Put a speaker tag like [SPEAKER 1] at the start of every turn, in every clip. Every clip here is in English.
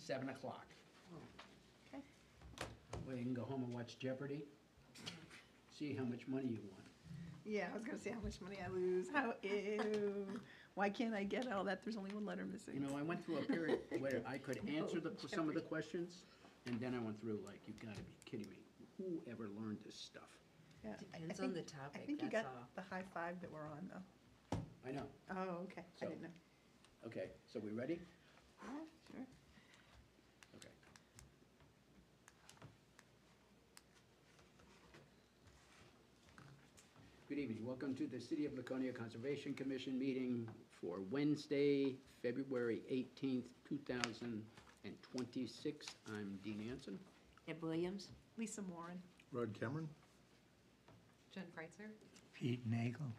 [SPEAKER 1] 7 o'clock.
[SPEAKER 2] Okay.
[SPEAKER 1] Well, you can go home and watch Jeopardy, see how much money you won.
[SPEAKER 2] Yeah, I was gonna say how much money I lose. How, ew. Why can't I get all that? There's only one letter missing.
[SPEAKER 1] You know, I went through a period where I could answer some of the questions, and then I went through like, you gotta be kidding me. Who ever learned this stuff?
[SPEAKER 2] Yeah,
[SPEAKER 3] Depends
[SPEAKER 2] I
[SPEAKER 3] on
[SPEAKER 2] think-
[SPEAKER 3] the topic,
[SPEAKER 2] I think you
[SPEAKER 3] that's
[SPEAKER 2] got
[SPEAKER 3] all.
[SPEAKER 2] the high five that we're on, though.
[SPEAKER 1] I know.
[SPEAKER 2] Oh, okay. I
[SPEAKER 1] So-
[SPEAKER 2] didn't know.
[SPEAKER 1] Okay, so we ready?
[SPEAKER 2] Yeah, sure.
[SPEAKER 1] Okay. Good evening. Welcome to the City of Laconia Conservation Commission meeting for Wednesday, February 18th, 2026. I'm Dean Anson.
[SPEAKER 3] Deb Williams?
[SPEAKER 2] Lisa Moran.
[SPEAKER 4] Rod Cameron?
[SPEAKER 3] Jen Kreitzer?
[SPEAKER 5] Pete Nagel.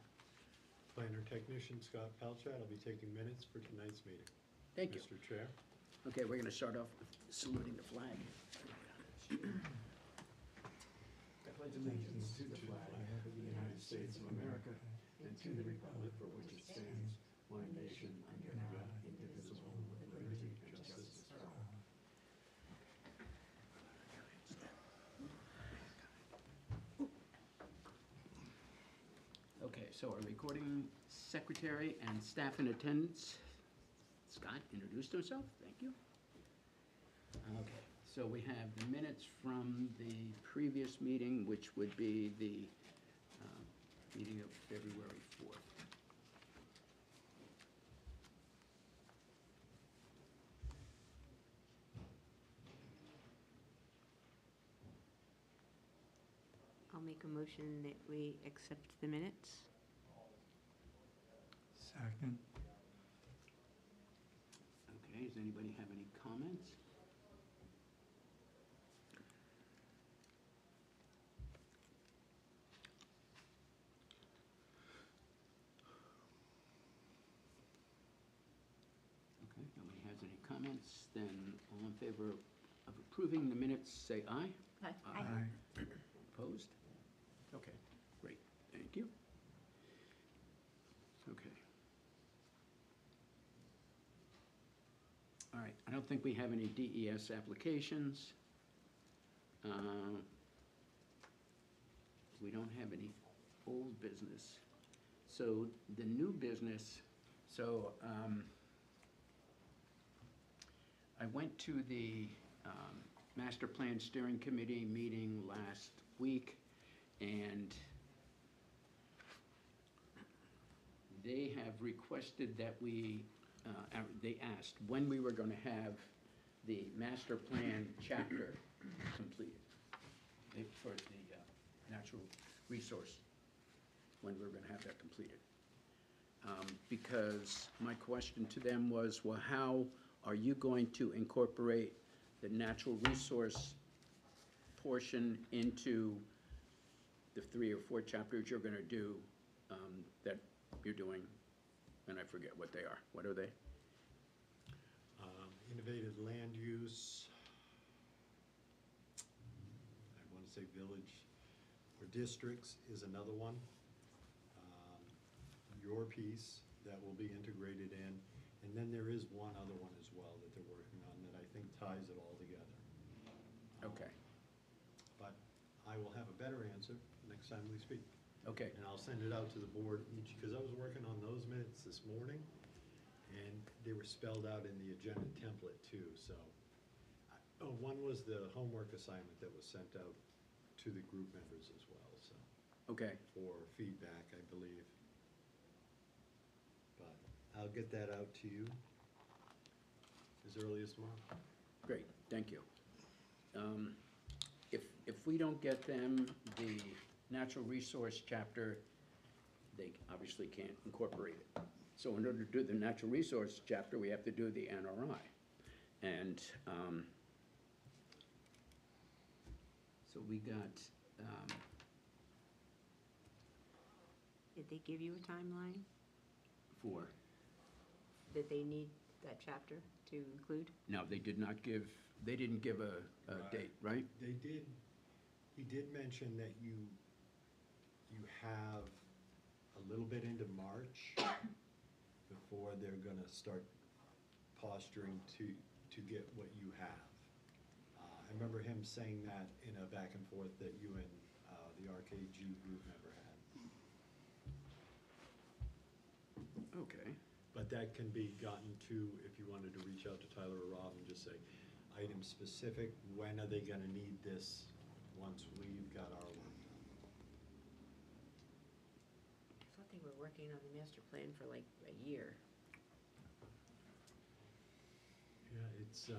[SPEAKER 6] Planner Technician Scott Palchat. I'll be taking minutes for tonight's meeting.
[SPEAKER 1] Thank you.
[SPEAKER 6] Mr. Chair.
[SPEAKER 1] Okay, we're going to start off with saluting the flag.
[SPEAKER 6] I pledge allegiance to the flag of the United States of America and to the republic for which it stands, one nation, under God, indivisible, with liberty and justice for all.
[SPEAKER 1] Okay, so our recording secretary and staff in attendance, Scott introduced himself, thank you. Okay, so we have the minutes from the previous meeting, which would be the meeting of February 4th.
[SPEAKER 3] I'll make a motion that we accept the minutes.
[SPEAKER 5] Second.
[SPEAKER 1] Okay, does anybody have any comments? Okay, nobody has any comments, then all in favor of approving the minutes, say aye.
[SPEAKER 2] Hi.
[SPEAKER 5] Aye.
[SPEAKER 1] Opposed? Okay, great, thank you. Okay. All right, I don't think we have any DES applications. We don't have any old business. So the new business, so I went to the Master Plan Steering Committee meeting last week, and they have requested that we, they asked when we were going to have the master plan chapter completed for the natural resource, when we were going to have that completed. Because my question to them was, well, how are you going to incorporate the natural resource portion into the 3 or 4 chapters you're going to do that you're doing, and I forget what they are. What are they?
[SPEAKER 6] Innovative land use. I want to say village or districts is another one. Your piece that will be integrated in. And then there is one other one as well that they're working on that I think ties it all together.
[SPEAKER 1] Okay,
[SPEAKER 6] But I will have a better answer next time we speak.
[SPEAKER 1] okay,
[SPEAKER 6] And I'll send it out to the board each, because I was working on those minutes this morning, and they were spelled out in the agenda template too, so. One was the homework assignment that was sent out to the group members as well, so,
[SPEAKER 1] okay.
[SPEAKER 6] for feedback, I believe. But I'll get that out to you as early as tomorrow.
[SPEAKER 1] Great, thank you. If we don't get them the natural resource chapter, they obviously can't incorporate it. So in order to do the natural resource chapter, we have to do the NRI. And so we got,
[SPEAKER 3] Did they give you a timeline
[SPEAKER 1] for,
[SPEAKER 3] that they need that chapter to include?
[SPEAKER 1] no, they did not give, they didn't give a
[SPEAKER 6] Right.
[SPEAKER 1] date, right?
[SPEAKER 6] They did, he did mention that you have a little bit into March before they're gonna start posturing to get what you have. remember him saying that in a back and forth that you and the RKG group member had.
[SPEAKER 1] Okay.
[SPEAKER 6] But that can be gotten to, if you wanted to reach out to Tyler or Rob and just say, item specific, when are they gonna need this once we've got our work done?
[SPEAKER 3] I thought they were working on the master plan for like a year.
[SPEAKER 6] Yeah, it's,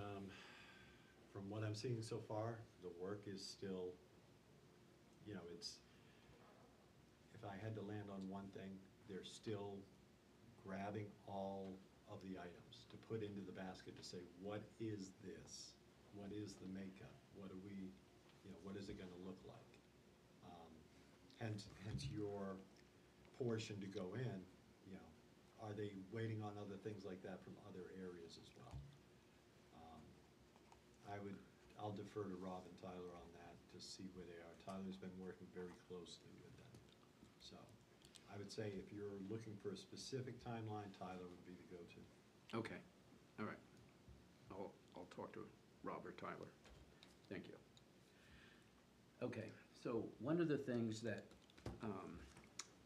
[SPEAKER 6] from what I'm seeing so far, the work is still, you know, it's, if I had to land on one thing, they're still grabbing all of the items to put into the basket to say, what is this? What is the makeup? What are we, you know, what is it gonna look like? Hence your portion to go in, you know, are they waiting on other things like that from other areas as well? I'll defer to Rob and Tyler on that to see where they are. Tyler's been working very closely with them. So I would say if you're looking for a specific timeline, Tyler would be the go-to.
[SPEAKER 1] Okay, all right. I'll talk to Rob or Tyler. Thank you. Okay, so one of the things that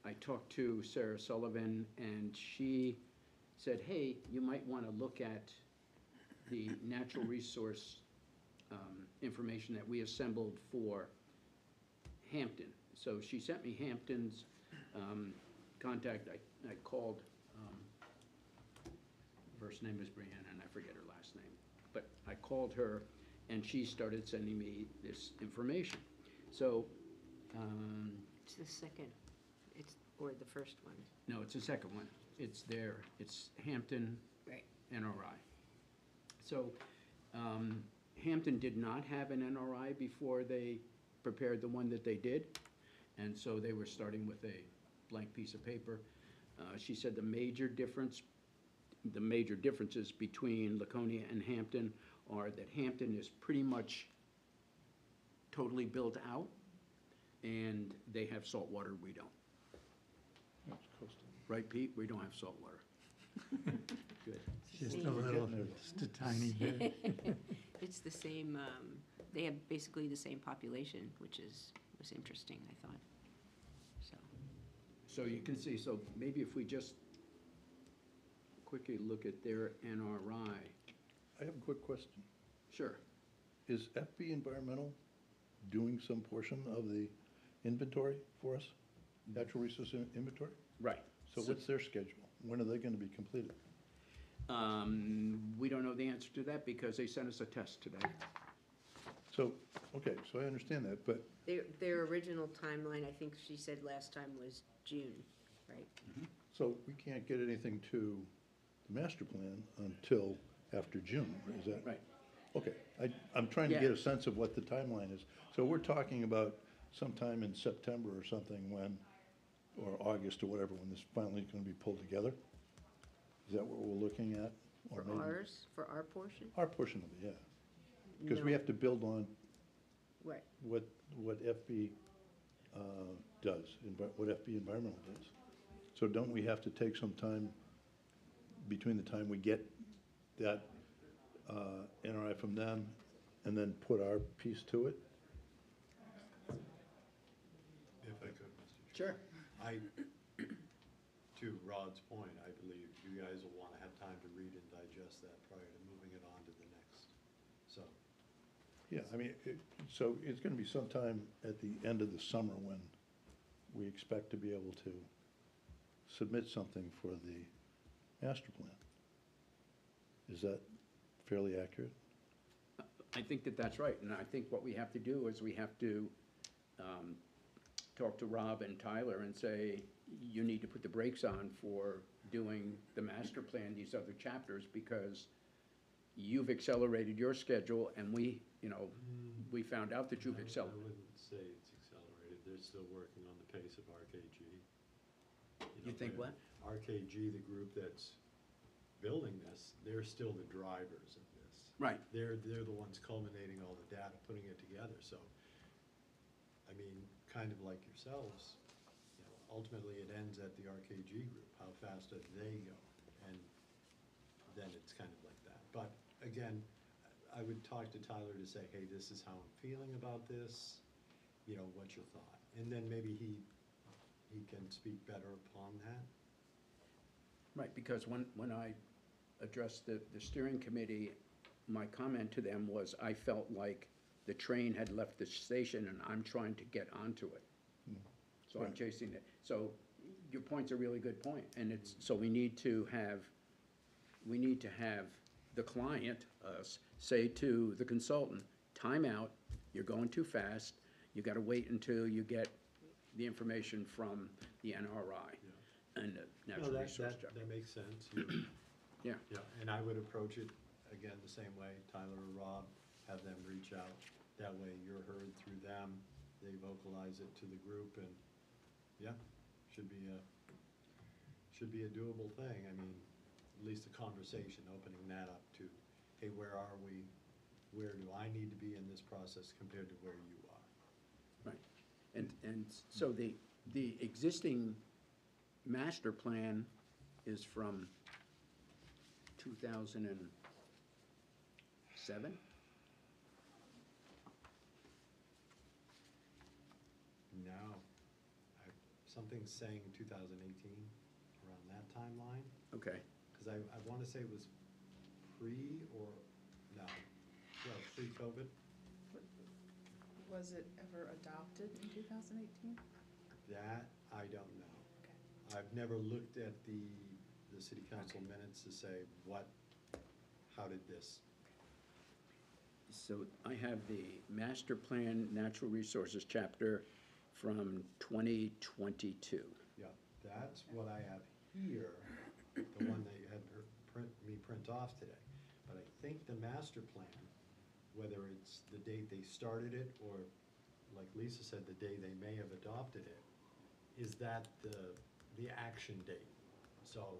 [SPEAKER 1] I talked to Sarah Sullivan, and she said, hey, you might want to look at the natural resource information that we assembled for Hampton. So she sent me Hampton's contact. I called, first name is Brianna, and I forget her last name. But I called her, and she started sending me this information. So,
[SPEAKER 3] It's the second, or the first one.
[SPEAKER 1] no, it's the second one. It's Hampton
[SPEAKER 3] Right.
[SPEAKER 1] NRI. So, Hampton did not have an NRI before they prepared the one that they did, and so they were starting with a blank piece of paper. She said the major differences between Laconia and Hampton are that Hampton is pretty much totally built out, and they have salt water, we don't.
[SPEAKER 4] That's coastal.
[SPEAKER 1] Right, Pete? We don't have salt water. Good.
[SPEAKER 5] Just a little, just a tiny bit.
[SPEAKER 3] It's the same, they have basically the same population, which was interesting, I thought, so.
[SPEAKER 1] So you can see, so maybe if we just quickly look at their NRI.
[SPEAKER 4] I have a quick question.
[SPEAKER 1] Sure.
[SPEAKER 4] Is FB Environmental doing some portion of the inventory for us? Natural resource inventory?
[SPEAKER 1] Right.
[SPEAKER 4] So what's their schedule? When are they gonna be completed?
[SPEAKER 1] We don't know the answer to that because they sent us a test today.
[SPEAKER 4] So, okay, so I understand that, but
[SPEAKER 3] Their original timeline, I think she said last time was June, right?
[SPEAKER 4] so we can't get anything to the master plan until after June, is that?
[SPEAKER 1] Right.
[SPEAKER 4] Okay, I'm trying to get
[SPEAKER 1] Yeah.
[SPEAKER 4] a sense of what the timeline is. So we're talking about sometime in September or something when, or August or whatever, when this finally gonna be pulled together? Is that what we're looking at? Or
[SPEAKER 3] For
[SPEAKER 4] maybe-
[SPEAKER 3] ours, for our portion?
[SPEAKER 4] Our portion of it, yeah. Because we
[SPEAKER 3] No.
[SPEAKER 4] have to build on
[SPEAKER 3] Right,
[SPEAKER 4] what FB does, what FB Environmental does. So don't we have to take some time between the time we get that NRI from them and then put our piece to it?
[SPEAKER 6] If I could, Mr.
[SPEAKER 1] Sure.
[SPEAKER 6] Chair. To Rod's point, I believe you guys will wanna have time to read and digest that prior to moving it on to the next, so.
[SPEAKER 4] Yeah, I mean, so it's gonna be sometime at the end of the summer when we expect to be able to submit something for the master plan. Is that fairly accurate?
[SPEAKER 1] I think that that's right, and I think what we have to do is we have to talk to Rob and Tyler and say, you need to put the brakes on for doing the master plan, these other chapters, because you've accelerated your schedule, and we found out that you've
[SPEAKER 6] I
[SPEAKER 1] accelerated.
[SPEAKER 6] wouldn't say it's accelerated, they're still working on the pace of RKG.
[SPEAKER 1] You think what?
[SPEAKER 6] RKG, the group that's building this, they're still the drivers of this.
[SPEAKER 1] Right.
[SPEAKER 6] They're the ones culminating all the data, putting it together, so, I mean, kind of like yourselves, ultimately it ends at the RKG group, how fast do they go? And then it's kind of like that. But again, I would talk to Tyler to say, hey, this is how I'm feeling about this, you know, what's your thought? And then maybe he can speak better upon that.
[SPEAKER 1] Right, because when I addressed the steering committee, my comment to them was, I felt like the train had left the station and I'm trying to get onto it. So I'm
[SPEAKER 4] Right.
[SPEAKER 1] chasing it. So your point's a really good point, and it's, so we need to have the client, us, say to the consultant, time out, you're going too fast, you gotta wait until you get the information from the NRI and the
[SPEAKER 6] No,
[SPEAKER 1] natural resource chapter.
[SPEAKER 6] that makes sense.
[SPEAKER 1] Yeah.
[SPEAKER 6] Yeah, and I would approach it, again, the same way, Tyler or Rob, have them reach out. That way you're heard through them, they vocalize it to the group, and, yeah, should be a doable thing. I mean, at least a conversation, opening that up to, hey, where are we? Where do I need to be in this process compared to where you are?
[SPEAKER 1] Right, and so the existing master plan is from 2007?
[SPEAKER 6] No, something's saying 2018, around that timeline,
[SPEAKER 1] Okay,
[SPEAKER 6] because I want to say it was pre or, no, well, pre-COVID.
[SPEAKER 2] Was it ever adopted in 2018?
[SPEAKER 6] That, I don't know.
[SPEAKER 2] Okay.
[SPEAKER 6] I've never looked at the city council minutes to say how did this?
[SPEAKER 1] so I have the master plan natural resources chapter from 2022.
[SPEAKER 6] Yeah, that's what I have here, the one that you had me print off today. But I think the master plan, whether it's the date they started it, or like Lisa said, the day they may have adopted it, is that the action date. So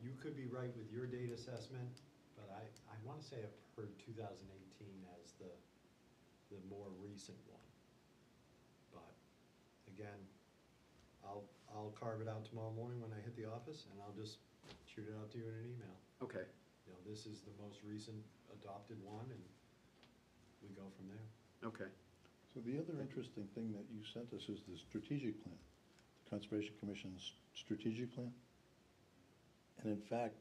[SPEAKER 6] you could be right with your date assessment, but I want to say I've heard 2018 as the more recent one. But again, I'll carve it out tomorrow morning when I hit the office, and I'll just shoot it out to you in an email.
[SPEAKER 1] Okay,
[SPEAKER 6] You know, this is the most recent adopted one, and we go from there.
[SPEAKER 1] okay.
[SPEAKER 4] So the other interesting thing that you sent us is the strategic plan, the Conservation Commission's strategic plan. And in fact,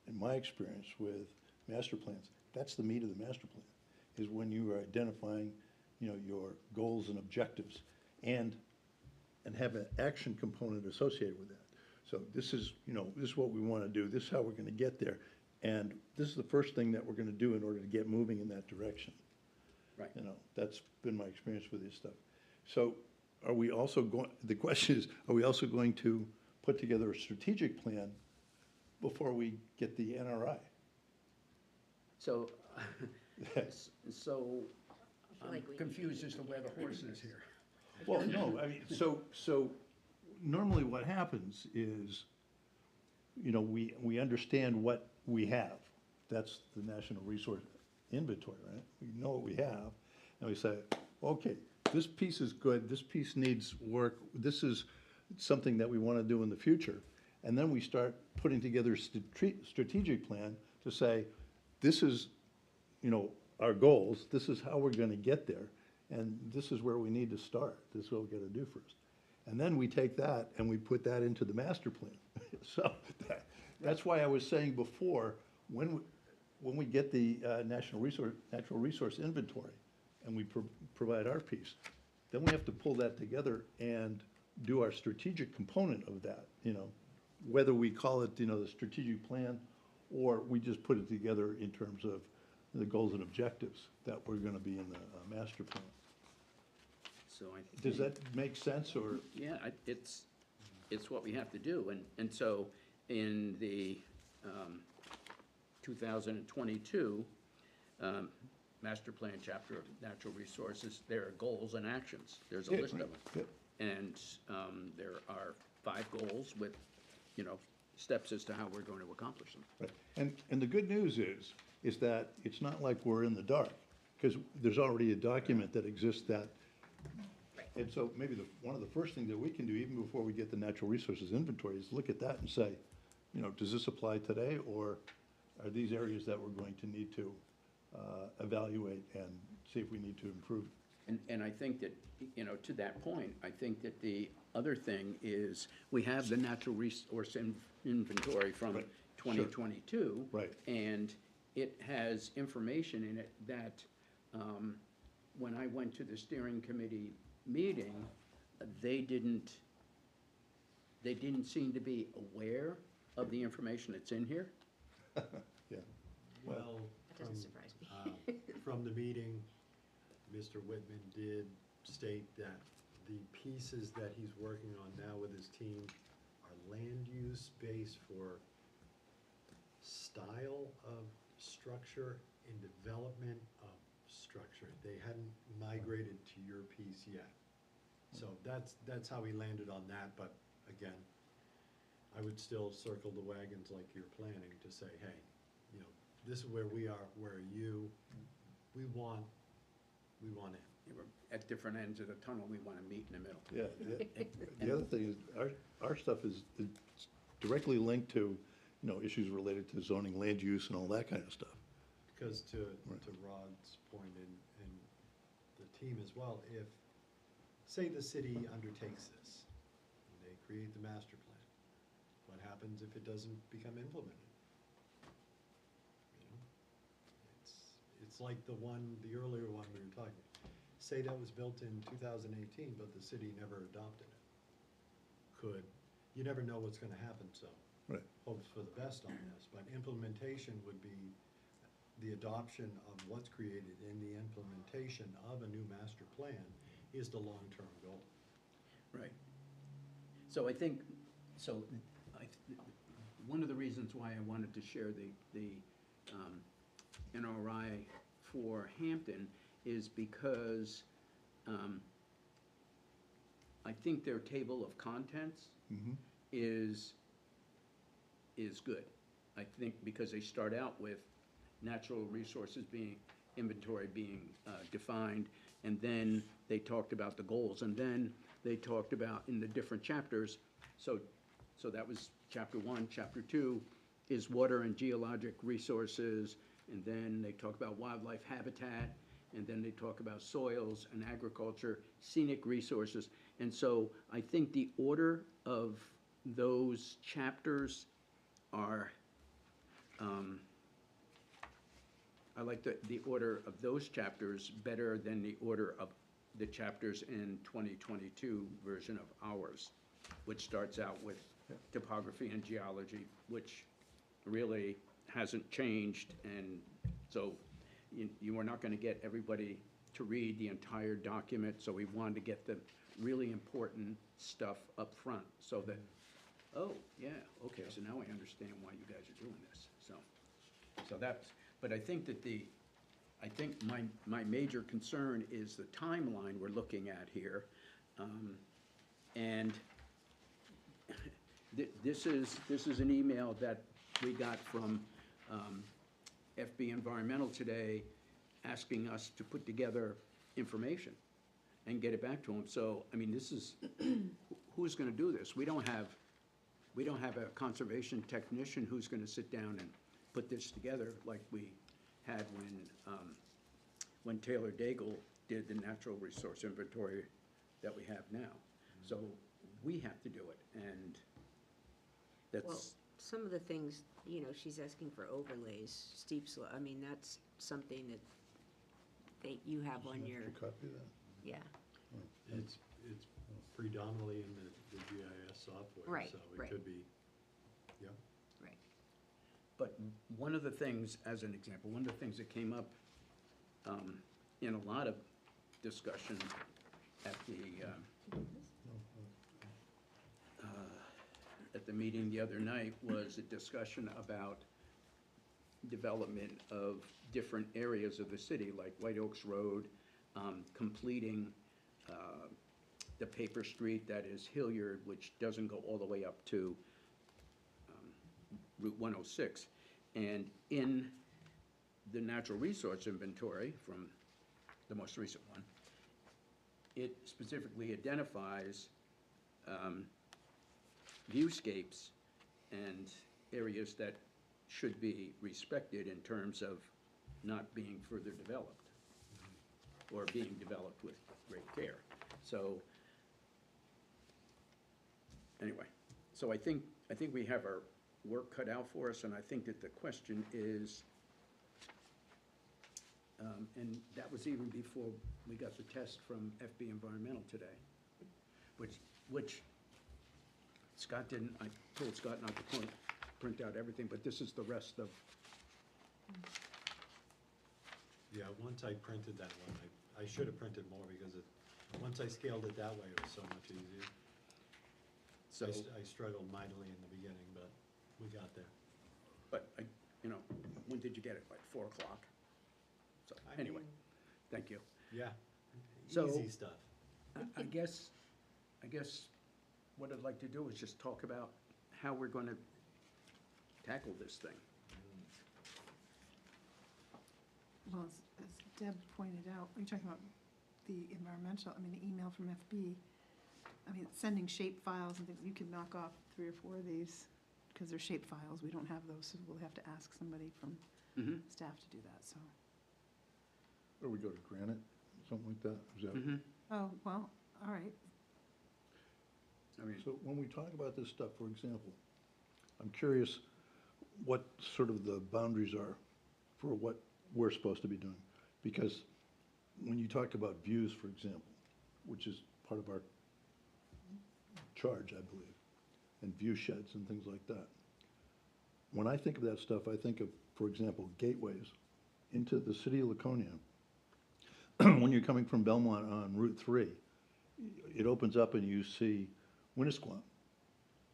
[SPEAKER 4] in my experience with master plans, that's the meat of the master plan, is when you are identifying, you know, your goals and objectives and have an action component associated with that. So this is, you know, this is what we want to do, this is how we're going to get there, and this is the first thing that we're going to do in order to get moving in that direction.
[SPEAKER 1] Right.
[SPEAKER 4] You know, that's been my experience with this stuff. So are we also going, the question is, are we also going to put together a strategic plan before we get the NRI?
[SPEAKER 1] So, so
[SPEAKER 3] feel
[SPEAKER 1] I'm
[SPEAKER 3] like we-
[SPEAKER 1] confused as to where the horse is here.
[SPEAKER 4] Well, no, I mean, so normally what happens is, you know, we understand what we have. That's the National Resource Inventory, right? We know what we have, and we say, okay, this piece is good, this piece needs work, this is something that we want to do in the future. And then we start putting together a strategic plan to say, this is, you know, our goals, this is how we're going to get there, and this is where we need to start, this is what we're going to do first. And then we take that and we put that into the master plan. So that's why I was saying before, when we get the natural resource inventory and we provide our piece, then we have to pull that together and do our strategic component of that, you know, whether we call it, you know, the strategic plan, or we just put it together in terms of the goals and objectives that we're gonna be in the master plan.
[SPEAKER 1] So I think.
[SPEAKER 4] Does that make sense, or?
[SPEAKER 1] Yeah, it's what we have to do, and so in the 2022 master plan chapter of natural resources, there are goals and actions. There's a
[SPEAKER 4] Yeah,
[SPEAKER 1] list of them.
[SPEAKER 4] yep.
[SPEAKER 1] And there are 5 goals with, you know, steps as to how we're going to accomplish them.
[SPEAKER 4] Right. And the good news is that it's not like we're in the dark, because there's already a document that exists that, and so maybe one of the first things that we can do, even before we get the natural resources inventory, is look at that and say, you know, does this apply today, or are these areas that we're going to need to evaluate and see if we need to improve.
[SPEAKER 1] And I think that, to that point, I think that the other thing is, we have the natural resource inventory from
[SPEAKER 4] Right.
[SPEAKER 1] 2022.
[SPEAKER 4] Right.
[SPEAKER 1] And it has information in it that, when I went to the steering committee meeting, they didn't seem to be aware of the information that's in here.
[SPEAKER 4] Yeah.
[SPEAKER 6] Well,
[SPEAKER 3] That doesn't surprise me.
[SPEAKER 6] from the meeting, Mr. Whitman did state that the pieces that he's working on now with his team are land use based for style of structure and development of structure. They hadn't migrated to your piece yet. So that's how he landed on that, but again, I would still circle the wagons like you're planning to say, hey, this is where we are, where are you? We want in.
[SPEAKER 1] We're at different ends of the tunnel, we want to meet in the middle.
[SPEAKER 4] Yeah, the other thing is, our stuff is directly linked to, issues related to zoning, land use, and all that kind of stuff.
[SPEAKER 6] Because to
[SPEAKER 4] Right.
[SPEAKER 6] Rod's point and the team as well, if, say the city undertakes this, and they create the master plan, what happens if it doesn't become implemented? It's like the earlier one we were talking, say that was built in 2018, but the city never adopted it. You never know what's gonna happen, so.
[SPEAKER 4] Right.
[SPEAKER 6] Hopes for the best on this, but implementation would be the adoption of what's created and the implementation of a new master plan is the long-term goal.
[SPEAKER 1] Right. So I think, one of the reasons why I wanted to share the NRI for Hampton is because I think their table of contents is good. I think because they start out with natural resources inventory being defined, and then they talked about the goals, and then they talked about in the different chapters, so that was chapter 1. Chapter 2 is water and geologic resources, and then they talk about wildlife habitat, and then they talk about soils and agriculture, scenic resources. And so I think the order of those chapters are, I like the order of those chapters better than the order of the chapters in 2022 version of ours, which starts out with topography and geology, which really hasn't changed. And so you are not going to get everybody to read the entire document, so we wanted to get the really important stuff up front, so that, oh, yeah, okay, so now I understand why you guys are doing this. So that's, but I think that my major concern is the timeline we're looking at here. And this is an email that we got from FB Environmental today, asking us to put together information and get it back to them. So, I mean, this is, who's gonna do this? We don't have a conservation technician who's gonna sit down and put this together like we had when Taylor Daigle did the natural resource inventory that we have now. So we have to do it, and
[SPEAKER 3] Well,
[SPEAKER 1] that's,
[SPEAKER 3] some of the things, she's asking for overlays, steep slope, I mean, that's something that you have on your,
[SPEAKER 4] Copy of that?
[SPEAKER 3] yeah,
[SPEAKER 6] It's predominantly in the GIS software,
[SPEAKER 3] Right,
[SPEAKER 6] so
[SPEAKER 3] right.
[SPEAKER 6] it could be, yeah.
[SPEAKER 3] right.
[SPEAKER 1] but one of the things, as an example, one of the things that came up in a lot of discussion at the meeting the other night was a discussion about development of different areas of the city, like White Oaks Road, completing the paper street that is Hilliard, which doesn't go all the way up to Route 106. And in the natural resource inventory, from the most recent one, it specifically identifies viewscapes and areas that should be respected in terms of, not being further developed, or being developed with great care. So, anyway, so I think we have our work cut out for us, and I think that the question is, and that was even before we got the test from FB Environmental today, which Scott didn't, I told Scott not to print out everything, but this is the rest of,
[SPEAKER 6] Yeah, once I printed that one, I should have printed more because once I scaled it that way, it was so much easier.
[SPEAKER 1] so,
[SPEAKER 6] I struggled mightily in the beginning, but we got there.
[SPEAKER 1] but, when did you get it? Like 4 o'clock? So,
[SPEAKER 6] I
[SPEAKER 1] anyway,
[SPEAKER 6] mean,
[SPEAKER 1] thank you.
[SPEAKER 6] Yeah,
[SPEAKER 1] So-
[SPEAKER 6] easy stuff.
[SPEAKER 1] I guess what I'd like to do is just talk about how we're gonna tackle this thing.
[SPEAKER 2] Well, as Deb pointed out, are you talking about the environmental, the email from FB? Sending shape files and things, you could knock off 3 or 4 of these, because they're shape files, we don't have those, so we'll have to ask somebody from
[SPEAKER 1] Mm-hmm.
[SPEAKER 2] staff to do that, so.
[SPEAKER 4] Or we go to Granite, something like that, is that?
[SPEAKER 1] Mm-hmm.
[SPEAKER 2] Oh, well, all right,
[SPEAKER 1] I mean,
[SPEAKER 4] So when we talk about this stuff, for example, I'm curious what sort of the boundaries are for what we're supposed to be doing. Because when you talk about views, for example, which is part of our charge, I believe, and view sheds and things like that. When I think of that stuff, I think of, for example, gateways into the city of Laconia. When you're coming from Belmont on Route 3, it opens up and you see Winnisquam.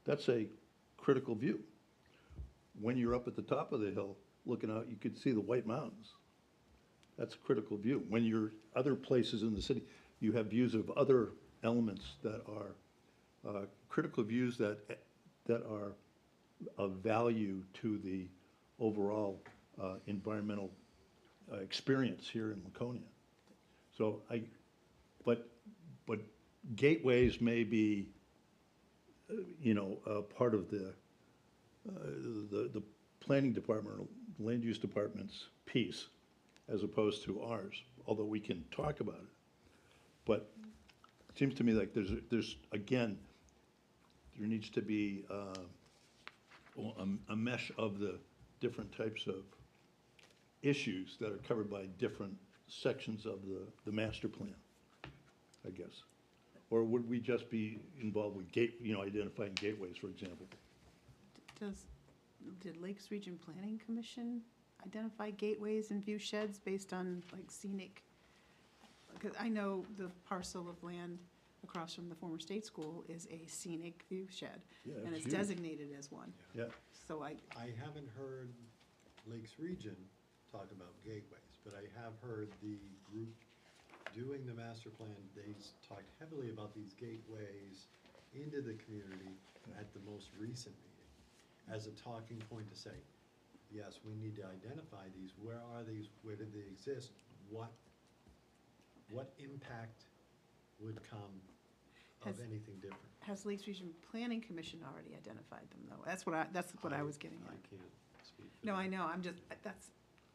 [SPEAKER 4] That's a critical view. When you're up at the top of the hill, looking out, you could see the White Mountains. That's a critical view. When you're other places in the city, you have views of other elements that are critical views that are of value to the overall environmental experience here in Laconia. So but gateways may be, part of the planning department, or land use department's piece, as opposed to ours, although we can talk about it. But it seems to me like there's again, there needs to be a mesh of the different types of issues that are covered by different sections of the master plan, I guess. Or would we just be involved with identifying gateways, for example?
[SPEAKER 2] Did Lakes Region Planning Commission identify gateways and view sheds based on like scenic? Because I know the parcel of land across from the former state school is a scenic view shed,
[SPEAKER 4] Yeah,
[SPEAKER 2] and it's
[SPEAKER 4] huge.
[SPEAKER 2] designated as one.
[SPEAKER 4] Yeah,
[SPEAKER 2] So
[SPEAKER 6] I haven't heard Lakes Region talk about gateways, but I have heard the group doing the master plan, they talked heavily about these gateways into the community at the most recent meeting, as a talking point to say, yes, we need to identify these, where are these, where do they exist, what impact would come of
[SPEAKER 2] Has-
[SPEAKER 6] anything different?
[SPEAKER 2] Has Lakes Region Planning Commission already identified them, though? That's what I was getting
[SPEAKER 6] I
[SPEAKER 2] at.
[SPEAKER 6] can't speak for
[SPEAKER 2] No,
[SPEAKER 6] that.
[SPEAKER 2] I know, I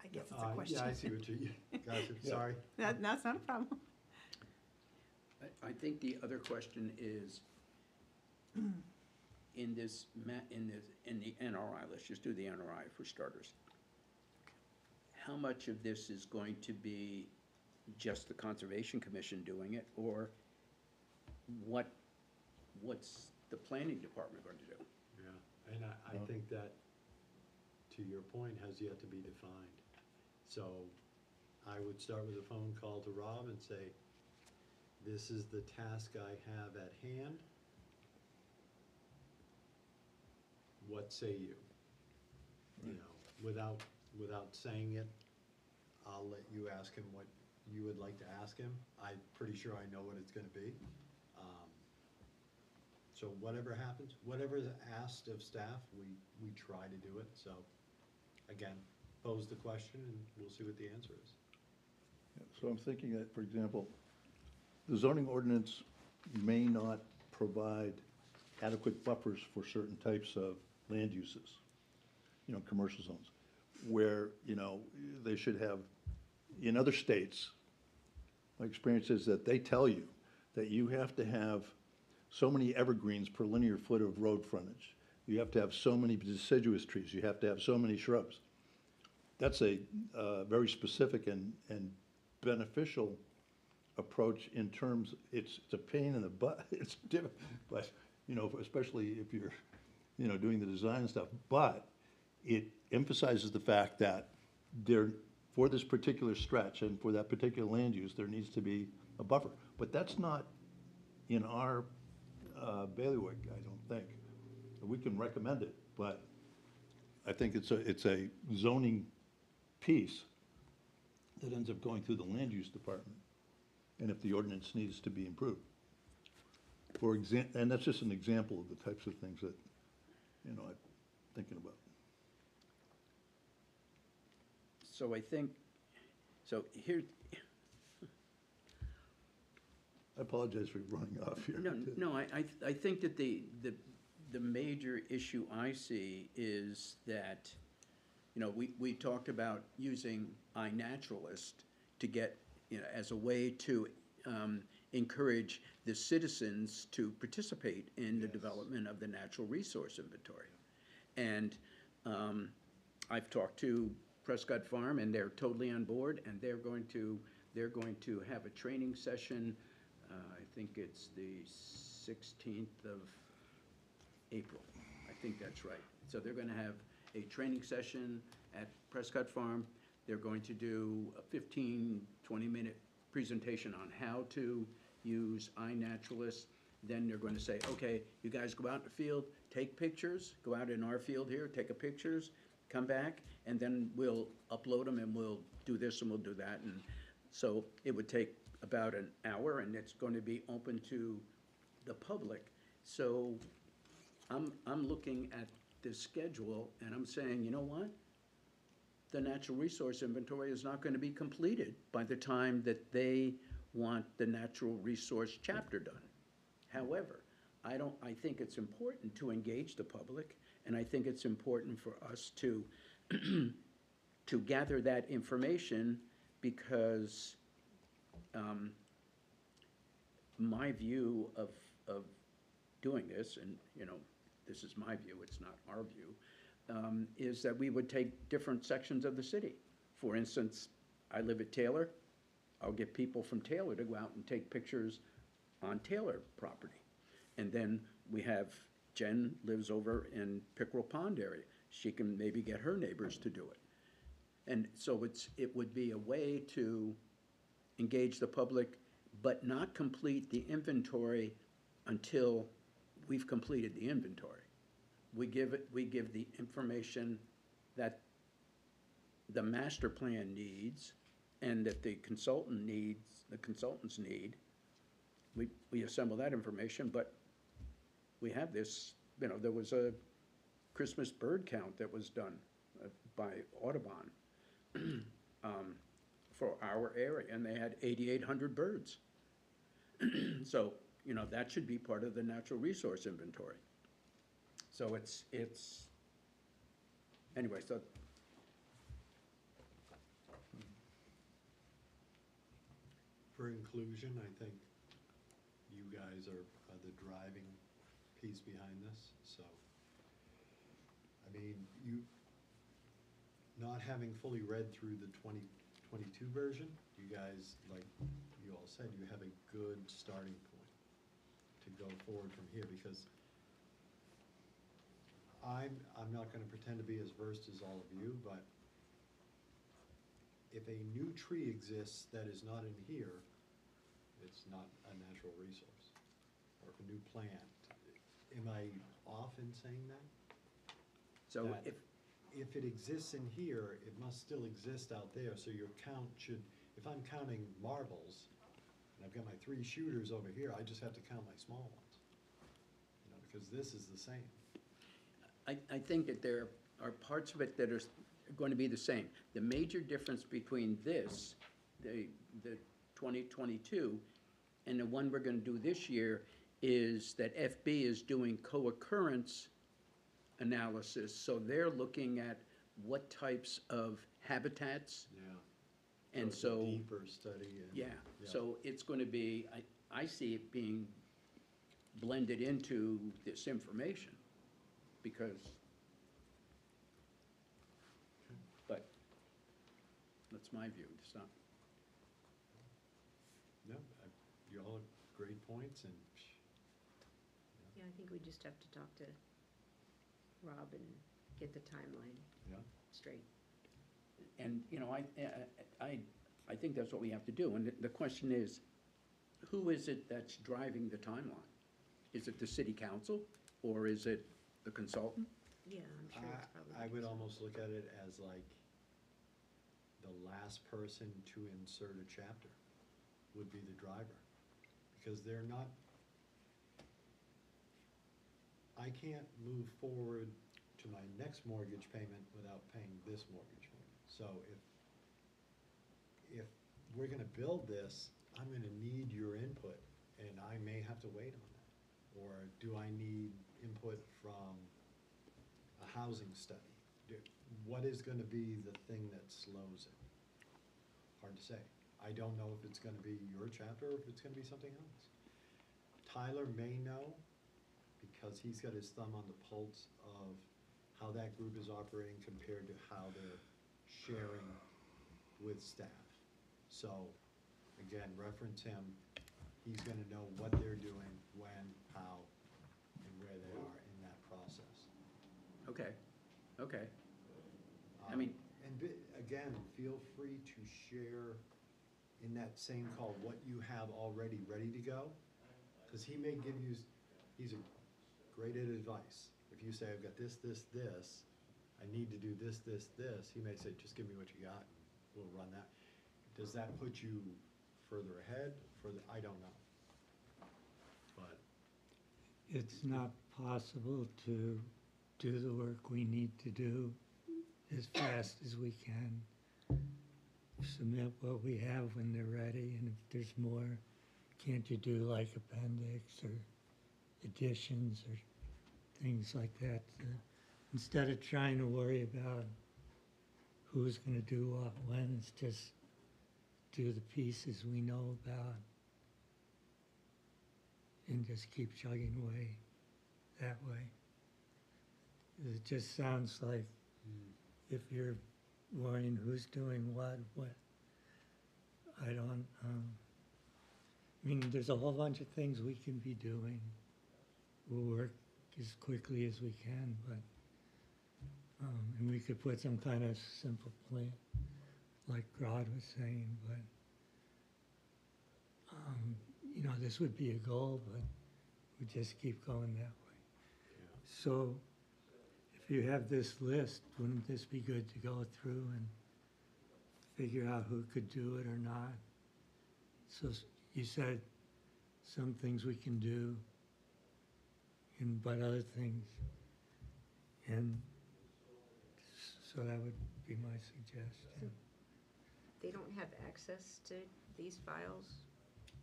[SPEAKER 2] guess it's a question.
[SPEAKER 6] Yeah, I see what you, gotcha,
[SPEAKER 4] Yeah.
[SPEAKER 6] sorry.
[SPEAKER 2] That's not a problem.
[SPEAKER 1] I think the other question is, in the NRI, let's just do the NRI for starters. How much of this is going to be just the Conservation Commission doing it, or what's the planning department going to do?
[SPEAKER 6] Yeah, and I think that, to your point, has yet to be defined. So I would start with a phone call to Rob and say, this is the task I have at hand. What say you? You know, without saying it, I'll let you ask him what you would like to ask him. I'm pretty sure I know what it's gonna be. So whatever happens, whatever is asked of staff, we try to do it. So again, pose the question and we'll see what the answer is.
[SPEAKER 4] so I'm thinking that, for example, the zoning ordinance may not provide adequate buffers for certain types of land uses, commercial zones. where, they should have, in other states, my experience is that they tell you that you have to have so many evergreens per linear foot of road frontage. You have to have so many deciduous trees, you have to have so many shrubs. That's a very specific and beneficial approach in terms, it's a pain in the butt, it's difficult, but, especially if you're, doing the design and stuff, but it emphasizes the fact that there, for this particular stretch and for that particular land use, there needs to be a buffer. But that's not in our bailiwick, I don't think. We can recommend it, but I think it's a zoning piece that ends up going through the land use department, and if the ordinance needs to be improved. And that's just an example of the types of things that, I'm thinking about.
[SPEAKER 1] So I think, so here,
[SPEAKER 4] I apologize for running off here.
[SPEAKER 1] no, I think that the major issue I see is that, we talked about using iNaturalist to get, as a way to encourage the citizens to participate in the development of the natural resource inventory. And I've talked to Prescott Farm, and they're totally on board, and they're going to have a training session. I think it's the 16th of April. I think that's right. So they're going to have a training session at Prescott Farm. They're going to do a 15, 20-minute presentation on how to use iNaturalist. Then they're going to say, okay, you guys go out in the field, take pictures, go out in our field here, take a pictures, come back, and then we'll upload them, and we'll do this and we'll do that. And so it would take about an hour, and it's going to be open to the public. So I'm looking at this schedule, and I'm saying, you know what? The natural resource inventory is not going to be completed by the time that they want the natural resource chapter done. However, I think it's important to engage the public, and I think it's important for us to to gather that information, because my view of doing this, and this is my view, it's not our view, is that we would take different sections of the city. For instance, I live at Taylor. I'll get people from Taylor to go out and take pictures on Taylor property. And then we have Jen lives over in Pickerel Pond area. She can maybe get her neighbors to do it. And so it would be a way to engage the public, but not complete the inventory until we've completed the inventory. We give the information that the master plan needs and that the consultants need. We assemble that information, but we have this, there was a Christmas bird count that was done by Audubon for our area, and they had 8,800 birds. So, that should be part of the natural resource inventory. So it's anyway, so.
[SPEAKER 6] For inclusion, I think you guys are the driving piece behind this, so. I mean, you, not having fully read through the 2022 version, you guys, like you all said, you have a good starting point to go forward from here, because I'm not gonna pretend to be as versed as all of you, but if a new tree exists that is not in here, it's not a natural resource. Or if a new plant, am I off in saying that?
[SPEAKER 1] So
[SPEAKER 6] That if it exists in here, it must still exist out there, so your count should, if I'm counting marbles, and I've got my 3 shooters over here, I just have to count my small ones. Because this is the same.
[SPEAKER 1] I think that there are parts of it that are going to be the same. The major difference between this, the 2022, and the one we're going to do this year is that FB is doing co-occurrence analysis. So they're looking at what types of habitats,
[SPEAKER 6] Yeah.
[SPEAKER 1] and
[SPEAKER 6] it's a
[SPEAKER 1] so,
[SPEAKER 6] Deeper study and.
[SPEAKER 1] yeah, so it's going to be, I see it being blended into this information, because, but that's my view, it's not.
[SPEAKER 6] No, you all have great points and,
[SPEAKER 3] Yeah, I think we just have to talk to Rob and get the timeline
[SPEAKER 6] yeah.
[SPEAKER 3] straight.
[SPEAKER 1] And, you know, I think that's what we have to do. And the question is, who is it that's driving the timeline? Is it the city council, or is it the consultant?
[SPEAKER 3] Yeah, I'm sure it's probably.
[SPEAKER 6] I would almost look at it as like the last person to insert a chapter would be the driver. Because they're not, I can't move forward to my next mortgage payment without paying this mortgage payment. So if we're gonna build this, I'm gonna need your input, and I may have to wait on that. Or do I need input from a housing study? What is gonna be the thing that slows it? Hard to say. I don't know if it's gonna be your chapter or if it's gonna be something else. Tyler may know, because he's got his thumb on the pulse of how that group is operating compared to how they're sharing with staff. So, again, reference him. He's gonna know what they're doing, when, how, and where they are in that process.
[SPEAKER 1] Okay, okay. I
[SPEAKER 6] Um,
[SPEAKER 1] mean-
[SPEAKER 6] And again, feel free to share in that same call what you have already ready to go. Because he may give you, he's a great at advice. If you say, I've got this, I need to do this, he may say, just give me what you got, and we'll run that. Does that put you further ahead, I don't know. But,
[SPEAKER 5] It's not possible to do the work we need to do as fast as we can. Submit what we have when they're ready, and if there's more, can't you do like appendix or additions or things like that? Instead of trying to worry about who's gonna do what when, it's just do the pieces we know about and just keep chugging away that way. It just sounds like if you're worrying who's doing what, I don't, I mean, there's a whole bunch of things we can be doing. We'll work as quickly as we can, but, and we could put some kind of simple plan, like Rod was saying, but, you know, this would be a goal, but we just keep going that way.
[SPEAKER 6] yeah.
[SPEAKER 5] So, if you have this list, wouldn't this be good to go through and figure out who could do it or not? So you said some things we can do, but other things, and so that would be my suggestion.
[SPEAKER 3] They don't have access to these files?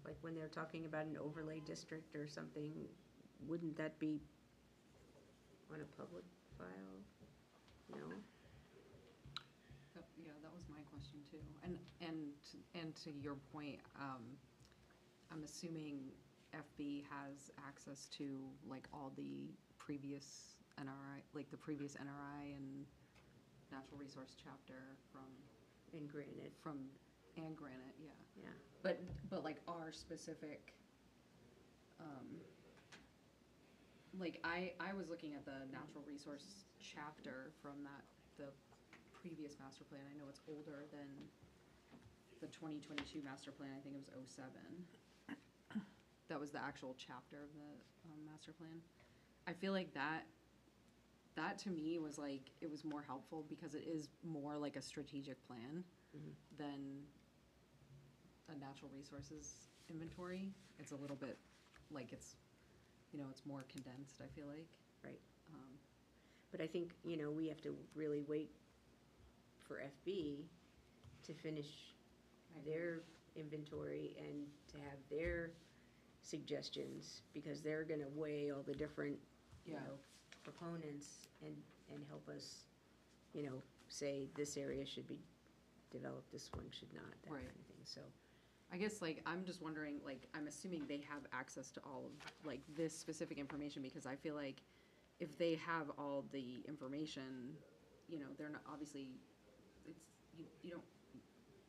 [SPEAKER 3] Like when they're talking about an overlay district or something, wouldn't that be on a public file? No?
[SPEAKER 7] Yeah, that was my question too. And to your point, I'm assuming FB has access to like all the previous NRI, like the previous NRI and Natural Resource Chapter
[SPEAKER 3] And granted,
[SPEAKER 7] and Granite, yeah.
[SPEAKER 3] yeah.
[SPEAKER 7] But like our specific, like I was looking at the Natural Resource Chapter from the previous master plan. I know it's older than the 2022 master plan. I think it was '07. That was the actual chapter of the master plan. I feel like that to me was like, it was more helpful because it is more like a strategic plan than a natural resources inventory. It's a little bit like it's more condensed, I feel like.
[SPEAKER 3] Right. But I think, we have to really wait for FB to finish their inventory and to have their suggestions, because they're gonna weigh all the different,
[SPEAKER 7] Yeah.
[SPEAKER 3] proponents and help us, say this area should be developed, this one should not, that kind
[SPEAKER 7] Right.
[SPEAKER 3] of thing, so.
[SPEAKER 7] I guess, like, I'm just wondering, like, I'm assuming they have access to all of, like, this specific information, because I feel like if they have all the information, you know, they're not, obviously, it's, you don't,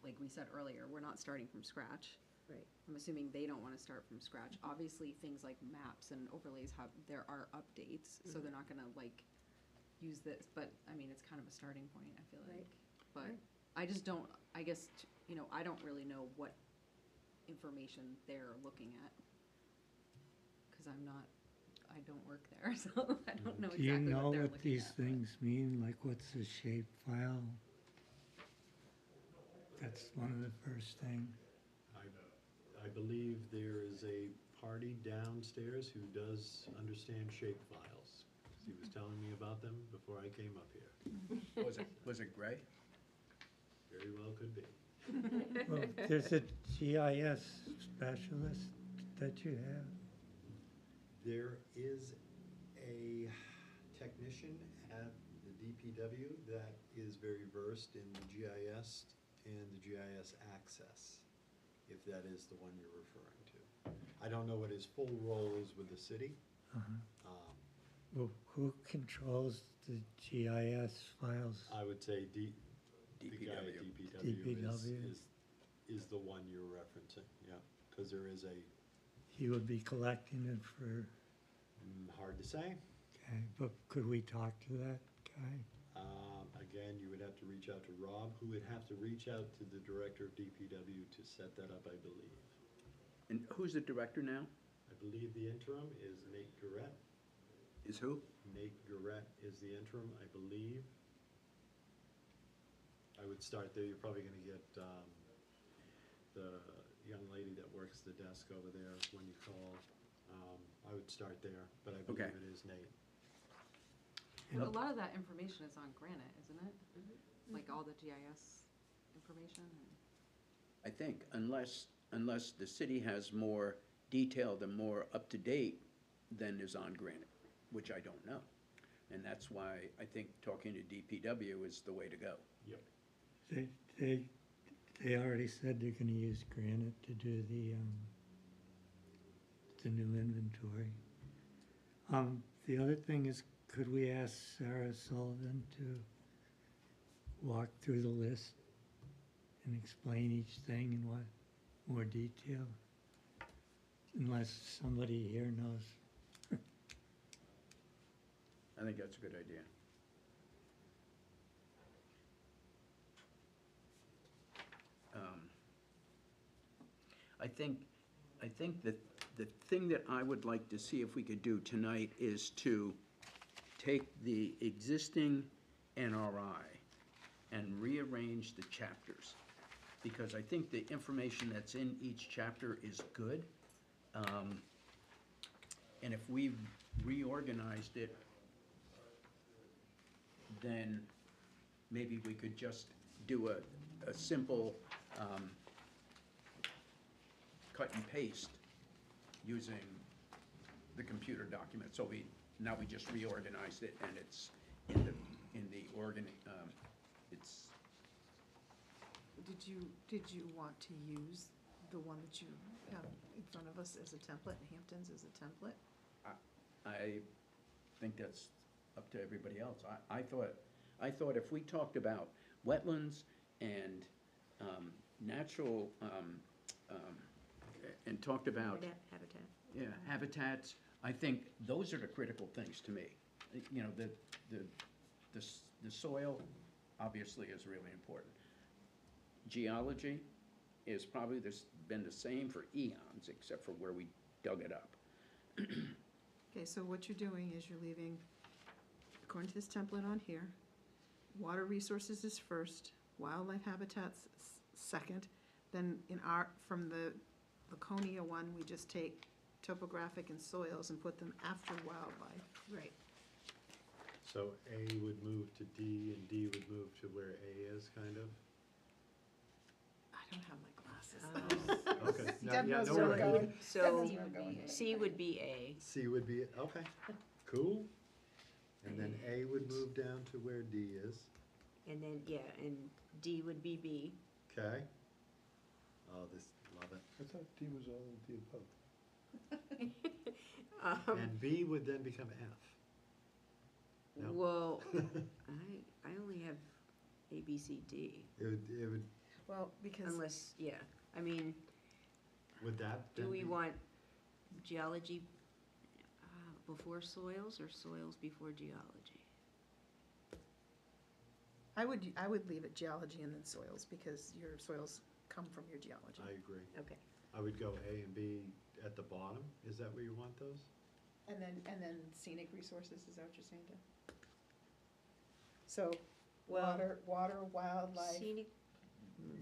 [SPEAKER 7] like we said earlier, we're not starting from scratch.
[SPEAKER 3] Right.
[SPEAKER 7] I'm assuming they don't wanna start from scratch. Obviously, things like maps and overlays have, there are updates, so they're not gonna, like, use this, but, I mean, it's kind of a starting point, I feel like.
[SPEAKER 3] Right.
[SPEAKER 7] But
[SPEAKER 3] Right.
[SPEAKER 7] I just don't, I guess, you know, I don't really know what information they're looking at. Cause I don't work there, so I don't know
[SPEAKER 5] Do you
[SPEAKER 7] exactly
[SPEAKER 5] know
[SPEAKER 7] what they're
[SPEAKER 5] what
[SPEAKER 7] looking
[SPEAKER 5] these
[SPEAKER 7] at. but-
[SPEAKER 5] things mean? Like, what's a shape file? That's one of the first things.
[SPEAKER 6] I believe there is a party downstairs who does understand shape files. He was telling me about them before I came up here.
[SPEAKER 1] Was it Gray?
[SPEAKER 6] Very well could be.
[SPEAKER 5] Well, there's a GIS specialist that you have.
[SPEAKER 6] There is a technician at the DPW that is very versed in the GIS and the GIS access, if that is the one you're referring to. I don't know what his full role is with the city.
[SPEAKER 5] Well, who controls the GIS files?
[SPEAKER 6] I would say the guy at
[SPEAKER 5] DPW.
[SPEAKER 6] is the one you're referencing, yeah, because there is a,
[SPEAKER 5] He would be collecting it for,
[SPEAKER 6] hard to say.
[SPEAKER 5] okay, but could we talk to that guy?
[SPEAKER 6] Again, you would have to reach out to Rob, who would have to reach out to the director of DPW to set that up, I believe.
[SPEAKER 1] And who's the director now?
[SPEAKER 6] I believe the interim is Nate Garrett.
[SPEAKER 1] Is who?
[SPEAKER 6] Nate Garrett is the interim, I believe. I would start there, you're probably gonna get, the young lady that works the desk over there when you call. I would start there, but I believe
[SPEAKER 1] Okay.
[SPEAKER 6] it is Nate.
[SPEAKER 7] But a lot of that information is on Granite, isn't it?
[SPEAKER 3] Mm-hmm.
[SPEAKER 7] Like all the GIS information and.
[SPEAKER 1] I think, unless the city has more detailed and more up-to-date than is on Granite, which I don't know. And that's why I think talking to DPW is the way to go.
[SPEAKER 6] Yep.
[SPEAKER 5] They already said they're gonna use Granite to do the new inventory. The other thing is, could we ask Sarah Sullivan to walk through the list and explain each thing in what, more detail? Unless somebody here knows.
[SPEAKER 1] I think that's a good idea. I think that the thing that I would like to see if we could do tonight is to take the existing NRI and rearrange the chapters. Because I think the information that's in each chapter is good. And if we reorganized it, then maybe we could just do a simple cut and paste using the computer document. So now we just reorganized it and it's in the it's,
[SPEAKER 2] Did you want to use the one that you have in front of us as a template, Hampton's as a template?
[SPEAKER 1] I think that's up to everybody else. I thought if we talked about wetlands and natural, and talked about,
[SPEAKER 3] Habitat.
[SPEAKER 1] yeah, habitats, I think those are the critical things to me. You know, the soil obviously is really important. Geology is probably been the same for eons, except for where we dug it up.
[SPEAKER 2] Okay, so what you're doing is you're leaving, according to this template on here, water resources is first, wildlife habitats second, then from the Laconia one, we just take topographic and soils and put them after wildlife.
[SPEAKER 3] Right.
[SPEAKER 6] So A would move to D and D would move to where A is, kind of?
[SPEAKER 2] I don't have my glasses.
[SPEAKER 6] Okay. No,
[SPEAKER 2] Deb
[SPEAKER 6] yeah,
[SPEAKER 2] knows
[SPEAKER 6] no
[SPEAKER 2] where we're
[SPEAKER 6] worries.
[SPEAKER 2] going.
[SPEAKER 3] So
[SPEAKER 2] Deb knows where we're going.
[SPEAKER 3] C would be A.
[SPEAKER 6] C would be, okay, cool. And then A would move down to where D is.
[SPEAKER 3] And then, yeah, and D would be B.
[SPEAKER 6] Okay? Oh, this, love it.
[SPEAKER 4] I thought D was all of the above.
[SPEAKER 6] And B would then become F. No?
[SPEAKER 3] Well, I only have A, B, C, D,
[SPEAKER 6] It would,
[SPEAKER 2] Well, because,
[SPEAKER 3] unless, yeah, I mean,
[SPEAKER 6] would that
[SPEAKER 3] do
[SPEAKER 6] then
[SPEAKER 3] we
[SPEAKER 6] be-
[SPEAKER 3] want geology before soils or soils before geology?
[SPEAKER 2] I would leave it geology and then soils, because your soils come from your geology.
[SPEAKER 6] I agree.
[SPEAKER 3] Okay.
[SPEAKER 6] I would go A and B at the bottom. Is that where you want those?
[SPEAKER 2] And then scenic resources, is that what you're saying, Deb? So,
[SPEAKER 3] Well,
[SPEAKER 2] water, wildlife,
[SPEAKER 3] Scenic,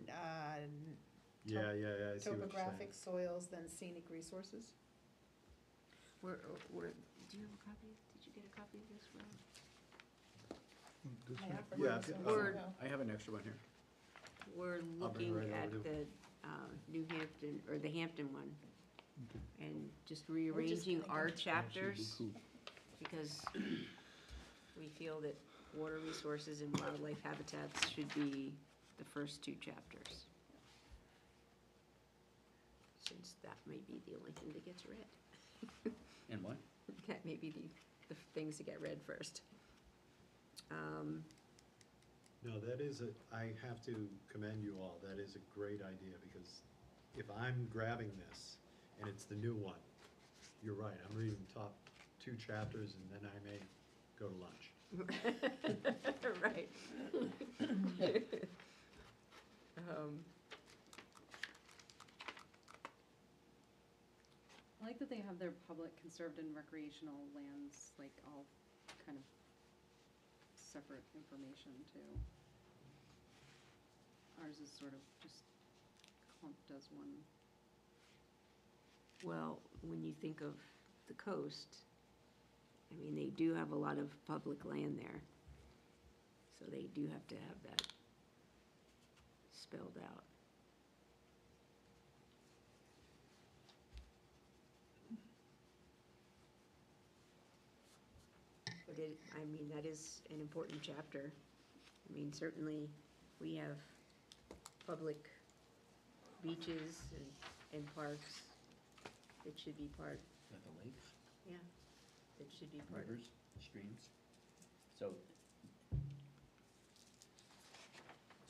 [SPEAKER 2] uh,
[SPEAKER 6] Yeah, I see what you're saying.
[SPEAKER 2] topographic soils, then scenic resources?
[SPEAKER 3] where, do you have a copy? Did you get a copy of this, Rob?
[SPEAKER 4] This
[SPEAKER 2] I
[SPEAKER 4] one?
[SPEAKER 2] have for
[SPEAKER 6] Yeah,
[SPEAKER 2] myself,
[SPEAKER 3] Word.
[SPEAKER 2] so-
[SPEAKER 1] I have an extra one here.
[SPEAKER 3] We're
[SPEAKER 6] I'll bring
[SPEAKER 3] looking
[SPEAKER 6] it right
[SPEAKER 3] at
[SPEAKER 6] over to-
[SPEAKER 3] the New Hampton, or the Hampton one, and just
[SPEAKER 2] We're
[SPEAKER 3] rearranging
[SPEAKER 2] gonna
[SPEAKER 3] our
[SPEAKER 2] go-
[SPEAKER 3] chapters, because we feel that water resources and wildlife habitats should be the first two chapters. Since that may be the only thing that gets read.
[SPEAKER 1] And what?
[SPEAKER 3] That may be the things that get read first.
[SPEAKER 6] No, that is I have to commend you all. That is a great idea, because if I'm grabbing this and it's the new one, you're right, I'm reading top 2 chapters and then I may go to lunch.
[SPEAKER 3] Right.
[SPEAKER 7] I like that they have their public, conserved, and recreational lands, like, all kind of separate information, too. Ours is sort of just does one.
[SPEAKER 3] Well, when you think of the coast, I mean, they do have a lot of public land there. So they do have to have that spelled out. But it, I mean, that is an important chapter. I mean, certainly, we have public beaches and parks that should be part,
[SPEAKER 1] The lakes,
[SPEAKER 3] yeah, that should be part of.
[SPEAKER 1] rivers, streams.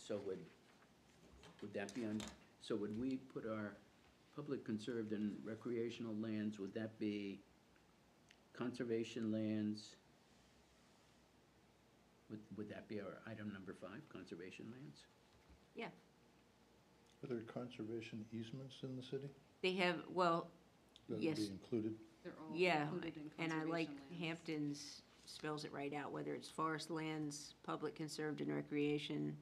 [SPEAKER 1] So would that be on, so would we put our public conserved and recreational lands, would that be conservation lands? Would that be our item number 5, conservation lands?
[SPEAKER 3] Yeah,
[SPEAKER 4] Are there conservation easements in the city?
[SPEAKER 3] they have, well,
[SPEAKER 4] That would
[SPEAKER 3] yes,
[SPEAKER 4] be included?
[SPEAKER 7] They're all
[SPEAKER 3] yeah,
[SPEAKER 7] included in
[SPEAKER 3] and I
[SPEAKER 7] conservation
[SPEAKER 3] like
[SPEAKER 7] lands.
[SPEAKER 3] Hampton's spells it right out, whether it's forest lands, public conserved and recreation,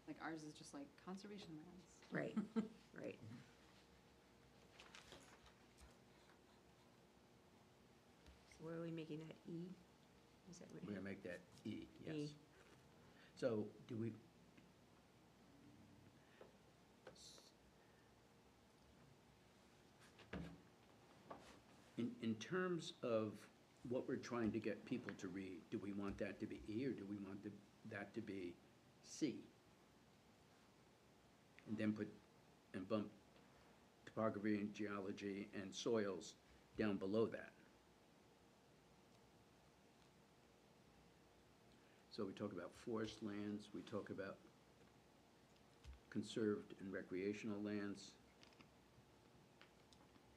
[SPEAKER 7] Like, ours is just like conservation lands.
[SPEAKER 3] right, right. So where are we making that E? Is that
[SPEAKER 1] We're
[SPEAKER 3] what?
[SPEAKER 1] gonna make that E, yes.
[SPEAKER 3] E.
[SPEAKER 1] So do we? In terms of what we're trying to get people to read, do we want that to be E or do we want that to be C? And then bump topography and geology and soils down below that. So we talk about forest lands, we talk about conserved and recreational lands.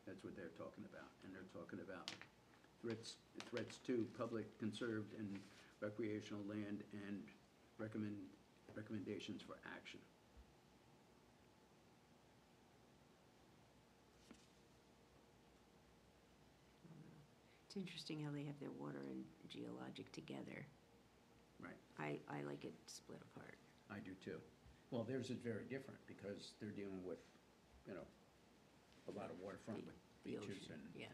[SPEAKER 1] That's what they're talking about, and they're talking about threats to public, conserved, and recreational land, and recommendations for action.
[SPEAKER 3] It's interesting how they have their water and geologic together.
[SPEAKER 1] Right.
[SPEAKER 3] I like it split apart.
[SPEAKER 1] I do too. Well, theirs is very different, because they're dealing with, you know, a lot of waterfront with
[SPEAKER 3] The
[SPEAKER 1] beaches
[SPEAKER 3] ocean,
[SPEAKER 1] and,
[SPEAKER 3] yeah.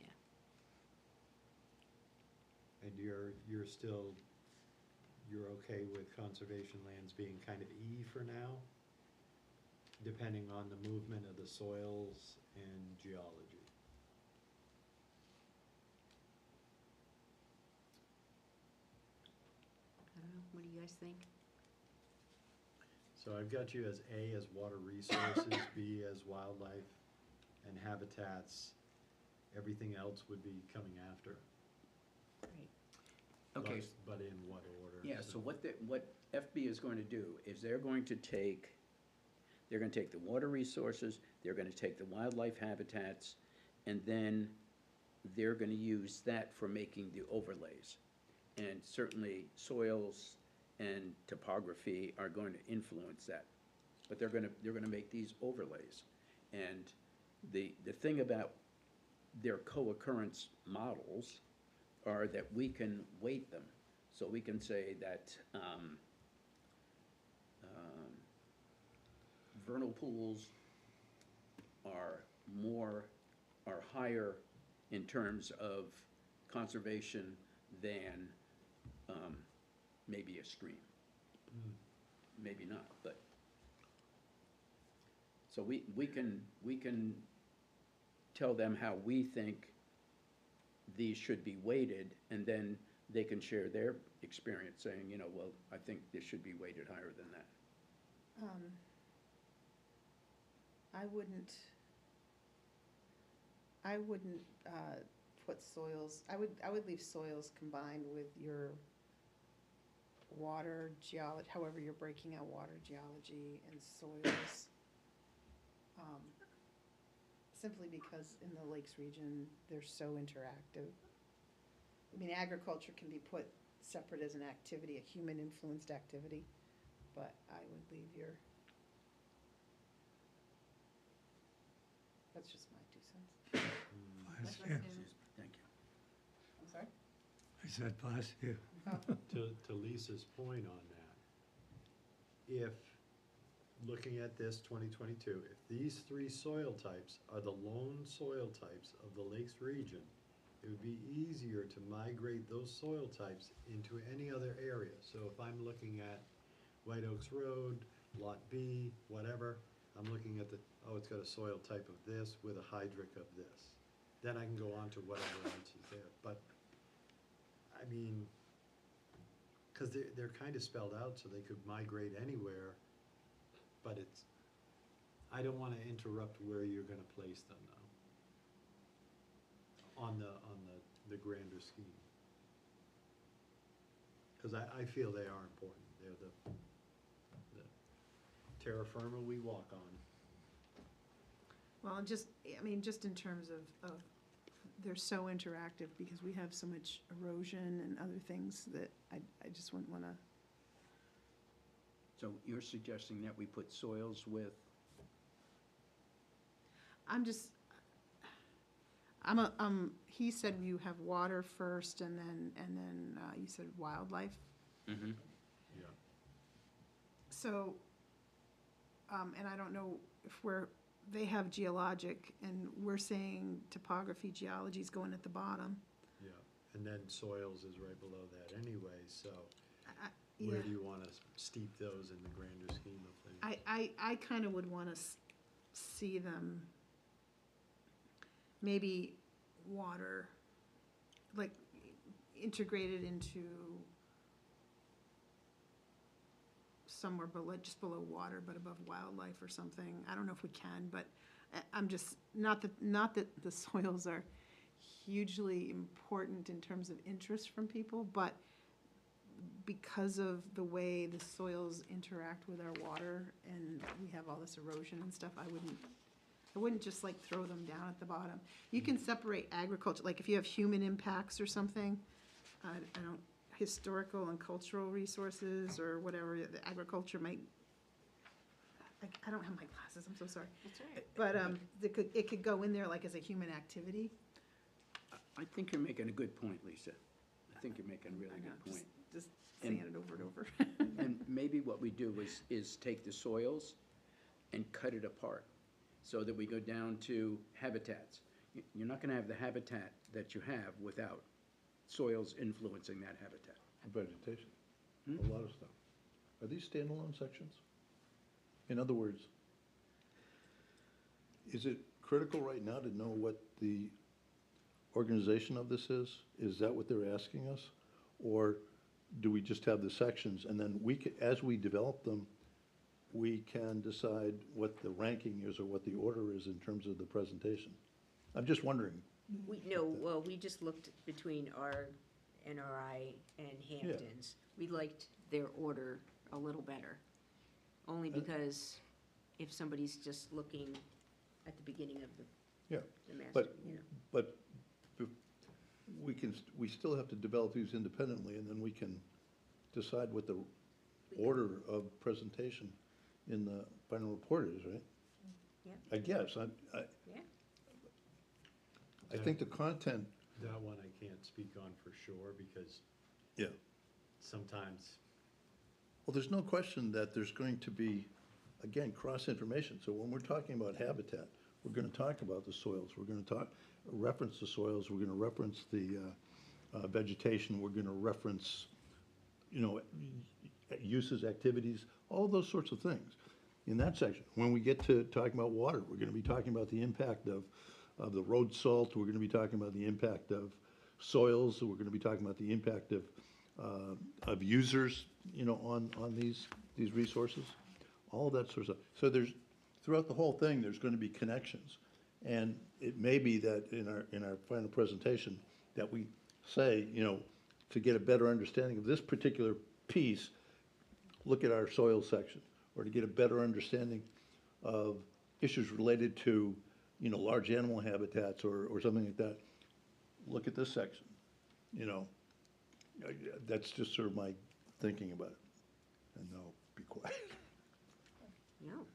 [SPEAKER 3] Yeah.
[SPEAKER 6] And you're still, you're okay with conservation lands being kind of E for now? Depending on the movement of the soils and geology?
[SPEAKER 3] you guys think?
[SPEAKER 6] So I've got you as A as water resources, B as wildlife and habitats. Everything else would be coming after.
[SPEAKER 3] Right.
[SPEAKER 1] Okay,
[SPEAKER 6] But in what order?
[SPEAKER 1] yeah, so what FB is going to do is they're going to take the water resources, they're gonna take the wildlife habitats, and then they're gonna use that for making the overlays. And certainly soils and topography are going to influence that. But they're gonna make these overlays. And the thing about their co-occurrence models are that we can weight them. So we can say that vernal pools are higher in terms of conservation than maybe a stream. Maybe not, but. So we can tell them how we think these should be weighted, and then they can share their experience, saying, you know, well, I think this should be weighted higher than that.
[SPEAKER 2] I wouldn't put soils, I would leave soils combined with your water geology, however you're breaking out water geology and soils. Simply because in the Lakes region, they're so interactive. I mean, agriculture can be put separate as an activity, a human-influenced activity, but I would leave that's just my 2 cents.
[SPEAKER 5] Bless you.
[SPEAKER 1] Thank you.
[SPEAKER 2] I'm sorry?
[SPEAKER 5] I said bless you.
[SPEAKER 6] To Lisa's point on that, if, looking at this 2022, if these 3 soil types are the lone soil types of the Lakes region, it would be easier to migrate those soil types into any other area. So if I'm looking at White Oaks Road, Lot B, whatever, I'm looking at it's got a soil type of this with a hydric of this. Then I can go on to whatever else is there. But, I mean, because they're kind of spelled out so they could migrate anywhere, but I don't want to interrupt where you're going to place them though, on the grander scheme. Because I feel they are important. They're the terra firma we walk on.
[SPEAKER 2] Well, just in terms of, they're so interactive because we have so much erosion and other things that I just wouldn't wanna.
[SPEAKER 1] So you're suggesting that we put soils with,
[SPEAKER 2] He said you have water first and then you said wildlife.
[SPEAKER 1] mm-hmm,
[SPEAKER 6] Yeah.
[SPEAKER 2] So, and I don't know if they have geologic and we're saying topography, geology is going at the bottom.
[SPEAKER 6] Yeah, and then soils is right below that anyway, so
[SPEAKER 2] Yeah.
[SPEAKER 6] where do you want to steep those in the grander scheme of things?
[SPEAKER 2] I kind of would want to see them, maybe water, like integrated into somewhere below, just below water, but above wildlife or something. I don't know if we can, but I'm just, not that the soils are hugely important in terms of interest from people, but because of the way the soils interact with our water and we have all this erosion and stuff, I wouldn't just like throw them down at the bottom. You can separate agriculture, like if you have human impacts or something, historical and cultural resources or whatever, the agriculture might, I don't have my glasses, I'm so sorry.
[SPEAKER 3] That's right.
[SPEAKER 2] But it could go in there like as a human activity.
[SPEAKER 1] I think you're making a good point, Lisa. I think you're making a really
[SPEAKER 2] I know,
[SPEAKER 1] good point.
[SPEAKER 2] Just saying it over and over.
[SPEAKER 1] And maybe what we do is take the soils and cut it apart so that we go down to habitats. You're not gonna have the habitat that you have without soils influencing that habitat.
[SPEAKER 4] Vegetation, a lot of stuff. Are these standalone sections? In other words, is it critical right now to know what the organization of this is? Is that what they're asking us? Or do we just have the sections, and then as we develop them, we can decide what the ranking is or what the order is in terms of the presentation? I'm just wondering.
[SPEAKER 3] Well, we just looked between our NRI and Hampton's. We liked their order a little better, only because if somebody's just looking at the beginning of
[SPEAKER 4] Yeah,
[SPEAKER 3] the master,
[SPEAKER 4] but,
[SPEAKER 3] you know.
[SPEAKER 4] but we still have to develop these independently, and then we can decide what the order of presentation in the final report is, right?
[SPEAKER 3] Yeah.
[SPEAKER 4] I guess,
[SPEAKER 3] Yeah.
[SPEAKER 4] I think the content,
[SPEAKER 6] That one I can't speak on for sure, because
[SPEAKER 4] yeah,
[SPEAKER 6] sometimes,
[SPEAKER 4] well, there's no question that there's going to be, again, cross-information. So when we're talking about habitat, we're gonna talk about the soils, we're gonna reference the soils, we're gonna reference the vegetation, we're gonna reference, uses, activities, all those sorts of things in that section. When we get to talking about water, we're gonna be talking about the impact of the road salt, we're gonna be talking about the impact of soils, we're gonna be talking about the impact of users, on these resources, all of that sort of stuff. So throughout the whole thing, there's gonna be connections. And it may be that in our final presentation, that we say, to get a better understanding of this particular piece, look at our soil section, or to get a better understanding of issues related to, large animal habitats or something like that, look at this section, That's just sort of my thinking about it. And now, be quiet.
[SPEAKER 3] No.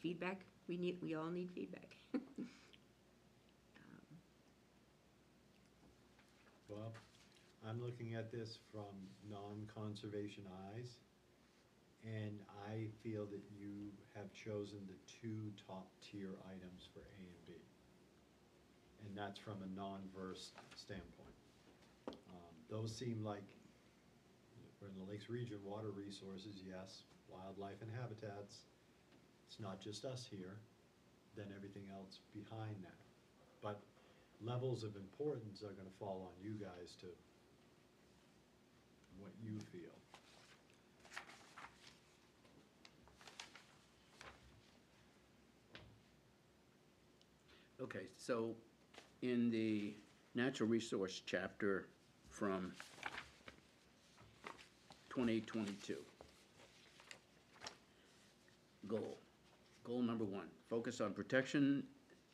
[SPEAKER 3] Feedback, we all need feedback.
[SPEAKER 6] well, I'm looking at this from non-conservation eyes, and I feel that you have chosen the two top-tier items for A and B. And that's from a non-versed standpoint. Those seem like, we're in the Lakes region, water resources, yes, wildlife and habitats. It's not just us here, then everything else behind that. But levels of importance are gonna fall on you guys to what you feel.
[SPEAKER 1] Okay, so in the natural resource chapter from 2022, goal number 1, focus on protections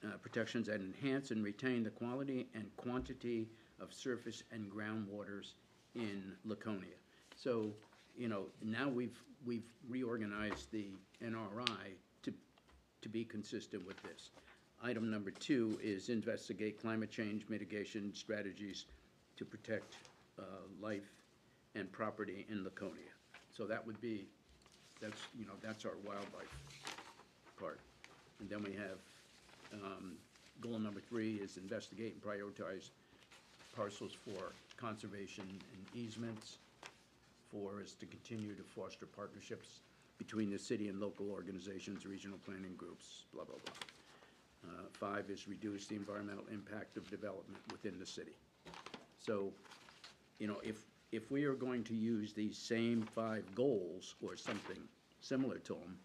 [SPEAKER 1] that enhance and retain the quality and quantity of surface and groundwaters in Laconia. So, now we've reorganized the NRI to be consistent with this. Item number 2 is investigate climate change mitigation strategies to protect life and property in Laconia. So that would be, that's our wildlife part. And then we have, goal number 3 is investigate and prioritize parcels for conservation and easements. 4 is to continue to foster partnerships between the city and local organizations, regional planning groups, blah, blah, blah. 5 is reduce the environmental impact of development within the city. So, if we are going to use these same 5 goals or something similar to them,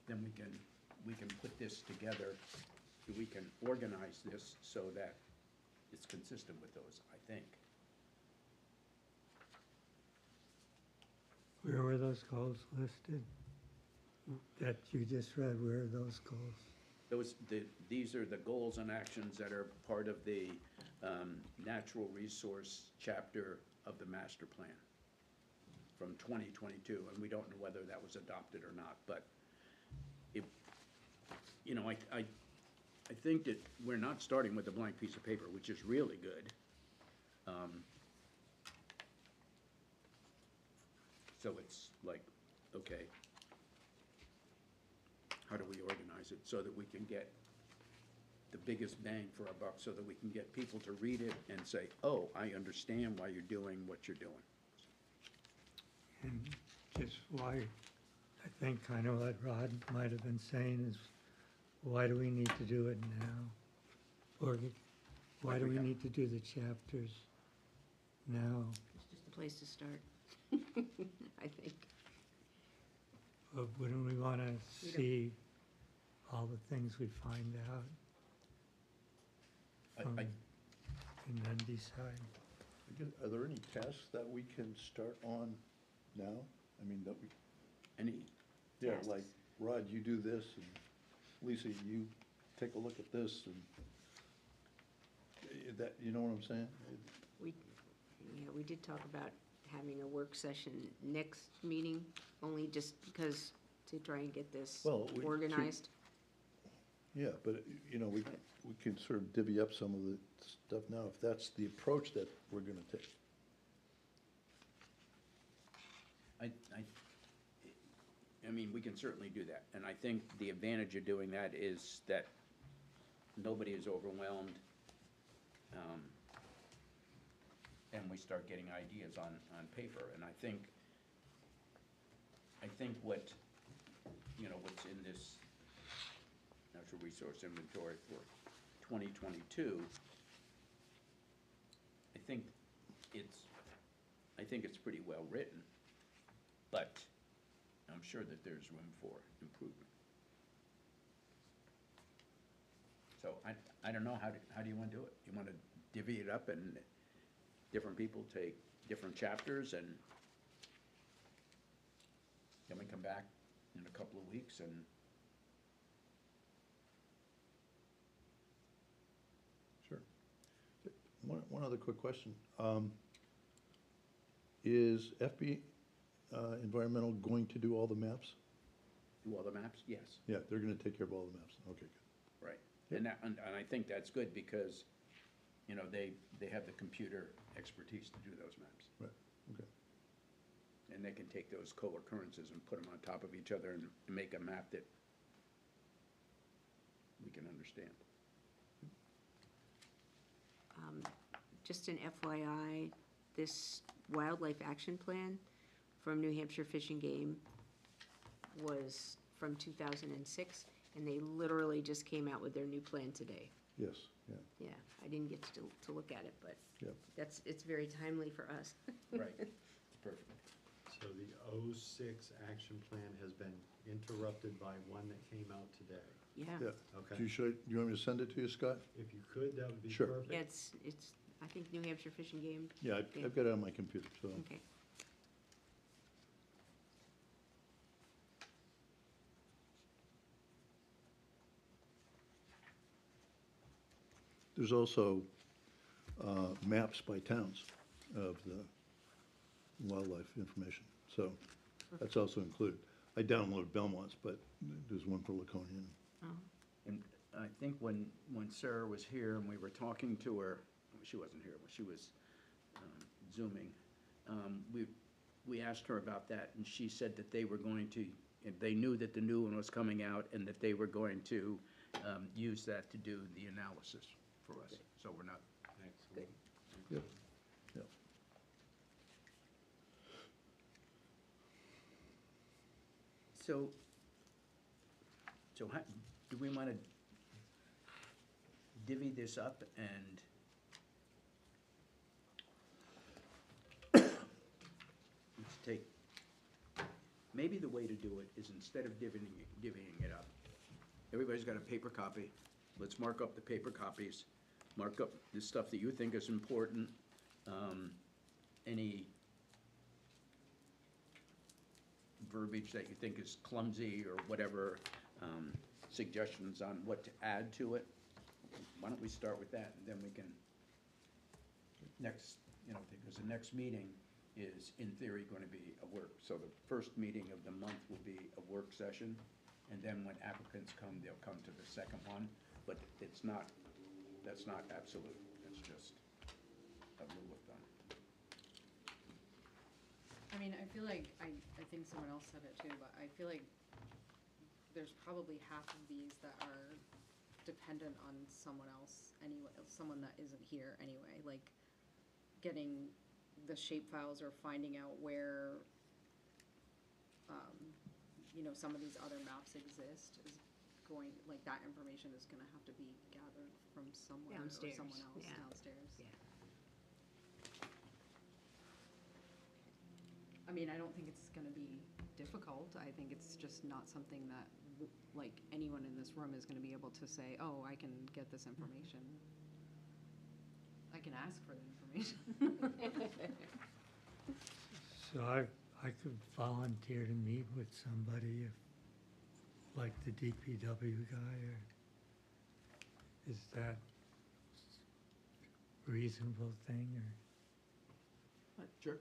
[SPEAKER 1] then we can put this together, we can organize this so that it's consistent with those, I think.
[SPEAKER 5] Where were those goals listed? That you just read, where are those goals?
[SPEAKER 1] These are the goals and actions that are part of the natural resource chapter of the master plan from 2022, and we don't know whether that was adopted or not, but I think that we're not starting with a blank piece of paper, which is really good. So it's like, okay, how do we organize it so that we can get the biggest bang for our buck, so that we can get people to read it and say, oh, I understand why you're doing what you're doing.
[SPEAKER 5] And just why, I think kind of what Rod might have been saying is, why do we need to do it now? Or why do we need to do the chapters No,
[SPEAKER 3] It's just a place to start, I think.
[SPEAKER 5] but wouldn't we want to
[SPEAKER 3] We don't-
[SPEAKER 5] see all the things we find out
[SPEAKER 4] I
[SPEAKER 5] and then decide?
[SPEAKER 4] guess, are there any tasks that we can start on now? I mean, that we,
[SPEAKER 1] Any,
[SPEAKER 4] yeah,
[SPEAKER 3] Tasks.
[SPEAKER 4] like, Rod, you do this, and Lisa, you take a look at this, and that, you know what I'm saying?
[SPEAKER 3] We did talk about having a work session next meeting, only just because to try and get this
[SPEAKER 4] Well, we-
[SPEAKER 3] organized.
[SPEAKER 4] Yeah, but, you know, we can sort of divvy up some of the stuff now, if that's the approach that we're gonna take.
[SPEAKER 1] I mean, we can certainly do that, and I think the advantage of doing that is that nobody is overwhelmed, and we start getting ideas on paper, and I think what, you know, what's in this natural resource inventory for 2022, I think it's pretty well written, but I'm sure that there's room for improvement. So I don't know, how do you want to do it? You want to divvy it up and different people take different chapters, and then we come back in a couple of weeks and
[SPEAKER 4] Sure. One other quick question. Is FB Environmental going to do all the maps?
[SPEAKER 1] do all the maps? Yes.
[SPEAKER 4] Yeah, they're gonna take care of all the maps, okay, good.
[SPEAKER 1] Right, and I think that's good because, you know, they have the computer expertise to do those maps.
[SPEAKER 4] Right, okay.
[SPEAKER 1] And they can take those co-occurrences and put them on top of each other and make a map that we can understand.
[SPEAKER 3] Just an FYI, this wildlife action plan from New Hampshire Fish and Game was from 2006, and they literally just came out with their new plan today.
[SPEAKER 4] Yes, yeah,
[SPEAKER 3] Yeah, I didn't get to look at it, but
[SPEAKER 4] Yep.
[SPEAKER 3] it's very timely for us.
[SPEAKER 1] Right, it's perfect.
[SPEAKER 6] So the '06 action plan has been interrupted by one that came out today.
[SPEAKER 3] Yeah,
[SPEAKER 4] yeah.
[SPEAKER 6] Okay.
[SPEAKER 4] Do you want me to send it to you, Scott?
[SPEAKER 6] If you could, that would be
[SPEAKER 4] Sure.
[SPEAKER 6] perfect.
[SPEAKER 3] yeah, it's, I think New Hampshire Fish and Game,
[SPEAKER 4] Yeah,
[SPEAKER 3] Yeah.
[SPEAKER 4] I've got it on my computer, so.
[SPEAKER 3] okay.
[SPEAKER 4] There's also maps by towns of the wildlife information, so that's also included. I downloaded Belmont's, but there's one for Laconia.
[SPEAKER 1] And I think when Sarah was here and we were talking to her, she wasn't here, but she was Zooming, we asked her about that, and she said that they were going to, they knew that the new one was coming out, and that they were going to use that to do the analysis for us, so we're not.
[SPEAKER 6] Excellent.
[SPEAKER 4] Yep, yep.
[SPEAKER 1] So how, do we want to divvy this up and let's take, maybe the way to do it is instead of divvying it up, everybody's got a paper copy, let's mark up the paper copies, mark up the stuff that you think is important, any verbiage that you think is clumsy or whatever, suggestions on what to add to it. Why don't we start with that, and then we can, next, you know, because the next meeting is in theory going to be a work. So the first meeting of the month will be a work session, and then when applicants come, they'll come to the second one. But it's not, that's not absolute, it's just a rule of thumb.
[SPEAKER 7] I mean, I feel like, I think someone else said it too, but I feel like there's probably half of these that are dependent on someone else anyway, someone that isn't here anyway, like getting the shape files or finding out where, you know, some of these other maps exist is going, like, that information is gonna have to be gathered from somewhere or
[SPEAKER 3] Downstairs,
[SPEAKER 7] someone else
[SPEAKER 3] yeah.
[SPEAKER 7] downstairs.
[SPEAKER 3] Yeah.
[SPEAKER 7] I mean, I don't think it's gonna be difficult. I think it's just not something that, like, anyone in this room is gonna be able to say, oh, I can get this information. I can ask for the information.
[SPEAKER 5] So I could volunteer to meet with somebody if, like the DPW guy, or is that a reasonable thing, or?
[SPEAKER 1] Sure.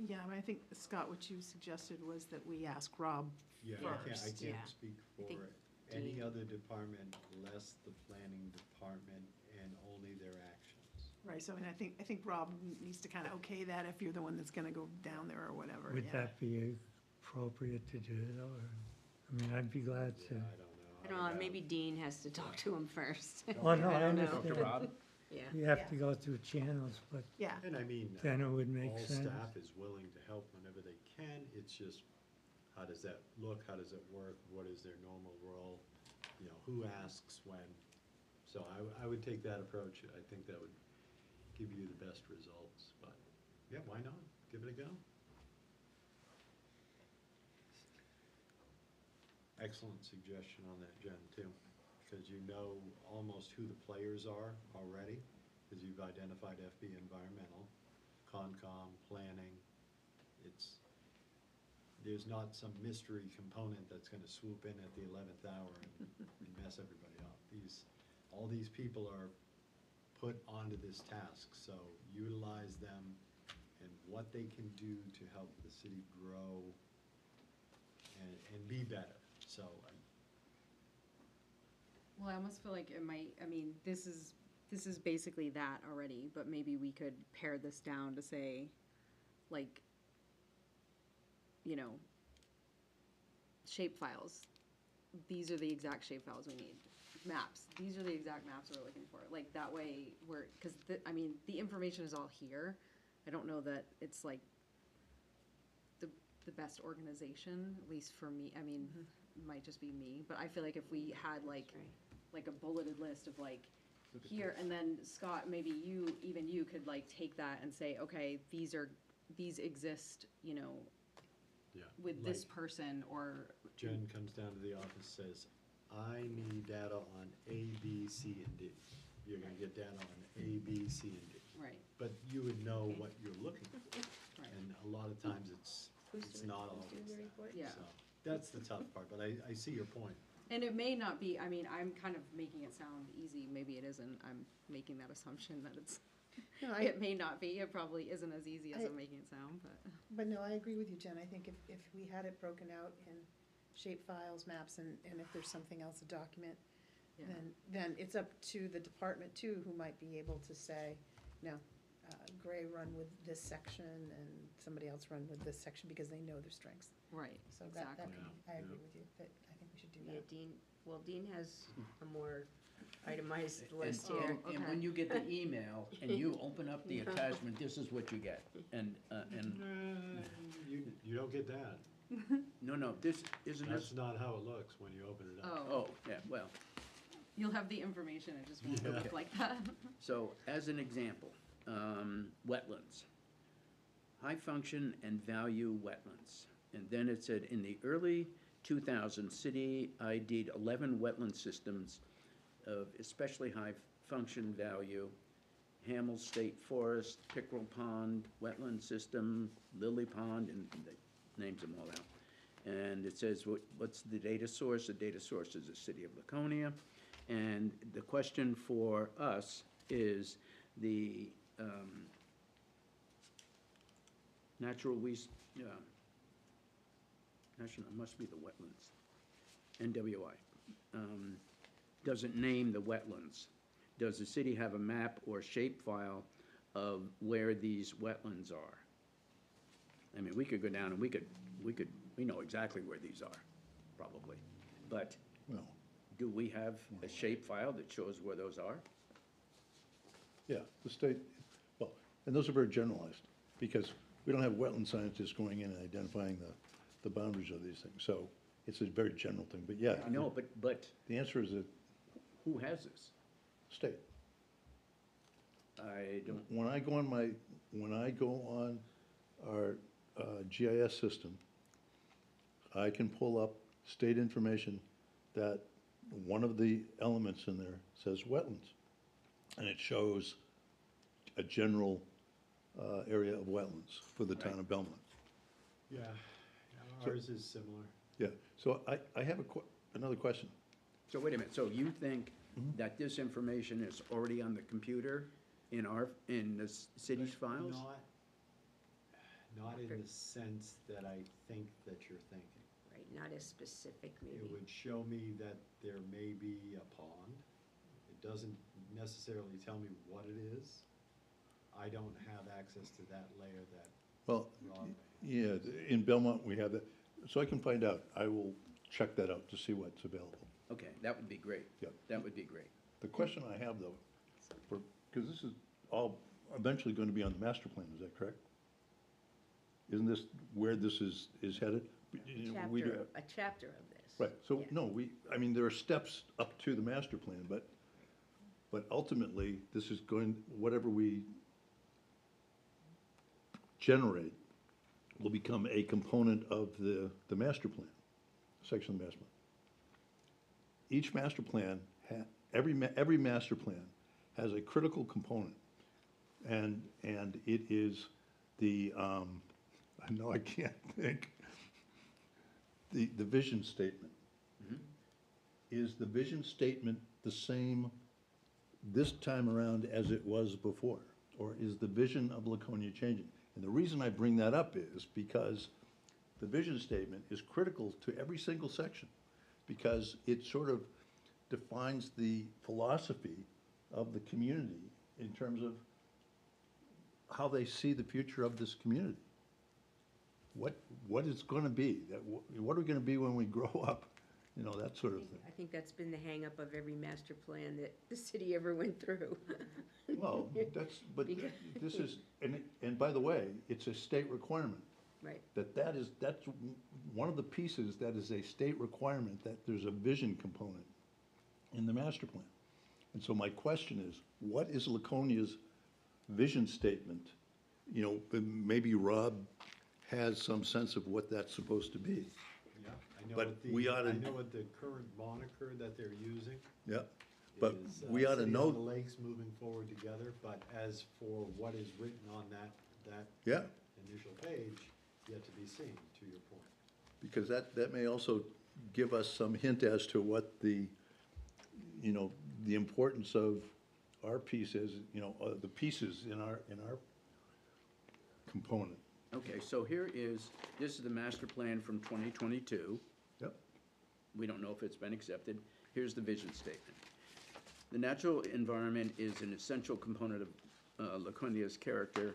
[SPEAKER 2] Yeah, I mean, I think, Scott, what you suggested was that we ask Rob
[SPEAKER 6] Yeah, I
[SPEAKER 2] first.
[SPEAKER 3] Yeah.
[SPEAKER 6] can't speak
[SPEAKER 3] I think
[SPEAKER 6] for any
[SPEAKER 3] Dean-
[SPEAKER 6] other department less the planning department and only their actions.
[SPEAKER 2] Right, so, and I think Rob needs to kind of okay that if you're the one that's gonna go down there or whatever,
[SPEAKER 5] Would
[SPEAKER 2] yeah.
[SPEAKER 5] that be appropriate to do though, or, I mean, I'd be glad
[SPEAKER 6] Yeah,
[SPEAKER 5] to.
[SPEAKER 6] I don't
[SPEAKER 3] I
[SPEAKER 6] know.
[SPEAKER 3] don't know, maybe Dean has to talk to him first.
[SPEAKER 5] Well, no, I
[SPEAKER 3] don't know.
[SPEAKER 5] understand.
[SPEAKER 1] Dr. Rob?
[SPEAKER 3] Yeah.
[SPEAKER 5] You have to go through channels, but
[SPEAKER 2] Yeah,
[SPEAKER 6] And I mean,
[SPEAKER 5] then it would make
[SPEAKER 6] all
[SPEAKER 5] sense.
[SPEAKER 6] staff is willing to help whenever they can. It's just, how does that look? How does it work? What is their normal role? You know, who asks when? So I would take that approach. I think that would give you the best results, but, yeah, why not? Give it a go. Excellent suggestion on that, Jen, too, because you know almost who the players are already, because you've identified FB Environmental, Concom, Planning. There's not some mystery component that's gonna swoop in at the 11th hour and mess everybody up. All these people are put onto this task, so utilize them and what they can do to help the city grow and be better, so.
[SPEAKER 7] Well, I almost feel like it might, I mean, this is basically that already, but maybe we could pare this down to say, like, you know, shape files. These are the exact shape files we need. Maps, these are the exact maps we're looking for. Like, that way we're, because, I mean, the information is all here. I don't know that it's like the best organization, at least for me. I mean, it might just be me, but I feel like if we had like a bulleted list of like, here, and then Scott, maybe even you could like take that and say, okay, these exist, you know,
[SPEAKER 6] Yeah.
[SPEAKER 7] with this
[SPEAKER 6] like
[SPEAKER 7] person, or,
[SPEAKER 6] Jen comes down to the office, says, I need data on A, B, C, and D. You're gonna get data on A, B, C, and D.
[SPEAKER 7] right,
[SPEAKER 6] But you would know
[SPEAKER 3] Okay.
[SPEAKER 6] what you're looking for,
[SPEAKER 7] right,
[SPEAKER 6] and a lot of times it's not always that.
[SPEAKER 7] yeah.
[SPEAKER 6] So, that's the tough part, but I see your point.
[SPEAKER 7] And it may not be, I mean, I'm kind of making it sound easy, maybe it isn't, I'm making that assumption that it's,
[SPEAKER 2] no,
[SPEAKER 7] it may not be, it probably isn't as easy as
[SPEAKER 2] I-
[SPEAKER 7] I'm making it sound,
[SPEAKER 2] but no, I agree with you, Jen, I think if we had it broken out in shape files, maps, and if there's something else, a document,
[SPEAKER 7] yeah.
[SPEAKER 2] then it's up to the department too, who might be able to say, no, Gray run with this section and somebody else run with this section because they know their strengths.
[SPEAKER 7] Right,
[SPEAKER 2] So that
[SPEAKER 7] exactly.
[SPEAKER 2] could be, I
[SPEAKER 6] Yeah,
[SPEAKER 2] agree
[SPEAKER 6] yeah.
[SPEAKER 2] with you, that I think we should do
[SPEAKER 3] Yeah,
[SPEAKER 2] that.
[SPEAKER 3] Dean has a more itemized list
[SPEAKER 1] And-
[SPEAKER 3] here.
[SPEAKER 1] And
[SPEAKER 7] okay.
[SPEAKER 1] when you get the email and you open up the attachment, this is what you get. And,
[SPEAKER 6] You don't get that.
[SPEAKER 1] no, this, isn't
[SPEAKER 6] That's
[SPEAKER 1] this?
[SPEAKER 6] not how it looks when you open it up.
[SPEAKER 7] Oh,
[SPEAKER 1] Oh, yeah, well,
[SPEAKER 7] you'll have the information, it just won't
[SPEAKER 6] Yeah.
[SPEAKER 7] look like that.
[SPEAKER 1] so as an example, wetlands. High function and value wetlands. And then it said, in the early 2000s, city ID'd 11 wetland systems of especially high function value. Hamel State Forest, Pickerel Pond, wetland system, Lily Pond, and it names them all out. And it says, what's the data source? The data source is the city of Laconia. And the question for us is the natural, it must be the wetlands, NWI, doesn't name the wetlands. Does the city have a map or shape file of where these wetlands are? I mean, we could go down and we know exactly where these are, probably. But
[SPEAKER 4] Well,
[SPEAKER 1] do we have a shape file that shows where those are?
[SPEAKER 4] yeah, the state, well, and those are very generalized, because we don't have wetland scientists going in and identifying the boundaries of these things, so it's a very general thing, but yeah.
[SPEAKER 1] I know, but
[SPEAKER 4] The answer is that
[SPEAKER 1] who has this?
[SPEAKER 4] state.
[SPEAKER 1] I don't,
[SPEAKER 4] When I go on our GIS system, I can pull up state information that one of the elements in there says wetlands. And it shows a general area of wetlands for the town of Belmont.
[SPEAKER 6] Yeah,
[SPEAKER 4] So-
[SPEAKER 6] ours is similar.
[SPEAKER 4] Yeah, so I have another question.
[SPEAKER 1] So wait a minute, so you think
[SPEAKER 4] Mhm.
[SPEAKER 1] that this information is already on the computer in the city's files?
[SPEAKER 6] Not in the sense that I think that you're thinking.
[SPEAKER 3] Right, not as specific
[SPEAKER 6] It
[SPEAKER 3] maybe.
[SPEAKER 6] would show me that there may be a pond. It doesn't necessarily tell me what it is. I don't have access to that layer that
[SPEAKER 4] Well,
[SPEAKER 6] Rob.
[SPEAKER 4] yeah, in Belmont, we have that, so I can find out. I will check that out to see what's available.
[SPEAKER 1] Okay, that would be great.
[SPEAKER 4] Yep.
[SPEAKER 1] That would be great.
[SPEAKER 4] The question I have, though, because this is all eventually going to be on the master plan, is that correct? Isn't this where this is headed? We do-
[SPEAKER 3] A chapter of this.
[SPEAKER 4] Right, so,
[SPEAKER 3] Yeah.
[SPEAKER 4] no, I mean, there are steps up to the master plan, but ultimately, this is going, whatever we generate will become a component of the master plan, section of the master plan. Each master plan, every master plan has a critical component, and it is the, I know I can't think, the vision statement. Is the vision statement the same this time around as it was before? Or is the vision of Laconia changing? And the reason I bring that up is because the vision statement is critical to every single section, because it sort of defines the philosophy of the community in terms of how they see the future of this community. What it's gonna be, what are we gonna be when we grow up, you know, that sort of thing.
[SPEAKER 3] I think that's been the hangup of every master plan that the city ever went through.
[SPEAKER 4] Well, but
[SPEAKER 3] Because-
[SPEAKER 4] this is, and by the way, it's a state requirement.
[SPEAKER 3] Right,
[SPEAKER 4] That's one of the pieces that is a state requirement, that there's a vision component in the master plan. And so my question is, what is Laconia's vision statement? You know, maybe Rob has some sense of what that's supposed to be.
[SPEAKER 6] Yeah, I know
[SPEAKER 4] But
[SPEAKER 6] what
[SPEAKER 4] we oughta-
[SPEAKER 6] I know what the current moniker that they're using
[SPEAKER 4] Yeah, but
[SPEAKER 6] is,
[SPEAKER 4] we ought to
[SPEAKER 6] City on the
[SPEAKER 4] know,
[SPEAKER 6] Lakes moving forward together, but as for what is written on that
[SPEAKER 4] yeah,
[SPEAKER 6] initial page, yet to be seen, to your point.
[SPEAKER 4] because that may also give us some hint as to what the, you know, the importance of our piece is, you know, the pieces in our component.
[SPEAKER 1] Okay, so this is the master plan from 2022.
[SPEAKER 4] Yep.
[SPEAKER 1] We don't know if it's been accepted. Here's the vision statement. The natural environment is an essential component of Laconia's character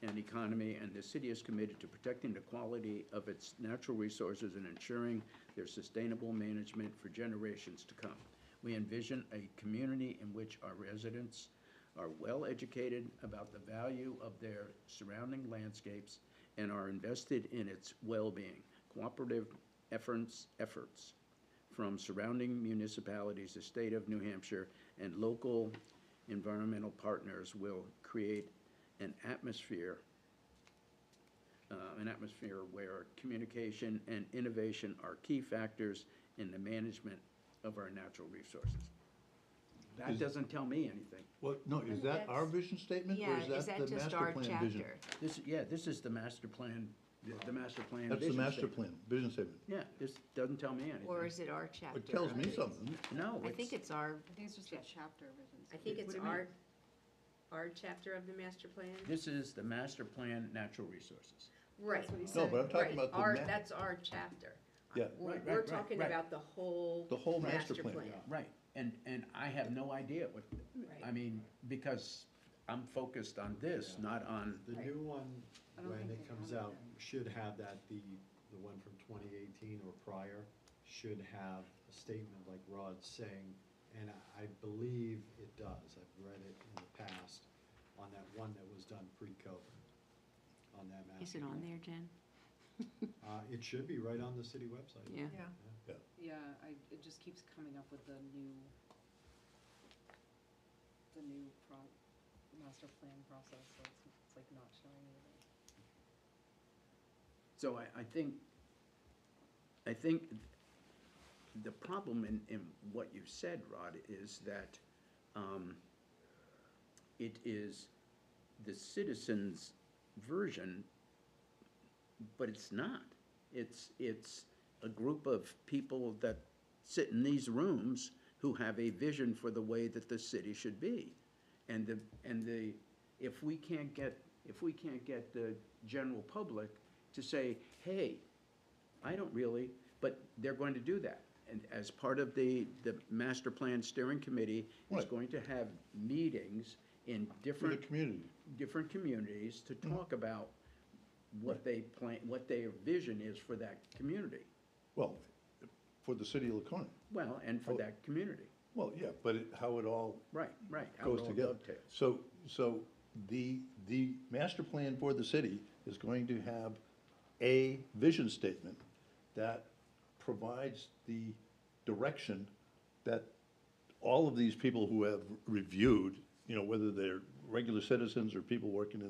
[SPEAKER 1] and economy, and the city is committed to protecting the quality of its natural resources and ensuring their sustainable management for generations to come. We envision a community in which our residents are well-educated about the value of their surrounding landscapes and are invested in its well-being. Cooperative efforts from surrounding municipalities, the state of New Hampshire, and local environmental partners will create an atmosphere where communication and innovation are key factors in the management of our natural resources. That
[SPEAKER 4] Is-
[SPEAKER 1] doesn't tell me anything.
[SPEAKER 4] Well, no, is that our vision statement, or
[SPEAKER 3] yeah,
[SPEAKER 4] is that the master plan vision?
[SPEAKER 1] This is the master plan, the master plan
[SPEAKER 4] That's the
[SPEAKER 1] vision
[SPEAKER 4] master
[SPEAKER 1] statement.
[SPEAKER 4] plan, vision statement.
[SPEAKER 1] Yeah, this doesn't tell me anything.
[SPEAKER 3] or is it our chapter?
[SPEAKER 4] It tells me
[SPEAKER 3] of it?
[SPEAKER 4] something.
[SPEAKER 1] No,
[SPEAKER 3] I think it's our,
[SPEAKER 7] I think it's just a chapter vision.
[SPEAKER 3] I think
[SPEAKER 1] What
[SPEAKER 3] it's
[SPEAKER 1] do you mean?
[SPEAKER 3] our chapter of the master plan.
[SPEAKER 1] This is the master plan natural resources.
[SPEAKER 3] Right.
[SPEAKER 2] That's what he
[SPEAKER 4] No,
[SPEAKER 2] said.
[SPEAKER 4] but I'm talking
[SPEAKER 3] Right,
[SPEAKER 4] about the
[SPEAKER 3] that's our chapter.
[SPEAKER 4] Yeah.
[SPEAKER 3] We're talking
[SPEAKER 1] right.
[SPEAKER 3] about the whole.
[SPEAKER 4] The whole master plan.
[SPEAKER 1] Right, and I have no idea what, I
[SPEAKER 3] Right.
[SPEAKER 1] mean, because I'm focused on this,
[SPEAKER 6] Yeah.
[SPEAKER 1] not on,
[SPEAKER 6] The
[SPEAKER 3] Right.
[SPEAKER 6] new one,
[SPEAKER 7] I don't
[SPEAKER 6] when
[SPEAKER 7] think
[SPEAKER 6] it
[SPEAKER 7] they
[SPEAKER 6] comes
[SPEAKER 7] have it
[SPEAKER 6] out,
[SPEAKER 7] there.
[SPEAKER 6] should have that, the one from 2018 or prior, should have a statement like Rod's saying, and I believe it does, I've read it in the past, on that one that was done pre-COVID, on that master.
[SPEAKER 3] Is it on
[SPEAKER 6] plan.
[SPEAKER 3] there, Jen?
[SPEAKER 6] It should be right on the city website.
[SPEAKER 3] Yeah.
[SPEAKER 2] Yeah.
[SPEAKER 7] Yeah, it just keeps coming up with the new master plan process, so it's like not showing anything.
[SPEAKER 1] So I think the problem in what you said, Rod, is that it is the citizens' version, but it's not. It's a group of people that sit in these rooms who have a vision for the way that the city should be. If we can't get the general public to say, hey, I don't really, but they're going to do that. And as part of the master plan steering committee is
[SPEAKER 4] Right.
[SPEAKER 1] going to have meetings in
[SPEAKER 4] For the
[SPEAKER 1] different
[SPEAKER 4] community.
[SPEAKER 1] different communities to talk about what they plan, what their vision is for that community.
[SPEAKER 4] Well, for the city of Laconia.
[SPEAKER 1] Well, and for
[SPEAKER 4] Oh.
[SPEAKER 1] that community.
[SPEAKER 4] Well, yeah, but how it all
[SPEAKER 1] Right, right. How it
[SPEAKER 4] goes
[SPEAKER 1] all
[SPEAKER 4] together.
[SPEAKER 1] dovetails.
[SPEAKER 4] So the master plan for the city is going to have a vision statement that provides the direction that all of these people who have reviewed, whether they're regular citizens or people working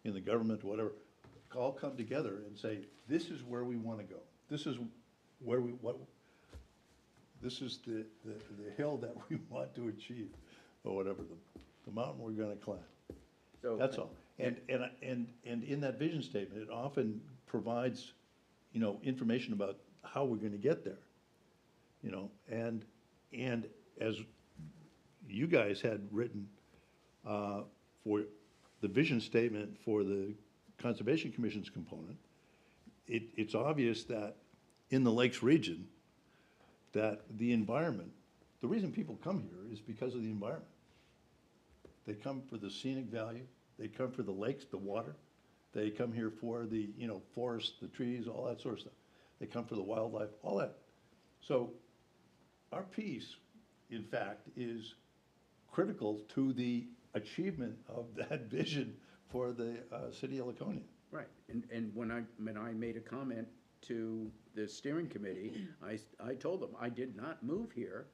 [SPEAKER 4] in the government, or whatever, all come together and say, this is where we want to go. This is where this is the hill that we want to achieve, or whatever, the mountain we're gonna climb.
[SPEAKER 1] So
[SPEAKER 4] That's all. And in that vision statement, it often provides, information about how we're gonna get there. And as you guys had written, for the vision statement for the Conservation Commission's component, it's obvious that in the Lakes region, that the environment, the reason people come here is because of the environment. They come for the scenic value, they come for the lakes, the water, they come here for the, forests, the trees, all that sort of stuff. They come for the wildlife, all that. So our piece, in fact, is critical to the achievement of that vision for the city of Laconia.
[SPEAKER 1] right, and when I made a comment to the steering committee, I told them, I did not move here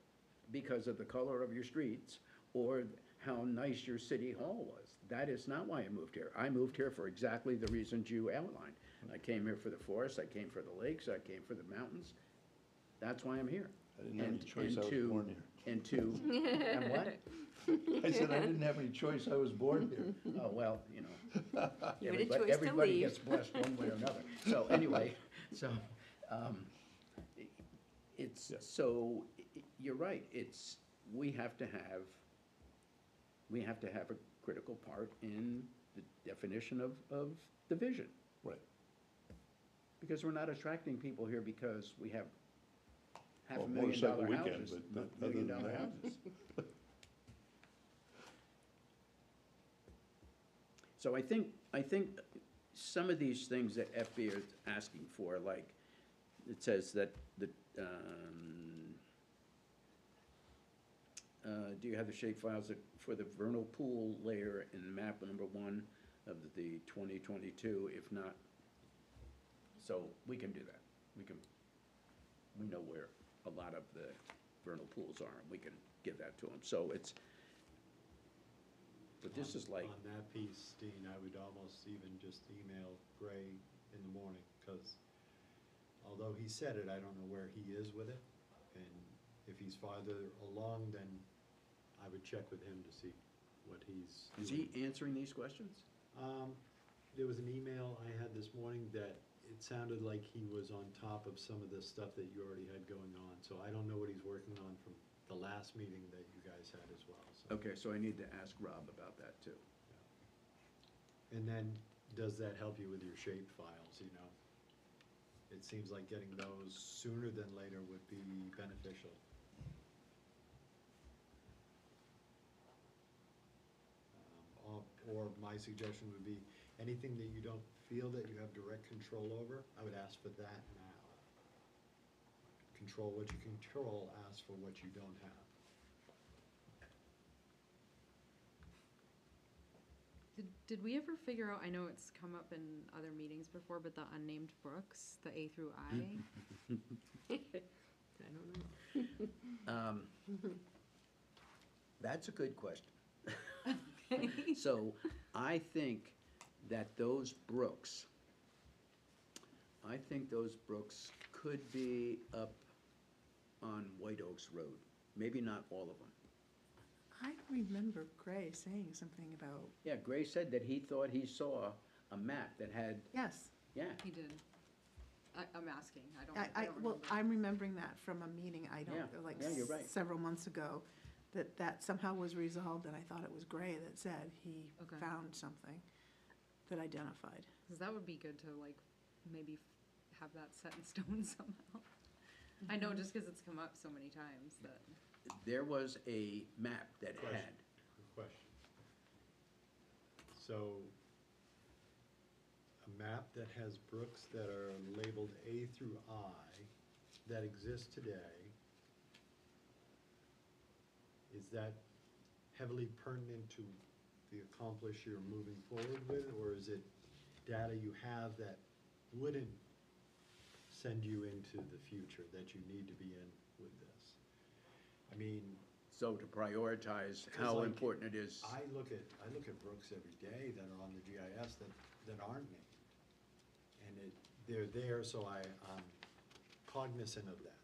[SPEAKER 1] because of the color of your streets or how nice your city hall was. That is not why I moved here. I moved here for exactly the reasons you outlined. I came here for the forest, I came for the lakes, I came for the mountains. That's why I'm here.
[SPEAKER 4] I didn't have any
[SPEAKER 1] And-
[SPEAKER 4] choice, I
[SPEAKER 1] and
[SPEAKER 4] was
[SPEAKER 1] to-
[SPEAKER 4] born here.
[SPEAKER 1] And to, and what?
[SPEAKER 4] I said I didn't have any choice, I was born here.
[SPEAKER 1] Oh, well,
[SPEAKER 3] You had a choice to
[SPEAKER 1] everybody
[SPEAKER 3] leave.
[SPEAKER 1] gets blessed one way or another. So anyway, it's,
[SPEAKER 4] Yeah.
[SPEAKER 1] so, you're right, we have to have a critical part in the definition of the vision.
[SPEAKER 4] Right.
[SPEAKER 1] Because we're not attracting people here because we have
[SPEAKER 4] Well,
[SPEAKER 1] $500,000
[SPEAKER 4] motorcycle weekend,
[SPEAKER 1] houses,
[SPEAKER 4] but other
[SPEAKER 1] $1 million
[SPEAKER 4] than that.
[SPEAKER 1] houses. So I think some of these things that FB is asking for, like, it says that do you have the shape files for the vernal pool layer in map number 1 of the 2022? If not, so we can do that. We know where a lot of the vernal pools are, and we can give that to them. So it's, but this is like,
[SPEAKER 6] On that piece, Dean, I would almost even just email Gray in the morning, because although he said it, I don't know where he is with it. And if he's farther along, then I would check with him to see what he's
[SPEAKER 1] is
[SPEAKER 6] doing.
[SPEAKER 1] he answering these questions?
[SPEAKER 6] There was an email I had this morning that it sounded like he was on top of some of the stuff that you already had going on. So I don't know what he's working on from the last meeting that you guys had as well, so.
[SPEAKER 1] Okay, so I need to ask Rob about that too.
[SPEAKER 6] And then, does that help you with your shape files, It seems like getting those sooner than later would be beneficial. Or my suggestion would be, anything that you don't feel that you have direct control over, I would ask for that now. Control what you control, ask for what you don't have.
[SPEAKER 7] Did we ever figure out, I know it's come up in other meetings before, but the unnamed brooks, the A through I?
[SPEAKER 3] I don't know.
[SPEAKER 1] That's a good question. So I think that those brooks I think those brooks could be up on White Oaks Road, maybe not all of them.
[SPEAKER 2] I remember Gray saying something about,
[SPEAKER 1] Yeah, Gray said that he thought he saw a map that had,
[SPEAKER 2] yes,
[SPEAKER 1] yeah,
[SPEAKER 7] He did. I'm asking, I don't
[SPEAKER 2] well,
[SPEAKER 7] remember.
[SPEAKER 2] I'm remembering that from a meeting,
[SPEAKER 1] Yeah, yeah, you're right.
[SPEAKER 2] several months ago, that somehow was resolved, and I thought it was Gray that said he
[SPEAKER 7] Okay.
[SPEAKER 2] found something that identified.
[SPEAKER 7] Because that would be good to like, maybe have that set in stone somehow. I know, just because it's come up so many times that,
[SPEAKER 1] there was a map that
[SPEAKER 6] Question.
[SPEAKER 1] had,
[SPEAKER 6] Question. So, a map that has brooks that are labeled A through I that exist today, is that heavily pertinent to the accomplish you're moving forward with, or is it data you have that wouldn't send you into the future that you need to be in with this? I mean,
[SPEAKER 1] so to prioritize
[SPEAKER 6] 'Cause,
[SPEAKER 1] how
[SPEAKER 6] like,
[SPEAKER 1] important it is.
[SPEAKER 6] I look at brooks every day that are on the GIS that aren't named. And they're there, so I'm cognizant of that.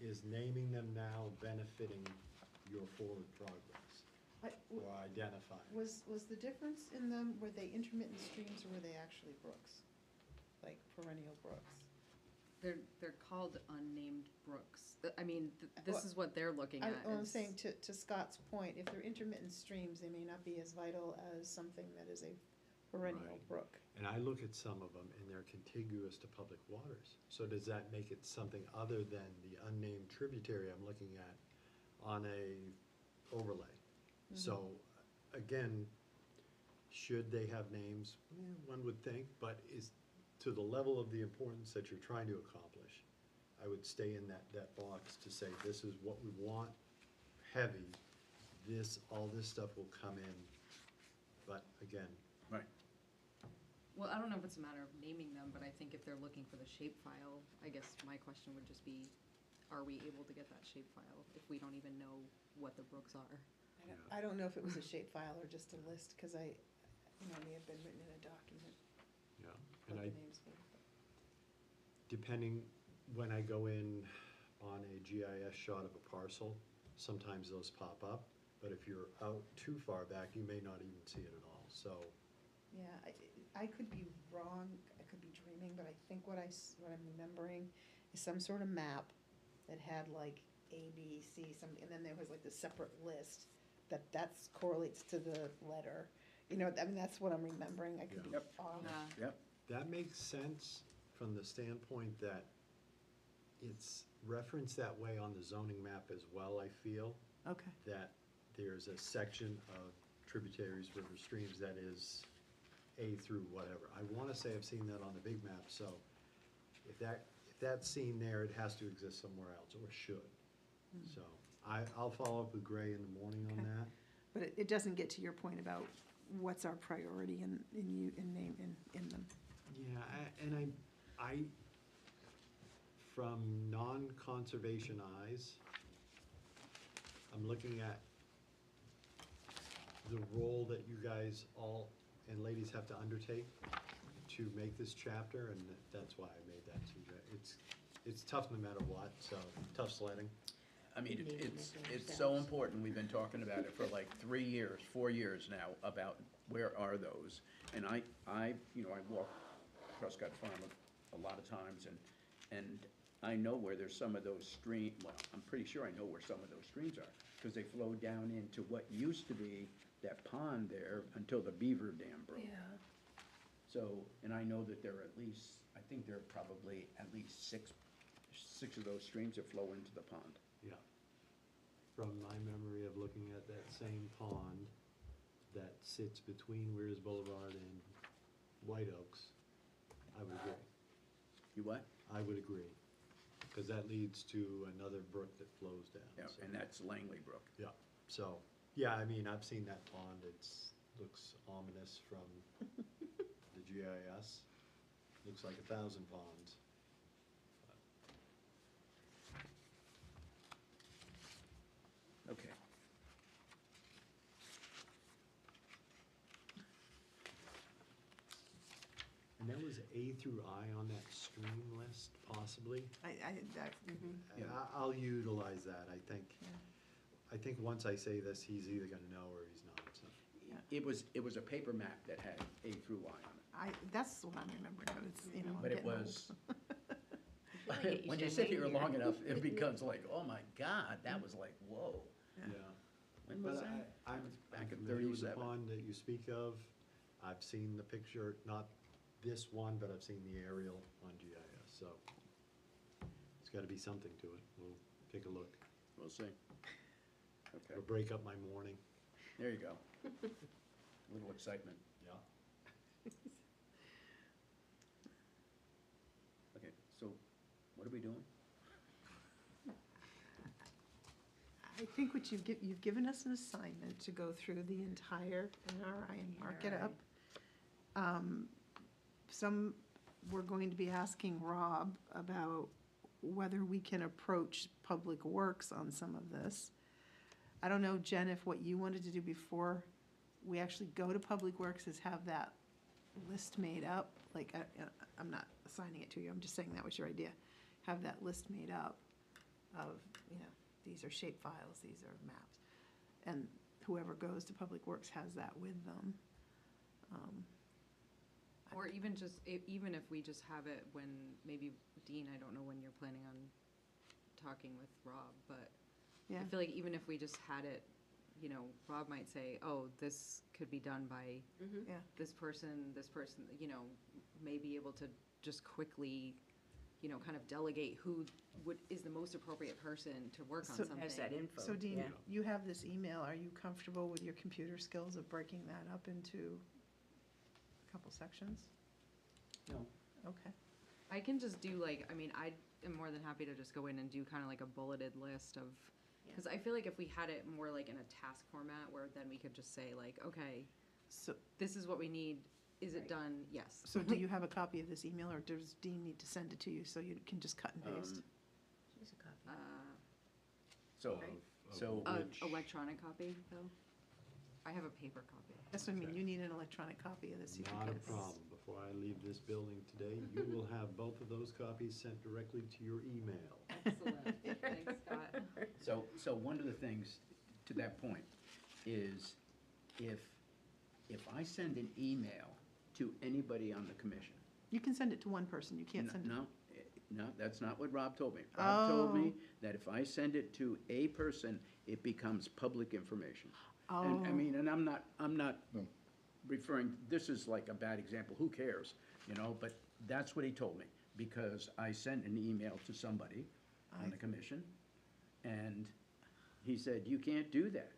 [SPEAKER 6] Is naming them now benefiting your forward progress or identifying?
[SPEAKER 2] Was the difference in them, were they intermittent streams or were they actually brooks? Like perennial brooks?
[SPEAKER 7] they're called unnamed brooks. I mean, this is what they're looking at.
[SPEAKER 2] I'm
[SPEAKER 7] is-
[SPEAKER 2] saying to Scott's point, if they're intermittent streams, they may not be as vital as something that is a perennial
[SPEAKER 6] Right.
[SPEAKER 2] brook.
[SPEAKER 6] And I look at some of them and they're contiguous to public waters. So does that make it something other than the unnamed tributary I'm looking at on a overlay? So, again, should they have names? One would think, but is to the level of the importance that you're trying to accomplish, I would stay in that box to say, this is what we want, heavy, all this stuff will come in. But again,
[SPEAKER 1] Right.
[SPEAKER 7] Well, I don't know if it's a matter of naming them, but I think if they're looking for the shapefile, I guess my question would just be, are we able to get that shapefile if we don't even know what the brooks are?
[SPEAKER 2] I don't know if it was a shapefile or just a list, because it may have been written in a document,
[SPEAKER 6] yeah,
[SPEAKER 2] what
[SPEAKER 6] and
[SPEAKER 2] the names were.
[SPEAKER 6] depending, when I go in on a GIS shot of a parcel, sometimes those pop up, but if you're out too far back, you may not even see it at all, so.
[SPEAKER 2] Yeah, I could be wrong, I could be dreaming, but I think what I'm remembering is some sort of map that had like A, B, C, and then there was like the separate list that correlates to the letter. That's what I'm remembering, I could be
[SPEAKER 1] Yeah. Yep.
[SPEAKER 2] off.
[SPEAKER 1] Yep,
[SPEAKER 6] That makes sense from the standpoint that it's referenced that way on the zoning map as well, I feel,
[SPEAKER 2] Okay,
[SPEAKER 6] that there's a section of tributaries, river streams that is A through whatever. I wanna say I've seen that on the big map, so if that's seen there, it has to exist somewhere else, or should. So, I'll follow up with Gray in the morning on
[SPEAKER 2] Okay.
[SPEAKER 6] that.
[SPEAKER 2] but it doesn't get to your point about what's our priority in them.
[SPEAKER 6] Yeah, I, from non-conservation eyes, I'm looking at the role that you guys all, and ladies have to undertake to make this chapter, and that's why I made that too. It's tough no matter what, so, tough sledding.
[SPEAKER 1] I mean, it's so important, we've been talking about it for like 3 years, 4 years now, about where are those? And I walk Prescott Farm a lot of times, and I know where there's some of those I'm pretty sure I know where some of those streams are, because they flow down into what used to be that pond there until the beaver dam broke. So, and I know that there are I think there are probably at least six of those streams that flow into the pond.
[SPEAKER 6] Yeah. From my memory of looking at that same pond that sits between Weirs Boulevard and White Oaks, I would agree.
[SPEAKER 1] You what?
[SPEAKER 6] I would agree, because that leads to another brook that flows down.
[SPEAKER 1] Yeah,
[SPEAKER 6] so-
[SPEAKER 1] and that's Langley Brook.
[SPEAKER 6] Yeah, so, yeah, I mean, I've seen that pond, looks ominous from the GIS. Looks like 1,000 ponds.
[SPEAKER 1] Okay.
[SPEAKER 6] And that was A through I on that stream list, possibly?
[SPEAKER 1] Yeah.
[SPEAKER 6] I'll utilize that, I think.
[SPEAKER 2] Yeah.
[SPEAKER 6] I think once I say this, he's either gonna know or he's not, so.
[SPEAKER 1] It was a paper map that had A through Y on it.
[SPEAKER 2] That's what I'm remembering, but it's, you know, I'm
[SPEAKER 1] But it
[SPEAKER 2] getting old.
[SPEAKER 1] was,
[SPEAKER 3] I feel like it
[SPEAKER 1] when you
[SPEAKER 3] used
[SPEAKER 1] sit
[SPEAKER 3] to
[SPEAKER 1] here
[SPEAKER 3] hang
[SPEAKER 1] long enough, it becomes like, oh my God, that was like, whoa.
[SPEAKER 2] Yeah.
[SPEAKER 1] When was
[SPEAKER 6] But
[SPEAKER 1] that?
[SPEAKER 6] I'm
[SPEAKER 1] Back in
[SPEAKER 6] familiar with the
[SPEAKER 1] 37.
[SPEAKER 6] pond that you speak of. I've seen the picture, not this one, but I've seen the aerial on GIS, so. It's gotta be something to it. We'll take a look.
[SPEAKER 1] We'll see. Okay,
[SPEAKER 6] It'll break up my morning.
[SPEAKER 1] there you go. A little excitement.
[SPEAKER 6] Yeah.
[SPEAKER 1] Okay, so what are we doing?
[SPEAKER 2] I think what you've given us an assignment to go through the entire NRI and mark it up. We're going to be asking Rob about whether we can approach Public Works on some of this. I don't know, Jen, if what you wanted to do before we actually go to Public Works is have that list made up, like, I'm not assigning it to you, I'm just saying that was your idea. Have that list made up of, you know, these are shape files, these are maps. And whoever goes to Public Works has that with them.
[SPEAKER 7] Or even just, even if we just have it when, maybe, Dean, I don't know when you're planning on talking with Rob, but
[SPEAKER 2] Yeah,
[SPEAKER 7] I feel like even if we just had it, you know, Rob might say, oh, this could be done by
[SPEAKER 3] Mhm.
[SPEAKER 2] yeah.
[SPEAKER 7] this person, you know, may be able to just quickly, you know, kind of delegate who is the most appropriate person to work on
[SPEAKER 2] So-
[SPEAKER 7] something.
[SPEAKER 3] Has that info.
[SPEAKER 2] So Dean,
[SPEAKER 3] yeah.
[SPEAKER 2] you have this email, are you comfortable with your computer skills of breaking that up into a couple sections?
[SPEAKER 1] No.
[SPEAKER 2] Okay.
[SPEAKER 7] I can just do like, I mean, I am more than happy to just go in and do kind of like a bulleted list of, because I feel like if we had it more like in a task format where then we could just say like, okay,
[SPEAKER 2] So,
[SPEAKER 7] this is what we need, is it
[SPEAKER 3] Right.
[SPEAKER 7] done? Yes.
[SPEAKER 2] so do you have a copy of this email, or does Dean need to send it to you so you can just cut and paste?
[SPEAKER 3] Here's a copy.
[SPEAKER 1] So, so,
[SPEAKER 6] which-
[SPEAKER 7] Electronic copy though? I have a paper copy.
[SPEAKER 2] That's what I mean, you need an electronic copy of this. you can
[SPEAKER 6] Not a
[SPEAKER 2] get-
[SPEAKER 6] problem. Before I leave this building today, you will have both of those copies sent directly to your email.
[SPEAKER 7] Excellent. Thanks, Scott.
[SPEAKER 1] so one of the things, to that point, is if I send an email to anybody on the commission.
[SPEAKER 2] You can send it to one person, you can't send it.
[SPEAKER 1] No, that's not what Rob told me. Rob told me
[SPEAKER 2] Oh.
[SPEAKER 1] that if I send it to a person, it becomes public information. And, I
[SPEAKER 2] Oh.
[SPEAKER 1] mean, and I'm not
[SPEAKER 4] No.
[SPEAKER 1] referring, this is like a bad example, who cares, you know, but that's what he told me, because I sent an email to somebody on the commission, and he said, you can't do that.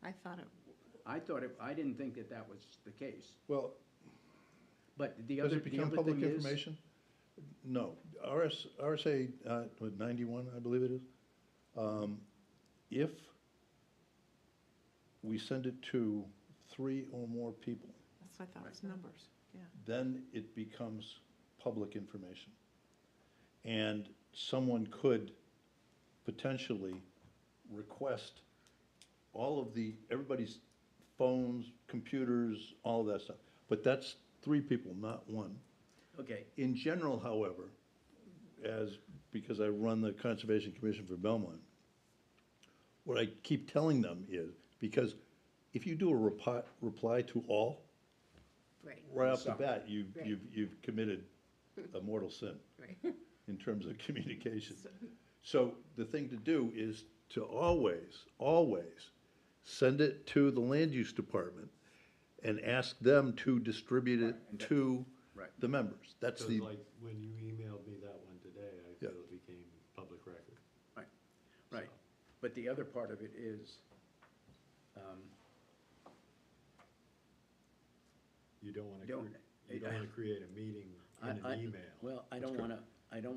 [SPEAKER 2] I thought it,
[SPEAKER 1] I didn't think that that was the case,
[SPEAKER 4] Well,
[SPEAKER 1] but the
[SPEAKER 4] does
[SPEAKER 1] other,
[SPEAKER 4] it
[SPEAKER 1] the
[SPEAKER 4] become
[SPEAKER 1] other
[SPEAKER 4] public
[SPEAKER 1] thing is.
[SPEAKER 4] information? No. RSA, what, 91, I believe it is. If we send it to 3 or more people,
[SPEAKER 2] that's what I thought was numbers, yeah.
[SPEAKER 4] then it becomes public information. And someone could potentially request everybody's phones, computers, all of that stuff. But that's 3 people, not 1.
[SPEAKER 1] Okay,
[SPEAKER 4] In general, however, because I run the Conservation Commission for Belmont, what I keep telling them is, because if you do a reply to all,
[SPEAKER 3] Right,
[SPEAKER 4] right off the
[SPEAKER 1] Suck.
[SPEAKER 4] bat,
[SPEAKER 3] Right.
[SPEAKER 4] you've committed a mortal sin
[SPEAKER 3] right.
[SPEAKER 4] in terms of communication. So the thing to do is to always send it to the land use department and ask them to distribute it
[SPEAKER 1] Right.
[SPEAKER 4] to
[SPEAKER 1] Right.
[SPEAKER 4] the members. That's
[SPEAKER 6] Because
[SPEAKER 4] the,
[SPEAKER 6] like, when you emailed me that one today, I
[SPEAKER 4] Yeah.
[SPEAKER 6] feel it became public record.
[SPEAKER 1] right, right.
[SPEAKER 6] So,
[SPEAKER 1] But the other part of it is,
[SPEAKER 6] You don't wanna,
[SPEAKER 1] Don't-
[SPEAKER 6] you don't wanna create a meeting in an email.
[SPEAKER 1] Well, I don't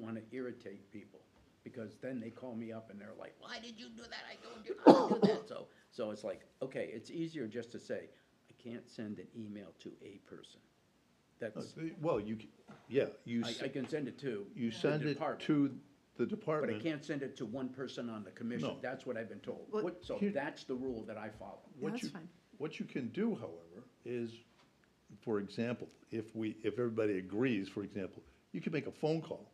[SPEAKER 1] wanna irritate people, because then they call me up and they're like, why did you do that? I told you not to do that. So it's like, okay, it's easier just to say, I can't send an email to a person. That's,
[SPEAKER 4] well, you
[SPEAKER 1] I can send it to
[SPEAKER 4] you
[SPEAKER 1] the
[SPEAKER 4] send it
[SPEAKER 1] department,
[SPEAKER 4] to the
[SPEAKER 1] but I
[SPEAKER 4] department.
[SPEAKER 1] can't send it to one person on the commission.
[SPEAKER 4] No.
[SPEAKER 1] That's what I've been told.
[SPEAKER 2] Well,
[SPEAKER 1] So
[SPEAKER 4] here-
[SPEAKER 1] that's the rule that I follow.
[SPEAKER 2] Yeah,
[SPEAKER 4] What
[SPEAKER 2] that's
[SPEAKER 4] you-
[SPEAKER 2] fine.
[SPEAKER 4] What you can do, however, is for example, if everybody agrees, for example, you can make a phone call.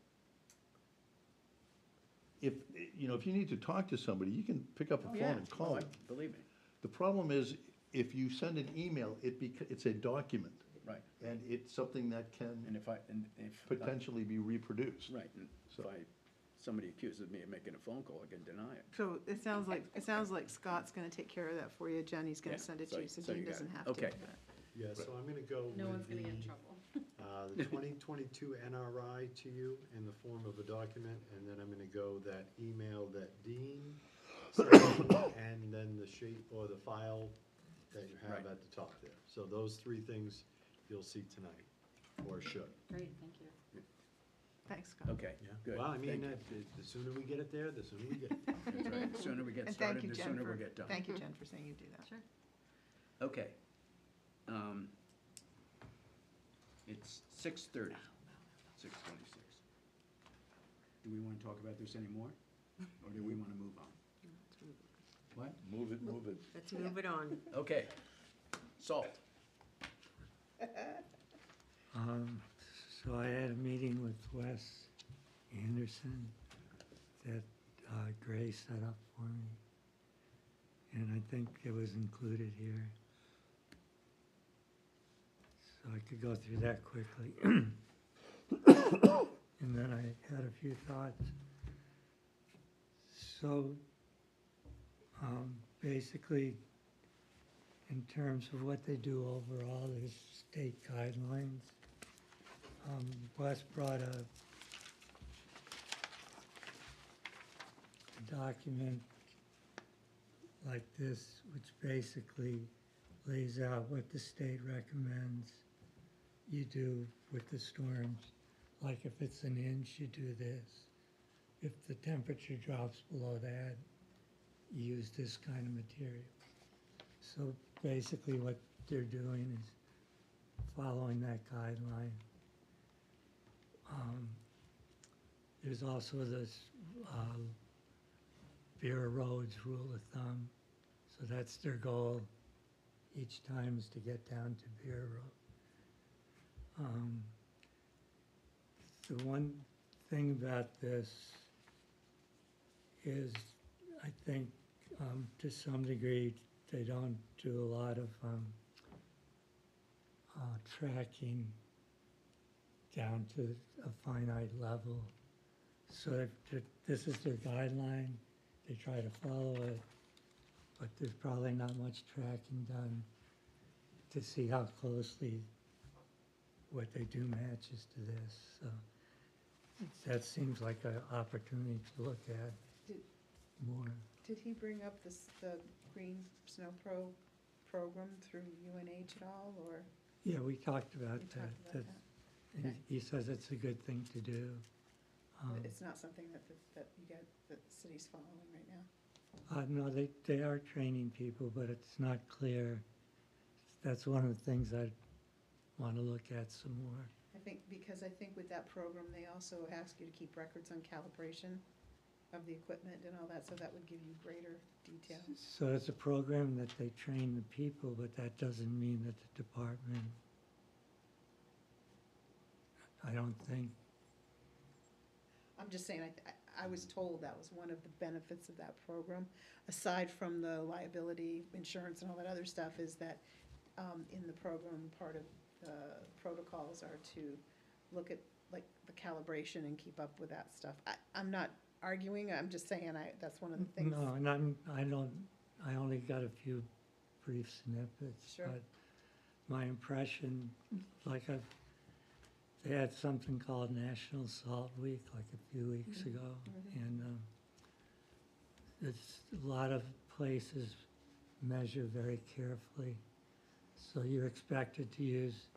[SPEAKER 4] If, if you need to talk to somebody, you can pick up a phone
[SPEAKER 1] Yeah,
[SPEAKER 4] and call
[SPEAKER 1] well,
[SPEAKER 4] them.
[SPEAKER 1] believe me,
[SPEAKER 4] The problem is, if you send an email, it's a document,
[SPEAKER 1] right.
[SPEAKER 4] and it's something that
[SPEAKER 1] And
[SPEAKER 4] can
[SPEAKER 1] if.
[SPEAKER 4] potentially be reproduced.
[SPEAKER 1] Right, and
[SPEAKER 4] So-
[SPEAKER 1] somebody accuses me of making a phone call, I can deny it.
[SPEAKER 2] So it sounds like Scott's gonna take care of that for you, Jenny's gonna
[SPEAKER 1] Yeah,
[SPEAKER 2] send it
[SPEAKER 1] so-
[SPEAKER 2] to you, so
[SPEAKER 1] so you
[SPEAKER 2] Jean
[SPEAKER 1] got
[SPEAKER 2] doesn't
[SPEAKER 1] it.
[SPEAKER 2] have to.
[SPEAKER 1] Okay.
[SPEAKER 6] Yeah, so I'm gonna go
[SPEAKER 7] No one's
[SPEAKER 6] with
[SPEAKER 7] gonna get in
[SPEAKER 6] the,
[SPEAKER 7] trouble.
[SPEAKER 6] the 2022 NRI to you in the form of a document, and then I'm gonna go that email that Dean sent me, and then the shape or the file that you have
[SPEAKER 1] Right.
[SPEAKER 6] at the top there. So those three things you'll see tonight, or should.
[SPEAKER 7] Great, thank you.
[SPEAKER 2] Thanks, Scott.
[SPEAKER 1] Okay, good.
[SPEAKER 6] Well, I mean,
[SPEAKER 1] Thank you.
[SPEAKER 6] the sooner we get it there, the sooner we get it.
[SPEAKER 1] That's right. The sooner we get
[SPEAKER 2] And thank
[SPEAKER 1] started,
[SPEAKER 2] you,
[SPEAKER 1] the
[SPEAKER 2] Jen,
[SPEAKER 1] sooner
[SPEAKER 2] for,
[SPEAKER 1] we'll get done.
[SPEAKER 2] thank you, Jen, for saying you'd do that.
[SPEAKER 7] Sure.
[SPEAKER 1] Okay. It's 6:30, 6:26. Do we want to talk about this anymore? Or do we want to move on? What?
[SPEAKER 4] Move it.
[SPEAKER 3] Let's move it on.
[SPEAKER 1] Okay. Salt.
[SPEAKER 5] So I had a meeting with Wes Anderson that Gray set up for me. And I think it was included here. So I could go through that quickly. And then I had a few thoughts. So, basically, in terms of what they do overall, there's state guidelines. Wes brought a document like this, which basically lays out what the state recommends you do with the storms. Like if it's an inch, you do this. If the temperature drops below that, you use this kind of material. So basically what they're doing is following that guideline. There's also this Bureau Roads rule of thumb. So that's their goal each time, is to get down to Bureau Road. The one thing about this is, I think, to some degree, they don't do a lot of tracking down to a finite level. So this is their guideline, they try to follow it, but there's probably not much tracking done to see how closely what they do matches to this. So that seems like an opportunity to look at
[SPEAKER 2] Did-
[SPEAKER 5] more.
[SPEAKER 2] Did he bring up the Green Snow program through UNH at all, or
[SPEAKER 5] Yeah, we talked about
[SPEAKER 2] you
[SPEAKER 5] that.
[SPEAKER 2] talked about
[SPEAKER 5] That-
[SPEAKER 2] that?
[SPEAKER 5] and he says it's a good thing to do.
[SPEAKER 2] It's not something that the city's following right now?
[SPEAKER 5] No, they are training people, but it's not clear. That's one of the things I'd want to look at some more.
[SPEAKER 2] I think with that program, they also ask you to keep records on calibration of the equipment and all that, so that would give you greater detail.
[SPEAKER 5] So it's a program that they train the people, but that doesn't mean that the department, I don't think,
[SPEAKER 2] I'm just saying, I was told that was one of the benefits of that program, aside from the liability insurance and all that other stuff, is that in the program, part of the protocols are to look at like the calibration and keep up with that stuff. I'm not arguing, I'm just saying, that's one of the things.
[SPEAKER 5] no, and I only got a few brief snippets.
[SPEAKER 2] Sure.
[SPEAKER 5] But my impression, they had something called National Salt Week like a few weeks
[SPEAKER 2] Mhm.
[SPEAKER 5] ago.
[SPEAKER 2] Mhm.
[SPEAKER 5] And it's a lot of places measure very carefully. So you're expected to use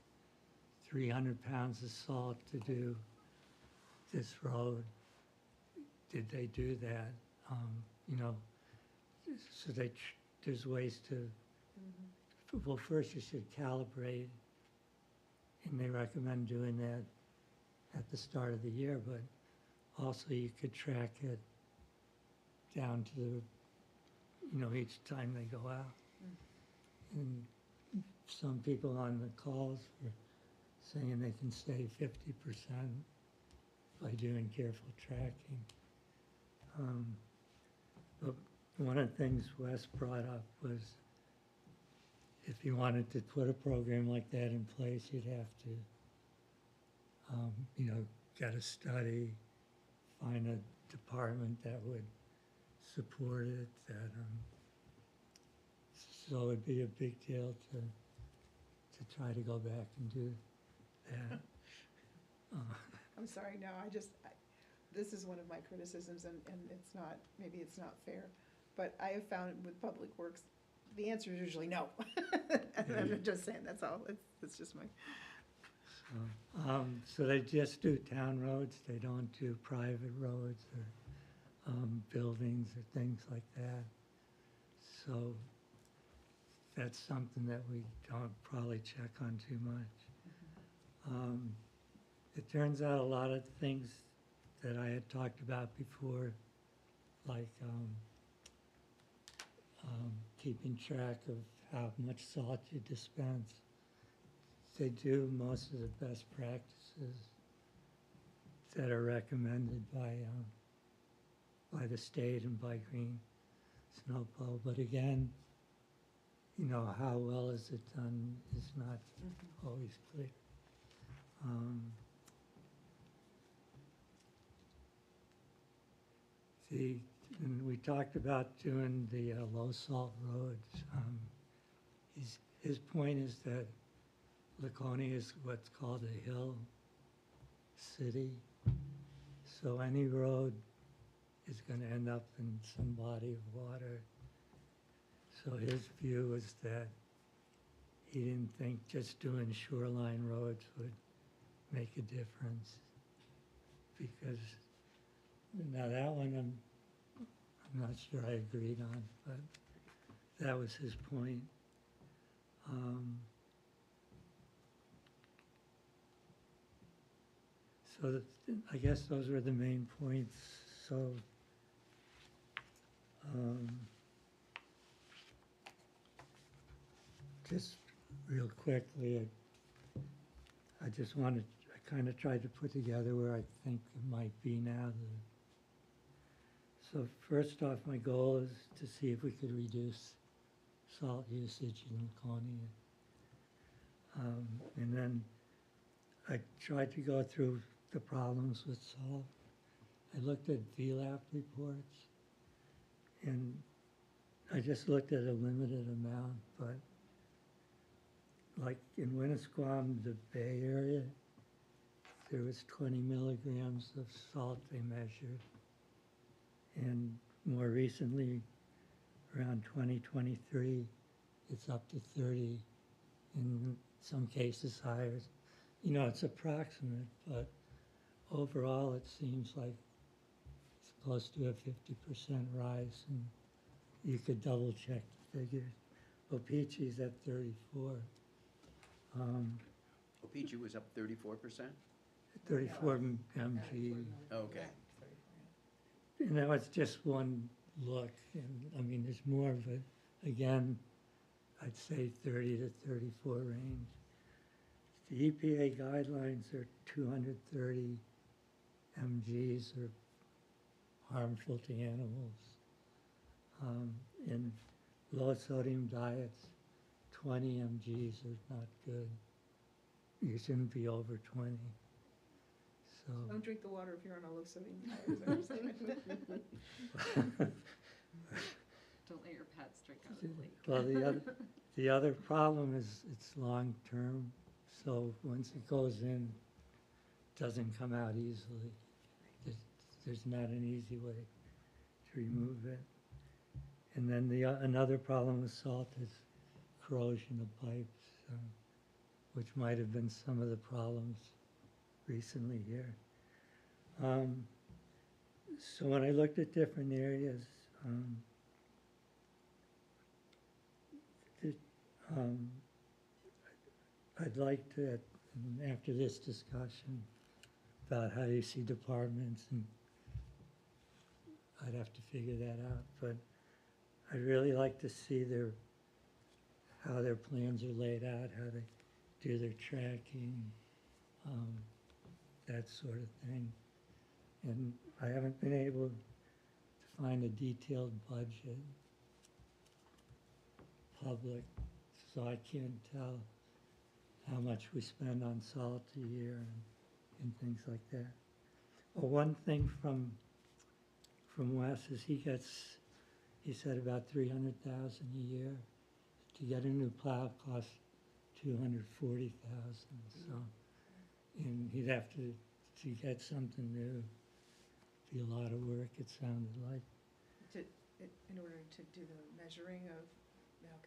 [SPEAKER 5] 300 pounds of salt to do this road. Did they do that? So there's ways to,
[SPEAKER 2] Mhm.
[SPEAKER 5] well, first you should calibrate, and they recommend doing that at the start of the year, but also you could track it down to the, each time they go out. And some people on the calls were saying they can save 50% by doing careful tracking. But one of the things Wes brought up was if you wanted to put a program like that in place, you'd have to, get a study, find a department that would support it, so it'd be a big deal to try to go back and do that.
[SPEAKER 2] I'm sorry, no, this is one of my criticisms, and it's not, maybe it's not fair, but I have found with Public Works, the answer is usually no. And I'm just saying, that's all, it's just my,
[SPEAKER 5] So they just do town roads, they don't do private roads or buildings or things like that. So that's something that we don't probably check on too much. It turns out a lot of things that I had talked about before, like keeping track of how much salt you dispense. They do most of the best practices that are recommended by the state and by Green Snowplow. But again, how well is it done is not always clear. And we talked about doing the low salt roads. His point is that Laconia is what's called a hill city. So any road is going to end up in some body of water. So his view was that he didn't think just doing shoreline roads would make a difference. Because now that one I'm not sure I agreed on, but that was his point. So I guess those were the main points. So just real quickly, I kind of tried to put together where I think it might be now. So first off, my goal is to see if we could reduce salt usage in Laconia. And then I tried to go through the problems with salt. I looked at VLAP reports, and I just looked at a limited amount, but like in Winnisquam, the Bay Area, there was 20 milligrams of salt they measured. And more recently, around 2023, it's up to 30, in some cases higher. It's approximate, but overall it seems like it's close to a 50% rise, and you could double check the figures. Opeechee's at 34.
[SPEAKER 1] Opeechee was up 34%?
[SPEAKER 5] 34 mg.
[SPEAKER 1] Okay.
[SPEAKER 5] And that was just one look, and there's more, but again, I'd say 30 to 34 range. The EPA guidelines are 230 mgs are harmful to animals. In low sodium diets, 20 mgs are not good. You shouldn't be over 20. So
[SPEAKER 2] don't drink the water if you're on a low sodium diet, is that what you're saying?
[SPEAKER 7] Don't let your pets drink out of the lake.
[SPEAKER 5] Well, the other problem is it's long-term, so once it goes in, it doesn't come out easily. There's not an easy way to remove it. And then another problem with salt is corrosion of pipes, which might have been some of the problems recently here. So when I looked at different areas, I'd like to, after this discussion about how you see departments, and I'd have to figure that out, but I'd really like to see how their plans are laid out, how they do their tracking, that sort of thing. And I haven't been able to find a detailed budget public, so I can't tell how much we spend on salt a year and things like that. Well, one thing from Wes is he said about 300,000 a year. To get a new plow costs 240,000, so, and he'd have to get something new, be a lot of work, it sounded like.
[SPEAKER 2] In order to do the measuring of, yeah,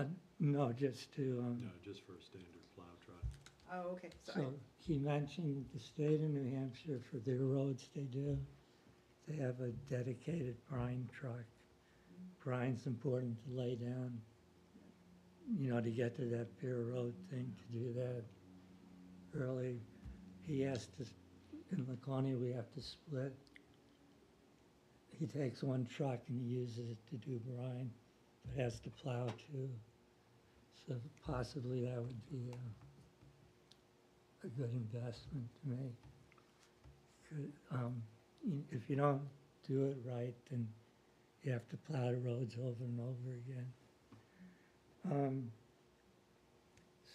[SPEAKER 2] okay.
[SPEAKER 5] No, just to,
[SPEAKER 6] No, just for a standard plow truck.
[SPEAKER 2] Oh, okay, so
[SPEAKER 5] so he mentioned the state of New Hampshire, for their roads they do, they have a dedicated brine truck. Brine's important to lay down, to get to that bare road thing, to do that early. He has to, in Laconia, we have to split. He takes one truck and he uses it to do brine, but has to plow too. So possibly that would be a good investment to make. If you don't do it right, then you have to plow the roads over and over again.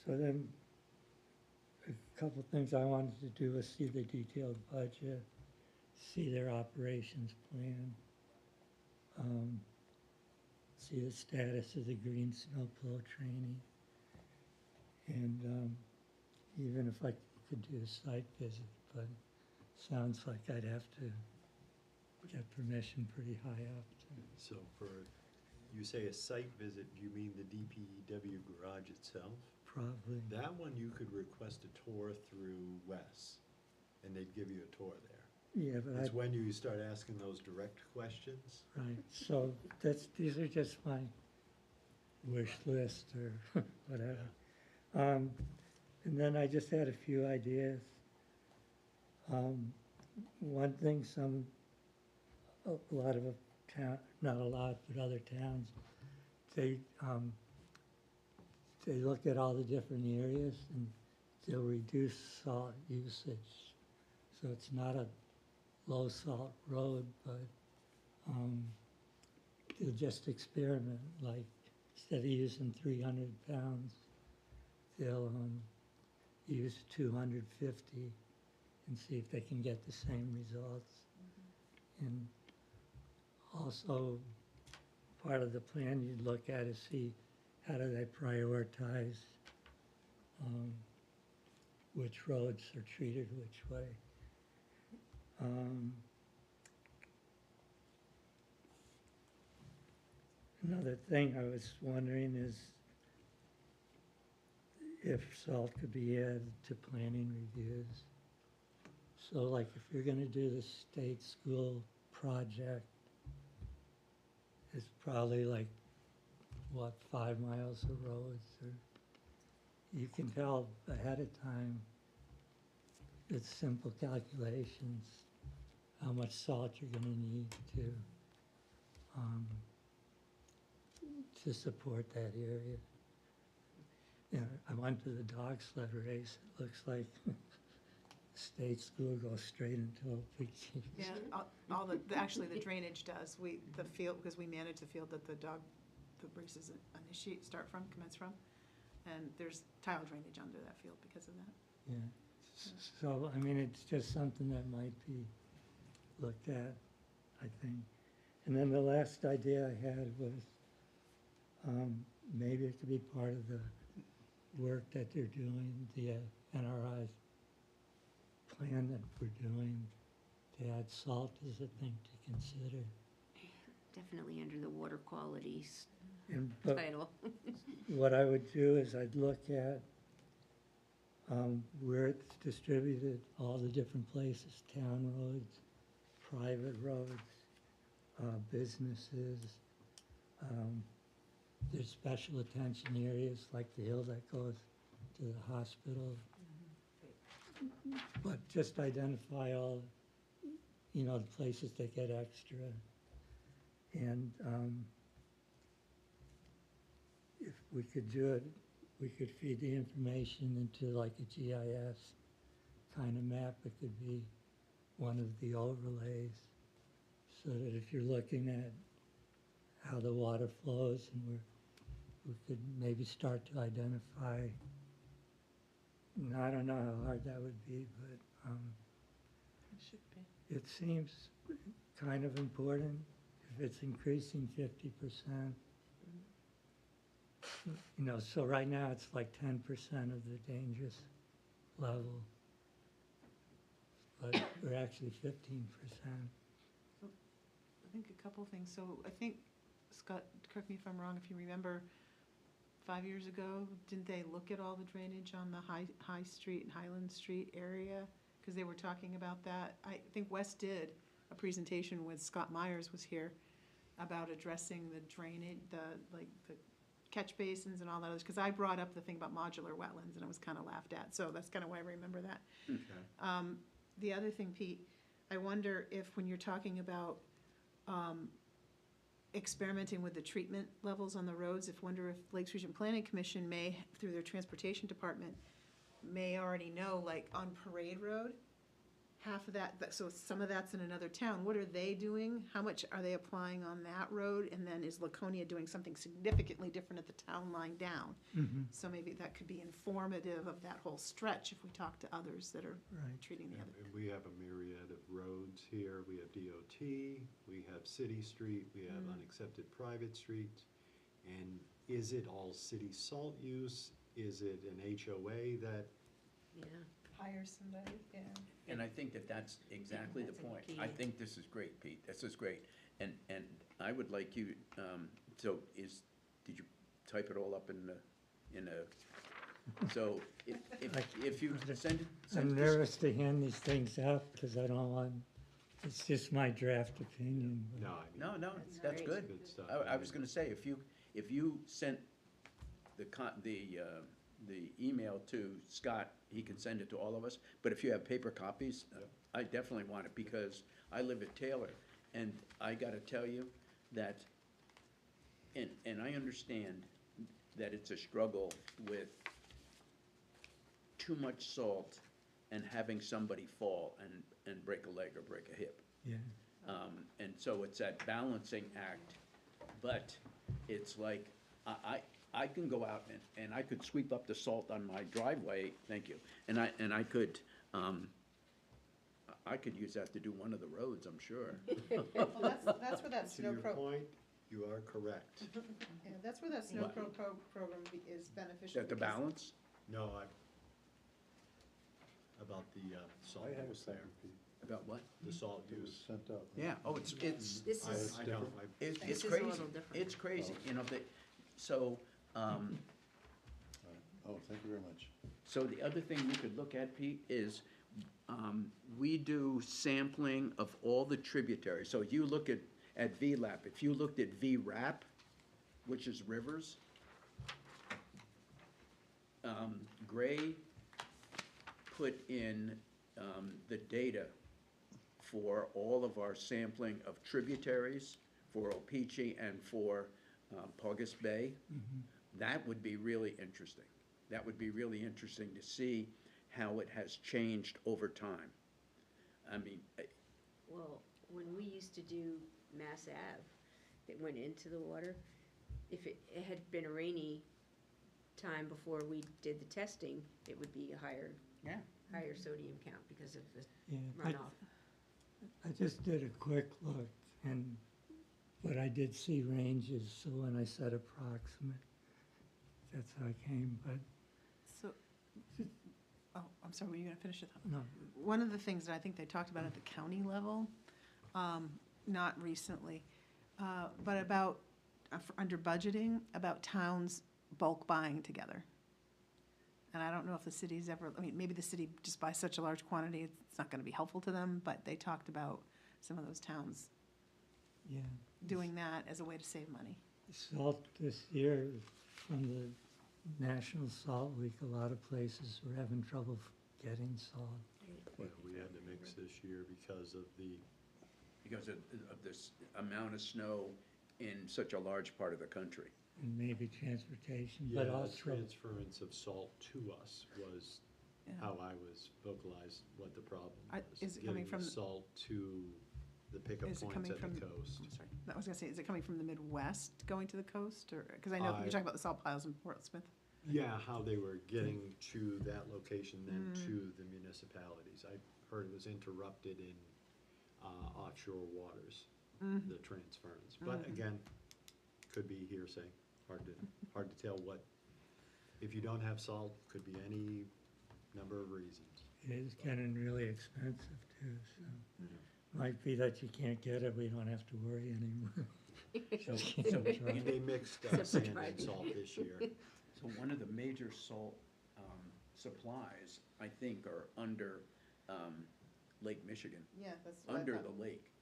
[SPEAKER 5] So then, a couple things I wanted to do was see the detailed budget, see their operations plan, see the status of the green snowplow training, and even if I could do a site visit, but sounds like I'd have to get permission pretty high up.
[SPEAKER 6] So you say a site visit, do you mean the DPW garage itself?
[SPEAKER 5] Probably.
[SPEAKER 6] That one you could request a tour through Wes, and they'd give you a tour there.
[SPEAKER 5] Yeah, but
[SPEAKER 6] It's when you start asking those direct questions.
[SPEAKER 5] right, so these are just my wish list or whatever. And then I just had a few ideas. One thing a lot of not a lot, but other towns, they look at all the different areas and they'll reduce salt usage. So it's not a low salt road, but they'll just experiment, like instead of using 300 pounds, they'll use 250 and see if they can get the same results. And also, part of the plan you'd look at is see how do they prioritize which roads are treated which way. Another thing I was wondering is if salt could be added to planning reviews. So like if you're gonna do the state school project, it's probably like, 5 miles of roads, or you can tell ahead of time, it's simple calculations, how much salt you're gonna need to support that area. I went to the dog sled race, it looks like state school goes straight into a big cheese.
[SPEAKER 2] Yeah, actually the drainage does, the field, because we manage the field that the races commence from, and there's tile drainage under that field because of that.
[SPEAKER 5] Yeah, so, I mean, it's just something that might be looked at, I think. And then the last idea I had was, maybe it could be part of the work that they're doing, the NRI's plan that we're doing, to add salt as a thing to consider.
[SPEAKER 3] Definitely under the water qualities
[SPEAKER 5] But
[SPEAKER 3] title.
[SPEAKER 5] what I would do is I'd look at where it's distributed, all the different places, town roads, private roads, businesses. There's special attention areas like the hill that goes to the hospital. But just identify all, the places that get extra. And if we could do it, we could feed the information into like a GIS kind of map. It could be one of the overlays, so that if you're looking at how the water flows, and we could maybe start to identify, and I don't know how hard that would be, but
[SPEAKER 2] It should be.
[SPEAKER 5] it seems kind of important. If it's increasing 50%, you know, so right now it's like 10% of the dangerous level, but we're actually 15%.
[SPEAKER 2] I think a couple things. So I think, Scott, correct me if I'm wrong, if you remember, 5 years ago, didn't they look at all the drainage on the High Street and Highland Street area? Because they were talking about that. I think Wes did a presentation with Scott Myers was here about addressing the drainage, the catch basins and all that, because I brought up the thing about modular wetlands and it was kind of laughed at, so that's kind of why I remember that.
[SPEAKER 1] Okay.
[SPEAKER 2] The other thing, Pete, I wonder if when you're talking about experimenting with the treatment levels on the roads, wonder if Lakes Region Planning Commission may, through their transportation department, may already know, like on Parade Road, half of that, so some of that's in another town. What are they doing? How much are they applying on that road? And then is Laconia doing something significantly different at the town line down? So maybe that could be informative of that whole stretch if we talk to others that are
[SPEAKER 5] Right.
[SPEAKER 2] treating the
[SPEAKER 6] Yeah,
[SPEAKER 2] other.
[SPEAKER 6] and we have a myriad of roads here. We have DOT, we have city street, we have unaccepted private streets. And is it all city salt use? Is it an HOA that,
[SPEAKER 3] Yeah.
[SPEAKER 2] Hire somebody, yeah.
[SPEAKER 1] And I think that that's exactly the
[SPEAKER 3] That's a
[SPEAKER 1] point.
[SPEAKER 3] key.
[SPEAKER 1] I think this is great, Pete, this is great. And I would like you, so did you type it all up in a, so if you send it.
[SPEAKER 5] I'm nervous to hand these things out because I don't want, it's just my draft opinion. but-
[SPEAKER 6] no, I mean.
[SPEAKER 1] No,
[SPEAKER 3] That's
[SPEAKER 1] that's
[SPEAKER 3] great.
[SPEAKER 1] good.
[SPEAKER 6] Good stuff.
[SPEAKER 1] I was gonna say, if you sent the email to Scott, he can send it to all of us, but if you have paper copies, I definitely want it, because I live at Taylor, and I gotta tell you that, and I understand that it's a struggle with too much salt and having somebody fall and break a leg or break a hip.
[SPEAKER 5] Yeah,
[SPEAKER 1] And so it's that balancing act, but it's like, I can go out and I could sweep up the salt on my driveway, thank you, and I could use that to do one of the roads, I'm sure.
[SPEAKER 2] Well, that's where that
[SPEAKER 6] To
[SPEAKER 2] snow
[SPEAKER 6] your
[SPEAKER 2] pro,
[SPEAKER 6] point, you are correct.
[SPEAKER 2] yeah, that's where that snow
[SPEAKER 1] What?
[SPEAKER 2] program is beneficial.
[SPEAKER 1] That the
[SPEAKER 2] because-
[SPEAKER 1] balance?
[SPEAKER 6] No, about the salt
[SPEAKER 4] I have a
[SPEAKER 6] use there,
[SPEAKER 4] second, Pete.
[SPEAKER 1] About what?
[SPEAKER 6] the salt
[SPEAKER 4] It was
[SPEAKER 6] use.
[SPEAKER 4] sent out.
[SPEAKER 1] Yeah, oh, it's,
[SPEAKER 3] This is,
[SPEAKER 6] I don't,
[SPEAKER 1] it's
[SPEAKER 3] This is a
[SPEAKER 1] crazy,
[SPEAKER 3] little different.
[SPEAKER 1] it's crazy, you know, so,
[SPEAKER 4] All right. Oh, thank you very much.
[SPEAKER 1] so the other thing you could look at, Pete, is, we do sampling of all the tributaries. So you look at VLAP, if you looked at VRAP, which is rivers, Gray put in, the data for all of our sampling of tributaries, for Opeechee and for, Paugus Bay. That would be really interesting. That would be really interesting to see how it has changed over time. I mean,
[SPEAKER 3] well, when we used to do Mass Ave, that went into the water, if it had been a rainy time before we did the testing, it would be a higher sodium count because of the
[SPEAKER 5] yeah.
[SPEAKER 3] runoff.
[SPEAKER 5] I just did a quick look, but I did see ranges, so when I said approximate, that's how I came, but
[SPEAKER 2] So, oh, I'm sorry, were you gonna finish it?
[SPEAKER 5] no,
[SPEAKER 2] One of the things that I think they talked about at the county level, not recently, but about, under budgeting, about towns bulk buying together. And I don't know if the city's ever, I mean, maybe the city just buys such a large quantity, it's not gonna be helpful to them, but they talked about some of those towns
[SPEAKER 5] yeah.
[SPEAKER 2] doing that as a way to save money.
[SPEAKER 5] Salt this year, from the National Salt Week, a lot of places were having trouble getting salt.
[SPEAKER 6] Yeah, we had to mix this year because of
[SPEAKER 1] because of this amount of snow in such a large part of the country.
[SPEAKER 5] and maybe transportation,
[SPEAKER 6] Yeah,
[SPEAKER 5] but also,
[SPEAKER 6] transference of salt to us was
[SPEAKER 2] Yeah.
[SPEAKER 6] how I was vocalized what the problem
[SPEAKER 2] I-
[SPEAKER 6] was.
[SPEAKER 2] is it coming
[SPEAKER 6] Getting the
[SPEAKER 2] from-
[SPEAKER 6] salt to the pickup
[SPEAKER 2] Is it
[SPEAKER 6] points
[SPEAKER 2] coming
[SPEAKER 6] at
[SPEAKER 2] from-
[SPEAKER 6] the coast.
[SPEAKER 2] I'm sorry, I was gonna say, is it coming from the Midwest going to the coast, or, because I know
[SPEAKER 6] I-
[SPEAKER 2] you're talking about the salt piles in Portsmouth.
[SPEAKER 6] Yeah, how they were getting to that location, then
[SPEAKER 2] Mm.
[SPEAKER 6] to the municipalities. I heard it was interrupted in offshore waters,
[SPEAKER 2] Mhm.
[SPEAKER 6] the transference. But
[SPEAKER 2] Mhm.
[SPEAKER 6] again, could be hearsay, hard to tell what, if you don't have salt, could be any number of reasons.
[SPEAKER 5] it is getting really expensive too, so. Might be that you can't get it, we don't have to worry anymore.
[SPEAKER 1] So
[SPEAKER 6] They mixed
[SPEAKER 3] Except for
[SPEAKER 6] sand and
[SPEAKER 3] driving.
[SPEAKER 6] salt this year.
[SPEAKER 1] So one of the major salt supplies, I think, are under Lake Michigan,
[SPEAKER 2] Yeah, that's
[SPEAKER 1] under the lake.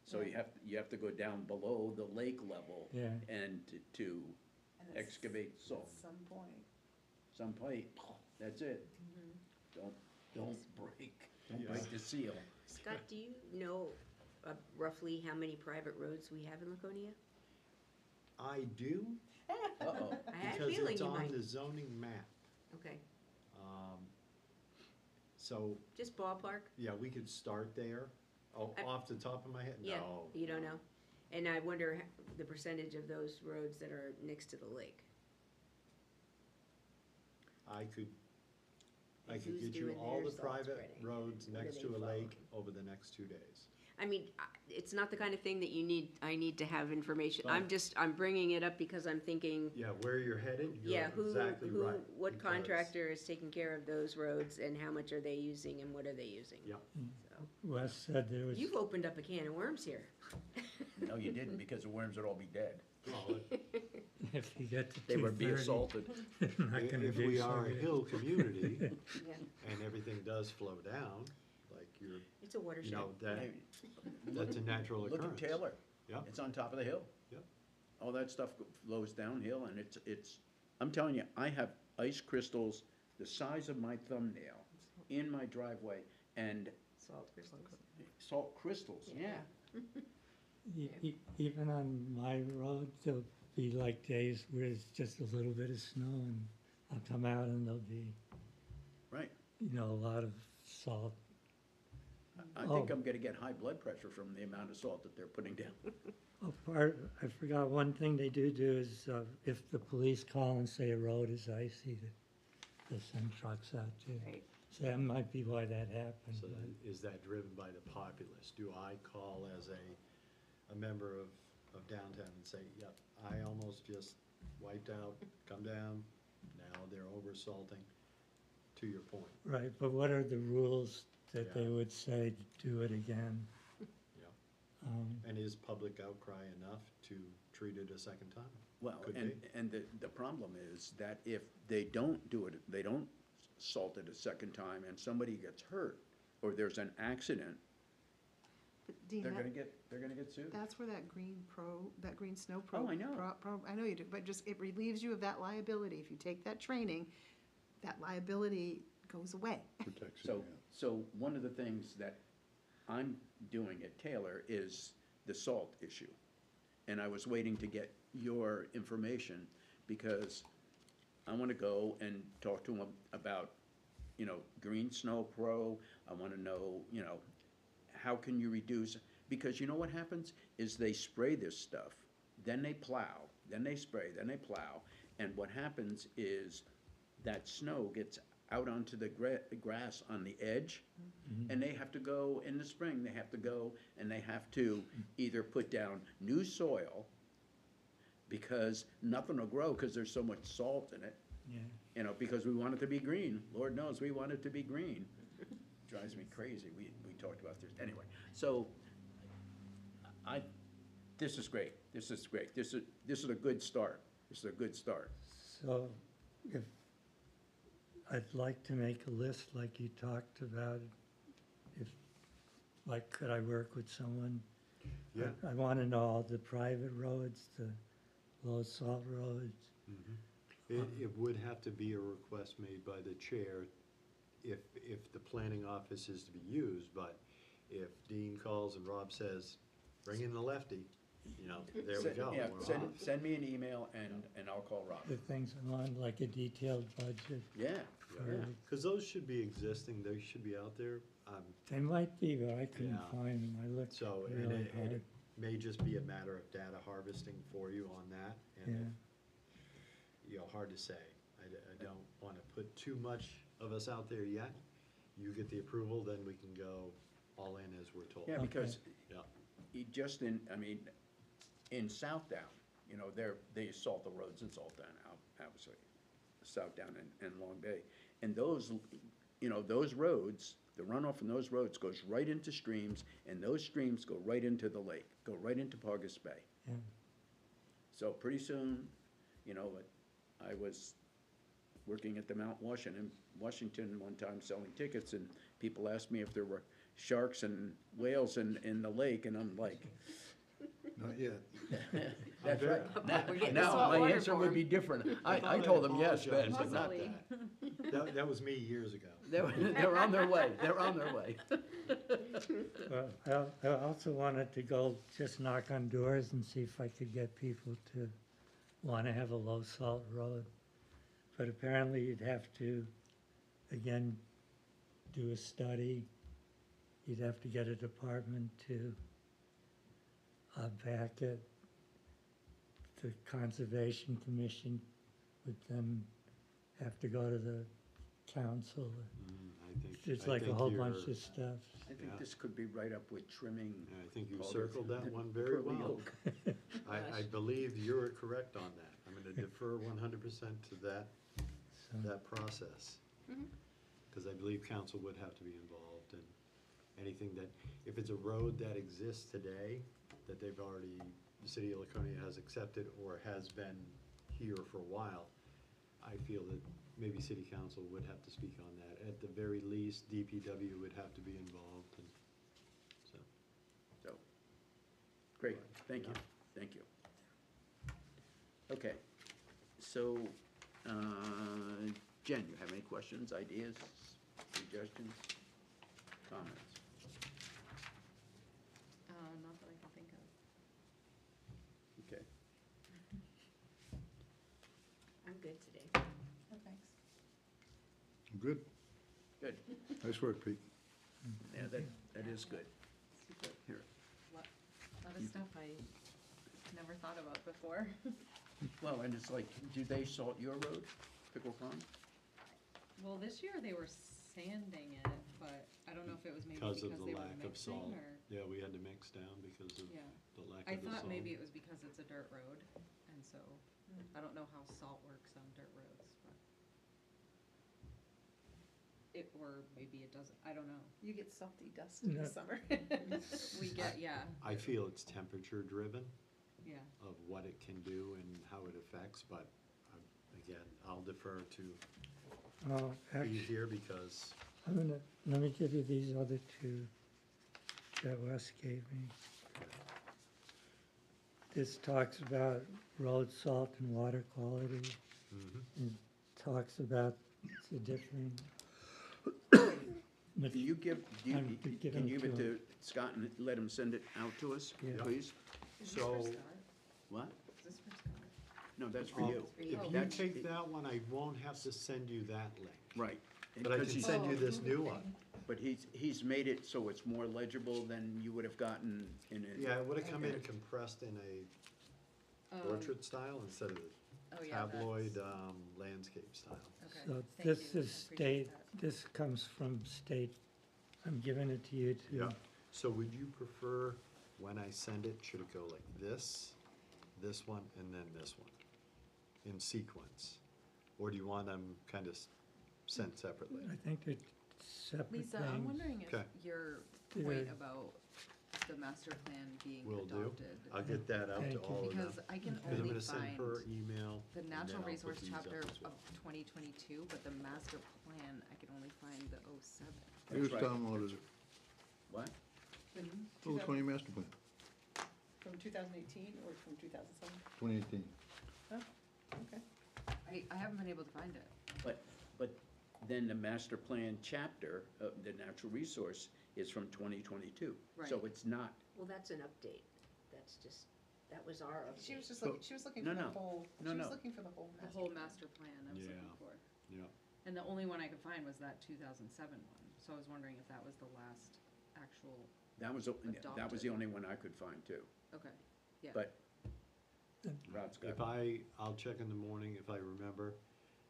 [SPEAKER 1] So
[SPEAKER 2] Yeah.
[SPEAKER 1] you have to go down below the lake level
[SPEAKER 5] Yeah,
[SPEAKER 1] and to excavate salt.
[SPEAKER 2] some point.
[SPEAKER 1] Some pipe, that's it. Don't break the seal.
[SPEAKER 3] Scott, do you know roughly how many private roads we have in Laconia?
[SPEAKER 6] I do,
[SPEAKER 1] Uh-oh.
[SPEAKER 3] I had a
[SPEAKER 6] because
[SPEAKER 3] feeling
[SPEAKER 6] it's
[SPEAKER 3] you
[SPEAKER 6] on
[SPEAKER 3] might.
[SPEAKER 6] the zoning map.
[SPEAKER 3] Okay,
[SPEAKER 6] So,
[SPEAKER 3] just ballpark?
[SPEAKER 6] yeah, we could start there. Oh,
[SPEAKER 3] I-
[SPEAKER 6] off the top of my head?
[SPEAKER 3] Yeah,
[SPEAKER 6] No.
[SPEAKER 3] you don't know? And I wonder the percentage of those roads that are next to the lake.
[SPEAKER 6] I could
[SPEAKER 3] And who's
[SPEAKER 6] get you
[SPEAKER 3] doing
[SPEAKER 6] all
[SPEAKER 3] their
[SPEAKER 6] the
[SPEAKER 3] salt
[SPEAKER 6] private
[SPEAKER 3] spreading?
[SPEAKER 6] roads
[SPEAKER 3] What are
[SPEAKER 6] next
[SPEAKER 3] they
[SPEAKER 6] to a lake
[SPEAKER 3] following?
[SPEAKER 6] over the next 2 days.
[SPEAKER 3] I mean, it's not the kind of thing that I need to have information.
[SPEAKER 6] Oh.
[SPEAKER 3] I'm bringing it up because I'm thinking,
[SPEAKER 6] Yeah, where you're headed,
[SPEAKER 3] yeah,
[SPEAKER 6] you're exactly right.
[SPEAKER 3] what
[SPEAKER 6] because-
[SPEAKER 3] contractor is taking care of those roads and how much are they using and what are they using?
[SPEAKER 6] Yep.
[SPEAKER 3] So,
[SPEAKER 5] Wes said there was,
[SPEAKER 3] you've opened up a can of worms here.
[SPEAKER 1] No, you didn't, because the worms would all be dead.
[SPEAKER 6] Well,
[SPEAKER 5] if you get to
[SPEAKER 1] They would be
[SPEAKER 5] 2:30,
[SPEAKER 1] assaulted.
[SPEAKER 5] not gonna
[SPEAKER 6] if
[SPEAKER 5] do
[SPEAKER 6] we
[SPEAKER 5] so
[SPEAKER 6] are a
[SPEAKER 5] good.
[SPEAKER 6] hill community
[SPEAKER 3] Yeah,
[SPEAKER 6] and everything does flow down, like you're,
[SPEAKER 3] it's a
[SPEAKER 6] you
[SPEAKER 3] watershed.
[SPEAKER 6] know,
[SPEAKER 1] Hey,
[SPEAKER 6] that's a natural
[SPEAKER 1] Look
[SPEAKER 6] occurrence.
[SPEAKER 1] at Taylor.
[SPEAKER 6] Yeah.
[SPEAKER 1] It's on top of the hill.
[SPEAKER 6] Yep.
[SPEAKER 1] All that stuff flows downhill, and I'm telling you, I have ice crystals the size of my thumbnail in my driveway, and
[SPEAKER 3] Salt crystals.
[SPEAKER 1] salt crystals, yeah.
[SPEAKER 5] Even on my road, there'll be like days where it's just a little bit of snow and I'll come out and there'll be,
[SPEAKER 1] Right.
[SPEAKER 5] a lot of salt.
[SPEAKER 1] I think
[SPEAKER 5] Oh.
[SPEAKER 1] I'm gonna get high blood pressure from the amount of salt that they're putting down.
[SPEAKER 5] Oh, I forgot, one thing they do is, if the police call and say a road is icy, they send trucks out too.
[SPEAKER 3] Right.
[SPEAKER 5] So that might be why that happened.
[SPEAKER 6] So then, is that driven by the populace? Do I call as a member of downtown and say, yep, I almost just wiped out, come down, now they're over salting, to your point,
[SPEAKER 5] Right, but what are the rules that they
[SPEAKER 6] Yeah.
[SPEAKER 5] would say to do it again?
[SPEAKER 6] yeah.
[SPEAKER 5] Um,
[SPEAKER 6] And is public outcry enough to treat it a second time?
[SPEAKER 1] Well,
[SPEAKER 6] Could
[SPEAKER 1] and the problem is that if they don't do it, they don't salt it a second time, and somebody gets hurt, or there's an accident,
[SPEAKER 2] But Dean,
[SPEAKER 1] they're gonna get sued.
[SPEAKER 2] that's where that green snow pro.
[SPEAKER 1] Oh, I know.
[SPEAKER 2] I know you do, but just, it relieves you of that liability. If you take that training, that liability goes away.
[SPEAKER 4] Protects you,
[SPEAKER 1] So one of the things that I'm doing at Taylor is the salt issue. And I was waiting to get your information, because I wanna go and talk to them about, Green Snow Pro. I wanna know, how can you reduce, because you know what happens, is they spray this stuff, then they plow, then they spray, then they plow, and what happens is that snow gets out onto the grass on the edge, and they have to go, in the spring, they have to go and they have to either put down new soil, because nothing will grow because there's so much salt in it,
[SPEAKER 5] Yeah,
[SPEAKER 1] because we want it to be green. Lord knows, we want it to be green. Drives me crazy. We talked about this, anyway. So, this is great. This is great. This is a good start. This is a good start.
[SPEAKER 5] so if, I'd like to make a list like you talked about, if, like, could I work with someone?
[SPEAKER 6] Yeah.
[SPEAKER 5] I wanna know all the private roads, the low salt roads.
[SPEAKER 6] It would have to be a request made by the chair if the planning office is to be used, but if Dean calls and Rob says, bring in the lefty, you know, there we
[SPEAKER 1] Send-
[SPEAKER 6] go.
[SPEAKER 1] yeah,
[SPEAKER 6] we're
[SPEAKER 1] send,
[SPEAKER 6] off.
[SPEAKER 1] send me an email and I'll call Rob.
[SPEAKER 5] The things on, like a detailed budget.
[SPEAKER 1] Yeah, yeah.
[SPEAKER 6] Because those should be existing, they should be out there.
[SPEAKER 5] They might be, but I couldn't
[SPEAKER 6] Yeah.
[SPEAKER 5] find them. I looked
[SPEAKER 6] So, and
[SPEAKER 5] really
[SPEAKER 6] it
[SPEAKER 5] hard.
[SPEAKER 6] may just be a matter of data harvesting for you on that.
[SPEAKER 5] Yeah.
[SPEAKER 6] And, you know, hard to say. I don't want to put too much of us out there yet. You get the approval, then we can go all in as we're told.
[SPEAKER 1] Yeah, because
[SPEAKER 6] Yeah.
[SPEAKER 1] just in, I mean, in Southdown, you know, they salt the roads in Saltdown, obviously, Southdown and Long Bay. And those, you know, those roads, the runoff from those roads goes right into streams, and those streams go right into the lake, go right into Paugus Bay.
[SPEAKER 5] Yeah.
[SPEAKER 1] So pretty soon, you know, I was working at the Mount Washington one time selling tickets, and people asked me if there were sharks and whales in the lake, and I'm like,
[SPEAKER 4] Not yet.
[SPEAKER 1] that's
[SPEAKER 6] very-
[SPEAKER 1] right.
[SPEAKER 3] We're getting
[SPEAKER 1] Now,
[SPEAKER 3] salt
[SPEAKER 1] my
[SPEAKER 3] water
[SPEAKER 1] answer
[SPEAKER 3] for
[SPEAKER 1] would
[SPEAKER 3] 'em.
[SPEAKER 1] be different. I
[SPEAKER 6] thought
[SPEAKER 1] told them yes,
[SPEAKER 6] apologized
[SPEAKER 1] Ben, but not
[SPEAKER 3] Possibly.
[SPEAKER 1] that.
[SPEAKER 6] That was me years ago.
[SPEAKER 1] They're on their way, they're on their way.
[SPEAKER 5] Well, I also wanted to go just knock on doors and see if I could get people to want to have a low salt road. But apparently you'd have to, again, do a study. You'd have to get a department to back it. The Conservation Commission would then have to go to the council. It's
[SPEAKER 6] I
[SPEAKER 5] like a
[SPEAKER 6] think
[SPEAKER 5] whole
[SPEAKER 6] you're-
[SPEAKER 5] bunch of stuff.
[SPEAKER 1] I think
[SPEAKER 6] Yeah.
[SPEAKER 1] this could be right up with trimming.
[SPEAKER 6] Yeah, I think you
[SPEAKER 1] Paugus
[SPEAKER 6] circled that
[SPEAKER 1] and
[SPEAKER 6] one very
[SPEAKER 1] Pearly
[SPEAKER 6] well.
[SPEAKER 1] Oak.
[SPEAKER 6] I
[SPEAKER 3] Gosh.
[SPEAKER 6] believe you're correct on that. I'm gonna defer 100% to
[SPEAKER 5] So,
[SPEAKER 6] that process.
[SPEAKER 3] Mhm.
[SPEAKER 6] Because I believe council would have to be involved and anything that, if it's a road that exists today, that they've already, the city of Laconia has accepted or has been here for a while, I feel that maybe city council would have to speak on that. At the very least, DPW would have to be involved and, so.
[SPEAKER 1] So, great, thank you,
[SPEAKER 6] Yeah.
[SPEAKER 1] thank you. Okay, so, Jen, you have any questions, ideas, suggestions, comments?
[SPEAKER 7] Not that I can think of.
[SPEAKER 1] Okay,
[SPEAKER 3] I'm good today.
[SPEAKER 2] Oh, thanks.
[SPEAKER 4] Good.
[SPEAKER 1] good,
[SPEAKER 4] Nice work, Pete.
[SPEAKER 1] yeah, that is good. Here,
[SPEAKER 7] Lot of stuff I never thought about before.
[SPEAKER 1] well, and it's like, do they salt your road, Pickle Pond?
[SPEAKER 7] Well, this year they were sanding it, but I don't know if it was maybe
[SPEAKER 6] Because
[SPEAKER 7] because
[SPEAKER 6] of the
[SPEAKER 7] they were
[SPEAKER 6] lack of
[SPEAKER 7] mixing
[SPEAKER 6] salt.
[SPEAKER 7] or,
[SPEAKER 6] Yeah, we had to mix down because of
[SPEAKER 7] yeah.
[SPEAKER 6] the lack
[SPEAKER 7] I
[SPEAKER 6] of the salt.
[SPEAKER 7] thought maybe it was because it's a dirt road, and so, I don't know how salt works on dirt roads, but. Or maybe it doesn't, I don't know.
[SPEAKER 2] You get salty dust in
[SPEAKER 5] No.
[SPEAKER 2] the summer.
[SPEAKER 7] We get, yeah,
[SPEAKER 6] I feel it's temperature driven
[SPEAKER 7] yeah.
[SPEAKER 6] of what it can do and how it affects, but again, I'll defer to
[SPEAKER 5] oh,
[SPEAKER 6] Pete
[SPEAKER 5] actually,
[SPEAKER 6] here because,
[SPEAKER 5] let me give you these other two that Wes gave me. This talks about road salt and water quality.
[SPEAKER 6] mhm.
[SPEAKER 5] It talks about the different.
[SPEAKER 1] Do you give,
[SPEAKER 5] I'm giving
[SPEAKER 1] can you give it
[SPEAKER 5] it to
[SPEAKER 1] to Scott and let him send it out to us,
[SPEAKER 5] Yeah.
[SPEAKER 1] please?
[SPEAKER 7] Is this
[SPEAKER 6] So-
[SPEAKER 7] for Scott?
[SPEAKER 1] What?
[SPEAKER 7] Is this for Scott?
[SPEAKER 1] No, that's for
[SPEAKER 6] Oh,
[SPEAKER 1] you.
[SPEAKER 3] for you.
[SPEAKER 6] If you
[SPEAKER 1] That's-
[SPEAKER 6] take that one, I won't have to send you that link.
[SPEAKER 1] Right.
[SPEAKER 6] But I
[SPEAKER 1] Because
[SPEAKER 6] can
[SPEAKER 1] he's-
[SPEAKER 6] send you
[SPEAKER 2] Oh,
[SPEAKER 6] this new one.
[SPEAKER 1] But he's made it so it's more legible than you would have gotten in a.
[SPEAKER 6] Yeah, it would have come in compressed in a portrait style instead of the
[SPEAKER 7] Oh, yeah, that's-
[SPEAKER 6] tabloid landscape style.
[SPEAKER 7] Okay,
[SPEAKER 5] So
[SPEAKER 7] thank
[SPEAKER 5] this
[SPEAKER 7] you.
[SPEAKER 5] is
[SPEAKER 7] I appreciate
[SPEAKER 5] state,
[SPEAKER 7] that.
[SPEAKER 5] this comes from state. I'm giving it to you too.
[SPEAKER 6] Yeah. So would you prefer, when I send it, should it go like this one, and then this one, in sequence? Or do you want them kind of sent separately?
[SPEAKER 5] I think they're separate things.
[SPEAKER 7] Lisa, I'm wondering if
[SPEAKER 6] Okay.
[SPEAKER 7] your
[SPEAKER 5] Yeah.
[SPEAKER 7] point about the master plan being
[SPEAKER 6] Will do.
[SPEAKER 7] adopted.
[SPEAKER 6] I'll get that out
[SPEAKER 5] Thank
[SPEAKER 6] to
[SPEAKER 5] you.
[SPEAKER 6] all of them.
[SPEAKER 7] Because I can
[SPEAKER 6] Because I'm
[SPEAKER 7] only
[SPEAKER 6] gonna send
[SPEAKER 7] find
[SPEAKER 6] her email.
[SPEAKER 7] the
[SPEAKER 6] and then
[SPEAKER 7] natural
[SPEAKER 6] I'll put
[SPEAKER 7] resource
[SPEAKER 6] these up
[SPEAKER 7] chapter
[SPEAKER 6] as well.
[SPEAKER 7] of 2022, but the master plan, I can only find the 07.
[SPEAKER 4] Here's
[SPEAKER 1] right.
[SPEAKER 4] Tom Loader's
[SPEAKER 1] What?
[SPEAKER 4] Little 20 master plan,
[SPEAKER 2] From 2018 or from 2007?
[SPEAKER 4] 2018.
[SPEAKER 2] Okay.
[SPEAKER 7] I haven't been able to find it.
[SPEAKER 1] But then the master plan chapter of the natural resource is from 2022. So
[SPEAKER 7] Right.
[SPEAKER 1] it's not,
[SPEAKER 3] Well, that's an update. That's just, That was our.
[SPEAKER 2] She was just
[SPEAKER 1] So-
[SPEAKER 2] looking, she was looking
[SPEAKER 1] no,
[SPEAKER 2] for the
[SPEAKER 1] no.
[SPEAKER 2] whole,
[SPEAKER 1] No,
[SPEAKER 2] she was
[SPEAKER 1] no.
[SPEAKER 2] looking for the whole
[SPEAKER 7] The
[SPEAKER 2] master
[SPEAKER 7] whole
[SPEAKER 2] plan.
[SPEAKER 7] master plan I was
[SPEAKER 6] Yeah.
[SPEAKER 7] looking for.
[SPEAKER 6] Yeah.
[SPEAKER 7] And the only one I could find was that 2007 one, so I was wondering if that was the last actual,
[SPEAKER 1] That was the only one I could find too,
[SPEAKER 7] okay, yeah.
[SPEAKER 1] but Rob's got
[SPEAKER 6] If
[SPEAKER 1] it.
[SPEAKER 6] I'll check in the morning if I remember.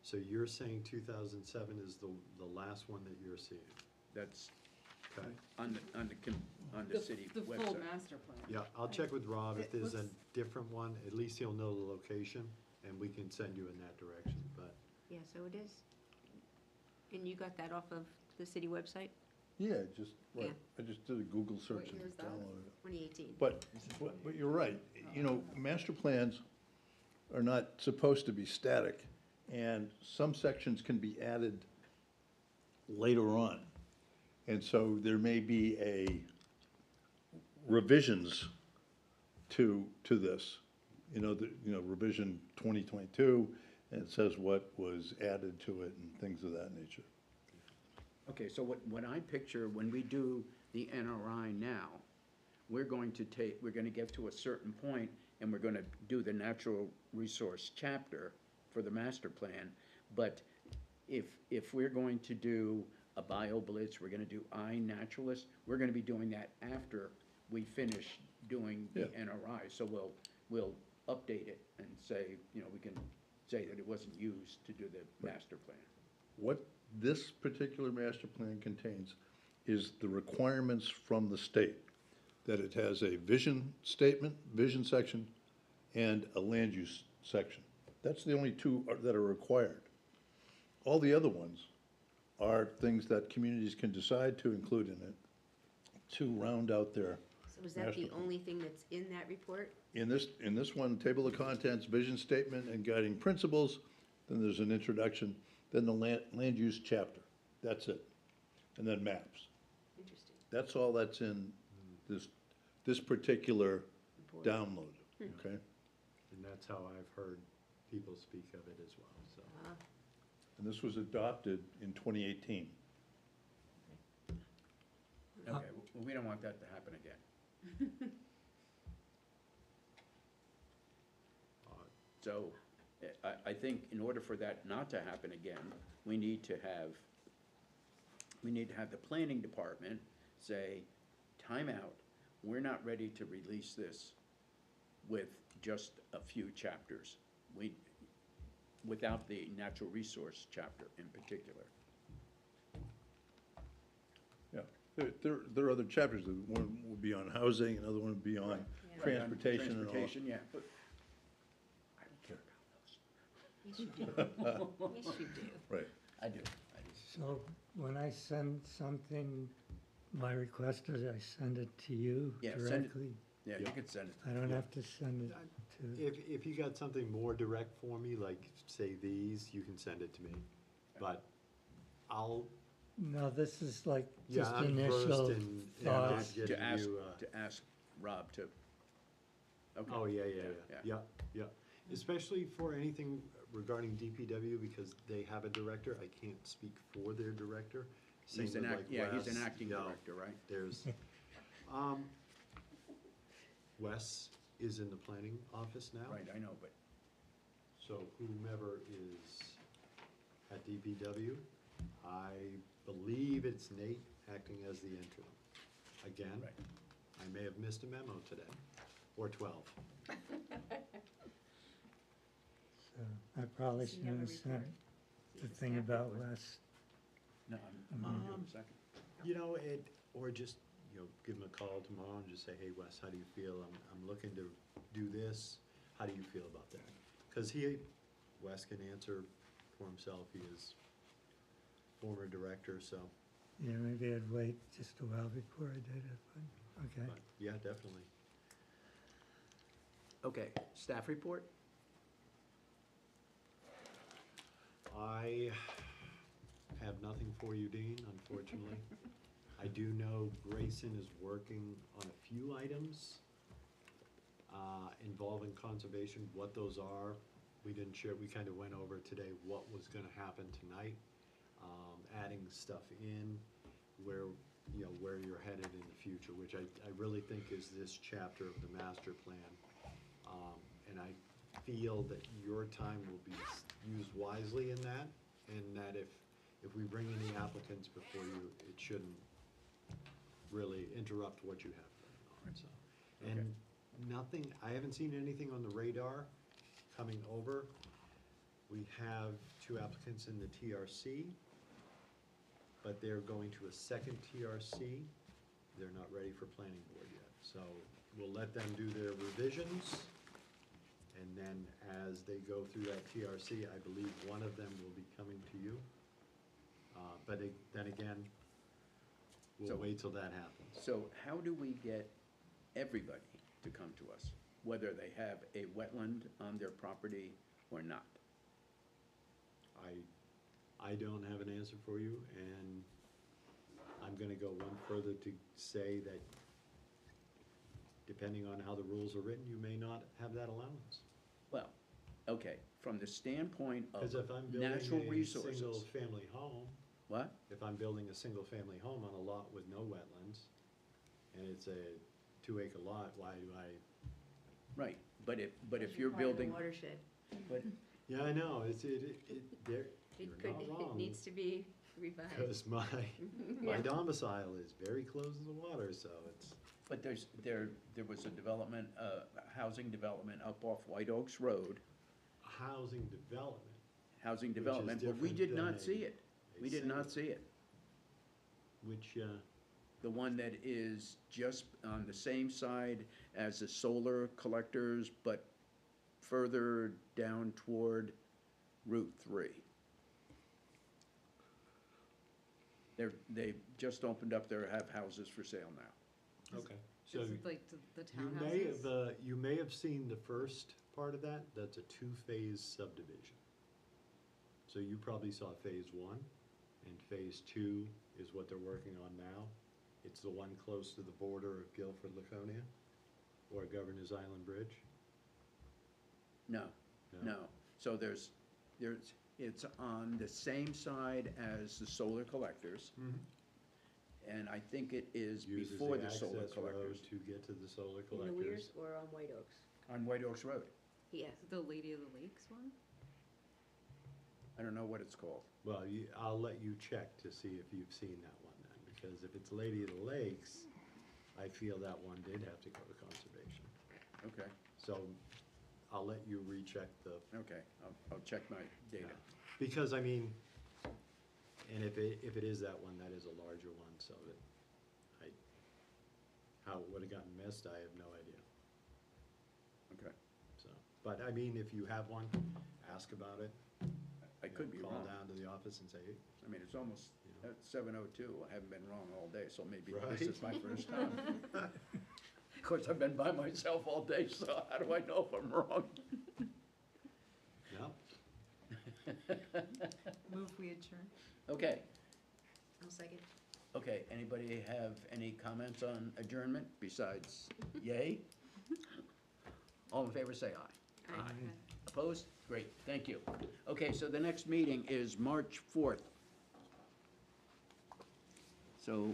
[SPEAKER 6] So you're saying 2007 is the last one that you're seeing?
[SPEAKER 1] That's
[SPEAKER 6] Okay.
[SPEAKER 1] on the city
[SPEAKER 7] The full
[SPEAKER 1] website.
[SPEAKER 7] master plan.
[SPEAKER 6] Yeah, I'll check with Rob. If
[SPEAKER 2] It
[SPEAKER 6] there's a
[SPEAKER 2] looks-
[SPEAKER 6] different one, at least he'll know the location and we can send you in that direction, but.
[SPEAKER 3] Yeah, so it is. And you got that off of the city website,
[SPEAKER 4] Yeah, just, right,
[SPEAKER 3] Yeah.
[SPEAKER 4] I just did a Google search
[SPEAKER 7] What
[SPEAKER 4] and
[SPEAKER 7] year is that?
[SPEAKER 4] downloaded it.
[SPEAKER 3] 2018.
[SPEAKER 4] But you're right, you know, master plans are not supposed to be static, and some sections can be added later on. And so there may be revisions to this, revision 2022, and it says what was added to it and things of that nature.
[SPEAKER 1] Okay, so what I picture, when we do the NRI now, we're going to get to a certain point, and we're gonna do the natural resource chapter for the master plan. But if we're going to do a bio blitz, we're gonna do iNaturalist, we're gonna be doing that after we finish doing the
[SPEAKER 4] Yeah.
[SPEAKER 1] NRI. So we'll update it and say, we can say that it wasn't used to do the master plan.
[SPEAKER 4] What this particular master plan contains is the requirements from the state, that it has a vision statement, vision section, and a land use section. That's the only two that are required. All the other ones are things that communities can decide to include in it to round out their,
[SPEAKER 3] So is that
[SPEAKER 4] master
[SPEAKER 3] the
[SPEAKER 4] plan.
[SPEAKER 3] only thing that's in that report?
[SPEAKER 4] in this one, table of contents, vision statement, and guiding principles, then there's an introduction, then the land use chapter, that's it. And then maps.
[SPEAKER 3] Interesting.
[SPEAKER 4] That's all that's in this particular
[SPEAKER 3] Report.
[SPEAKER 4] download, okay?
[SPEAKER 6] And that's how I've heard people speak of it as well, so.
[SPEAKER 3] Ah,
[SPEAKER 4] And this was adopted in 2018.
[SPEAKER 1] Okay, well, we don't want that to happen again. So, I think in order for that not to happen again, we need to have the planning department say, time out, we're not ready to release this with just a few chapters. Without the natural resource chapter in particular.
[SPEAKER 4] Yeah, there are other chapters, one will be on housing, another one will be on
[SPEAKER 3] Yeah.
[SPEAKER 4] transportation and all.
[SPEAKER 1] Transportation, yeah, but I don't care about those.
[SPEAKER 3] Yes, you do. Yes, you do.
[SPEAKER 4] Right,
[SPEAKER 1] I do.
[SPEAKER 5] So when I send something, my request is I send it to you
[SPEAKER 1] Yeah, send it.
[SPEAKER 5] directly?
[SPEAKER 1] Yeah, you can send it.
[SPEAKER 5] I don't have to send it to,
[SPEAKER 6] If you got something more direct for me, like say these, you can send it to me. But I'll,
[SPEAKER 5] no, this is like
[SPEAKER 6] yeah,
[SPEAKER 5] just
[SPEAKER 6] I'm versed
[SPEAKER 5] initial
[SPEAKER 6] in
[SPEAKER 5] thoughts.
[SPEAKER 6] getting
[SPEAKER 1] To ask,
[SPEAKER 6] you,
[SPEAKER 1] to ask Rob to. Okay.
[SPEAKER 6] oh, yeah,
[SPEAKER 1] Yeah.
[SPEAKER 6] yeah. Especially for anything regarding DPW, because they have a director, I can't speak for their director. Same
[SPEAKER 1] He's an
[SPEAKER 6] with,
[SPEAKER 1] act,
[SPEAKER 6] like,
[SPEAKER 1] yeah, he's an
[SPEAKER 6] Wes,
[SPEAKER 1] acting
[SPEAKER 6] yeah.
[SPEAKER 1] director, right?
[SPEAKER 6] There's, Wes is in the planning office now.
[SPEAKER 1] Right, I know, but,
[SPEAKER 6] So whomever is at DPW, I believe it's Nate acting as the interim. Again,
[SPEAKER 1] Right.
[SPEAKER 6] I may have missed a memo today, or 12.
[SPEAKER 5] So I probably
[SPEAKER 3] Does he have a
[SPEAKER 5] shouldn't have sent
[SPEAKER 3] report?
[SPEAKER 5] the
[SPEAKER 3] Does
[SPEAKER 5] thing
[SPEAKER 3] he have a
[SPEAKER 5] about
[SPEAKER 3] report?
[SPEAKER 5] Wes.
[SPEAKER 1] no, I'm gonna do it in a second.
[SPEAKER 6] You know, or just, give him a call tomorrow and just say, hey, Wes, how do you feel? I'm looking to do this. How do you feel about that? Because Wes can answer for himself. He is former director, so,
[SPEAKER 5] Yeah, maybe I'd wait just a while before I did it, but, okay.
[SPEAKER 6] but, yeah, definitely.
[SPEAKER 1] Okay, staff report?
[SPEAKER 6] I have nothing for you, Dean, unfortunately. I do know Grayson is working on a few items involving conservation. What those are, we didn't share, we kind of went over today what was gonna happen tonight. Adding stuff in where you're headed in the future, which I really think is this chapter of the master plan. And I feel that your time will be used wisely in that, and that if we bring any applicants before you, it shouldn't really interrupt what you have going on, so.
[SPEAKER 1] Okay.
[SPEAKER 6] And nothing, I haven't seen anything on the radar coming over. We have 2 applicants in the TRC, but they're going to a second TRC. They're not ready for planning board yet, so we'll let them do their revisions. And then as they go through that TRC, I believe one of them will be coming to you. But then again, we'll
[SPEAKER 1] So-
[SPEAKER 6] wait till that happens.
[SPEAKER 1] So how do we get everybody to come to us, whether they have a wetland on their property or not?
[SPEAKER 6] I don't have an answer for you, and I'm gonna go one further to say that depending on how the rules are written, you may not have that allowance.
[SPEAKER 1] Well, okay, from the standpoint of
[SPEAKER 6] Because if I'm building
[SPEAKER 1] natural
[SPEAKER 6] a
[SPEAKER 1] resources.
[SPEAKER 6] single-family home,
[SPEAKER 1] What?
[SPEAKER 6] if I'm building a single-family home on a lot with no wetlands, and it's a 2-acre lot, why do I?
[SPEAKER 1] Right, but if
[SPEAKER 3] It's
[SPEAKER 1] you're
[SPEAKER 3] part of the
[SPEAKER 1] building,
[SPEAKER 3] Watershed.
[SPEAKER 1] but,
[SPEAKER 6] Yeah, I know, you're
[SPEAKER 3] It
[SPEAKER 6] not
[SPEAKER 3] could, it
[SPEAKER 6] wrong.
[SPEAKER 3] needs to be revised.
[SPEAKER 6] Because my domicile is very close to the water, so it's,
[SPEAKER 1] but there was a development, housing development up off White Oaks Road,
[SPEAKER 6] housing development.
[SPEAKER 1] housing
[SPEAKER 6] Which is
[SPEAKER 1] development, but we
[SPEAKER 6] different
[SPEAKER 1] did
[SPEAKER 6] than
[SPEAKER 1] not
[SPEAKER 6] a-
[SPEAKER 1] see it.
[SPEAKER 6] a
[SPEAKER 1] We did not
[SPEAKER 6] single-
[SPEAKER 1] see it.
[SPEAKER 6] Which,
[SPEAKER 1] The one that is just on the same side as the solar collectors, but further down toward Route 3. They just opened up there, have houses for sale now.
[SPEAKER 6] okay, so
[SPEAKER 7] Is it like the
[SPEAKER 6] you may
[SPEAKER 7] townhouses?
[SPEAKER 6] have, you may have seen the first part of that, that's a 2-phase subdivision. So you probably saw phase 1, and phase 2 is what they're working on now. It's the one close to the border of Guilford, Laconia, or Governor's Island Bridge.
[SPEAKER 1] No, no. So it's on the same side as the solar collectors, and I think it is
[SPEAKER 6] Uses
[SPEAKER 1] before the solar
[SPEAKER 6] access road
[SPEAKER 1] collectors,
[SPEAKER 6] to get to the solar
[SPEAKER 3] In the
[SPEAKER 6] collectors.
[SPEAKER 3] Weirs or on White Oaks?
[SPEAKER 1] on White Oaks Road.
[SPEAKER 3] Yes.
[SPEAKER 7] Is it the Lady of the Lakes one?
[SPEAKER 1] I don't know what it's called.
[SPEAKER 6] Well, I'll let you check to see if you've seen that one then, because if it's Lady of the Lakes, I feel that one did have to go to conservation.
[SPEAKER 1] Okay,
[SPEAKER 6] So I'll let you recheck the,
[SPEAKER 1] okay, I'll check my data.
[SPEAKER 6] because I mean, and if it is that one, that is a larger one, so that how it would've gotten missed, I have no idea,
[SPEAKER 1] Okay,
[SPEAKER 6] so. But I mean, if you have one, ask about it.
[SPEAKER 1] I could be wrong.
[SPEAKER 6] Call down to the office and say, hey,
[SPEAKER 1] I mean, it's almost,
[SPEAKER 6] Yeah.
[SPEAKER 1] at 7:02, I haven't been wrong all day, so maybe
[SPEAKER 6] Right.
[SPEAKER 1] this is my first time. Of course, I've been by myself all day, so how do I know if I'm wrong?
[SPEAKER 6] no,
[SPEAKER 2] Move we adjourn.
[SPEAKER 1] Okay,
[SPEAKER 3] I'll second.
[SPEAKER 1] okay, anybody have any comments on adjournment besides yay? All in favor, say aye.
[SPEAKER 3] Aye.
[SPEAKER 1] Opposed? Great, thank you. Okay, so the next meeting is March 4th. So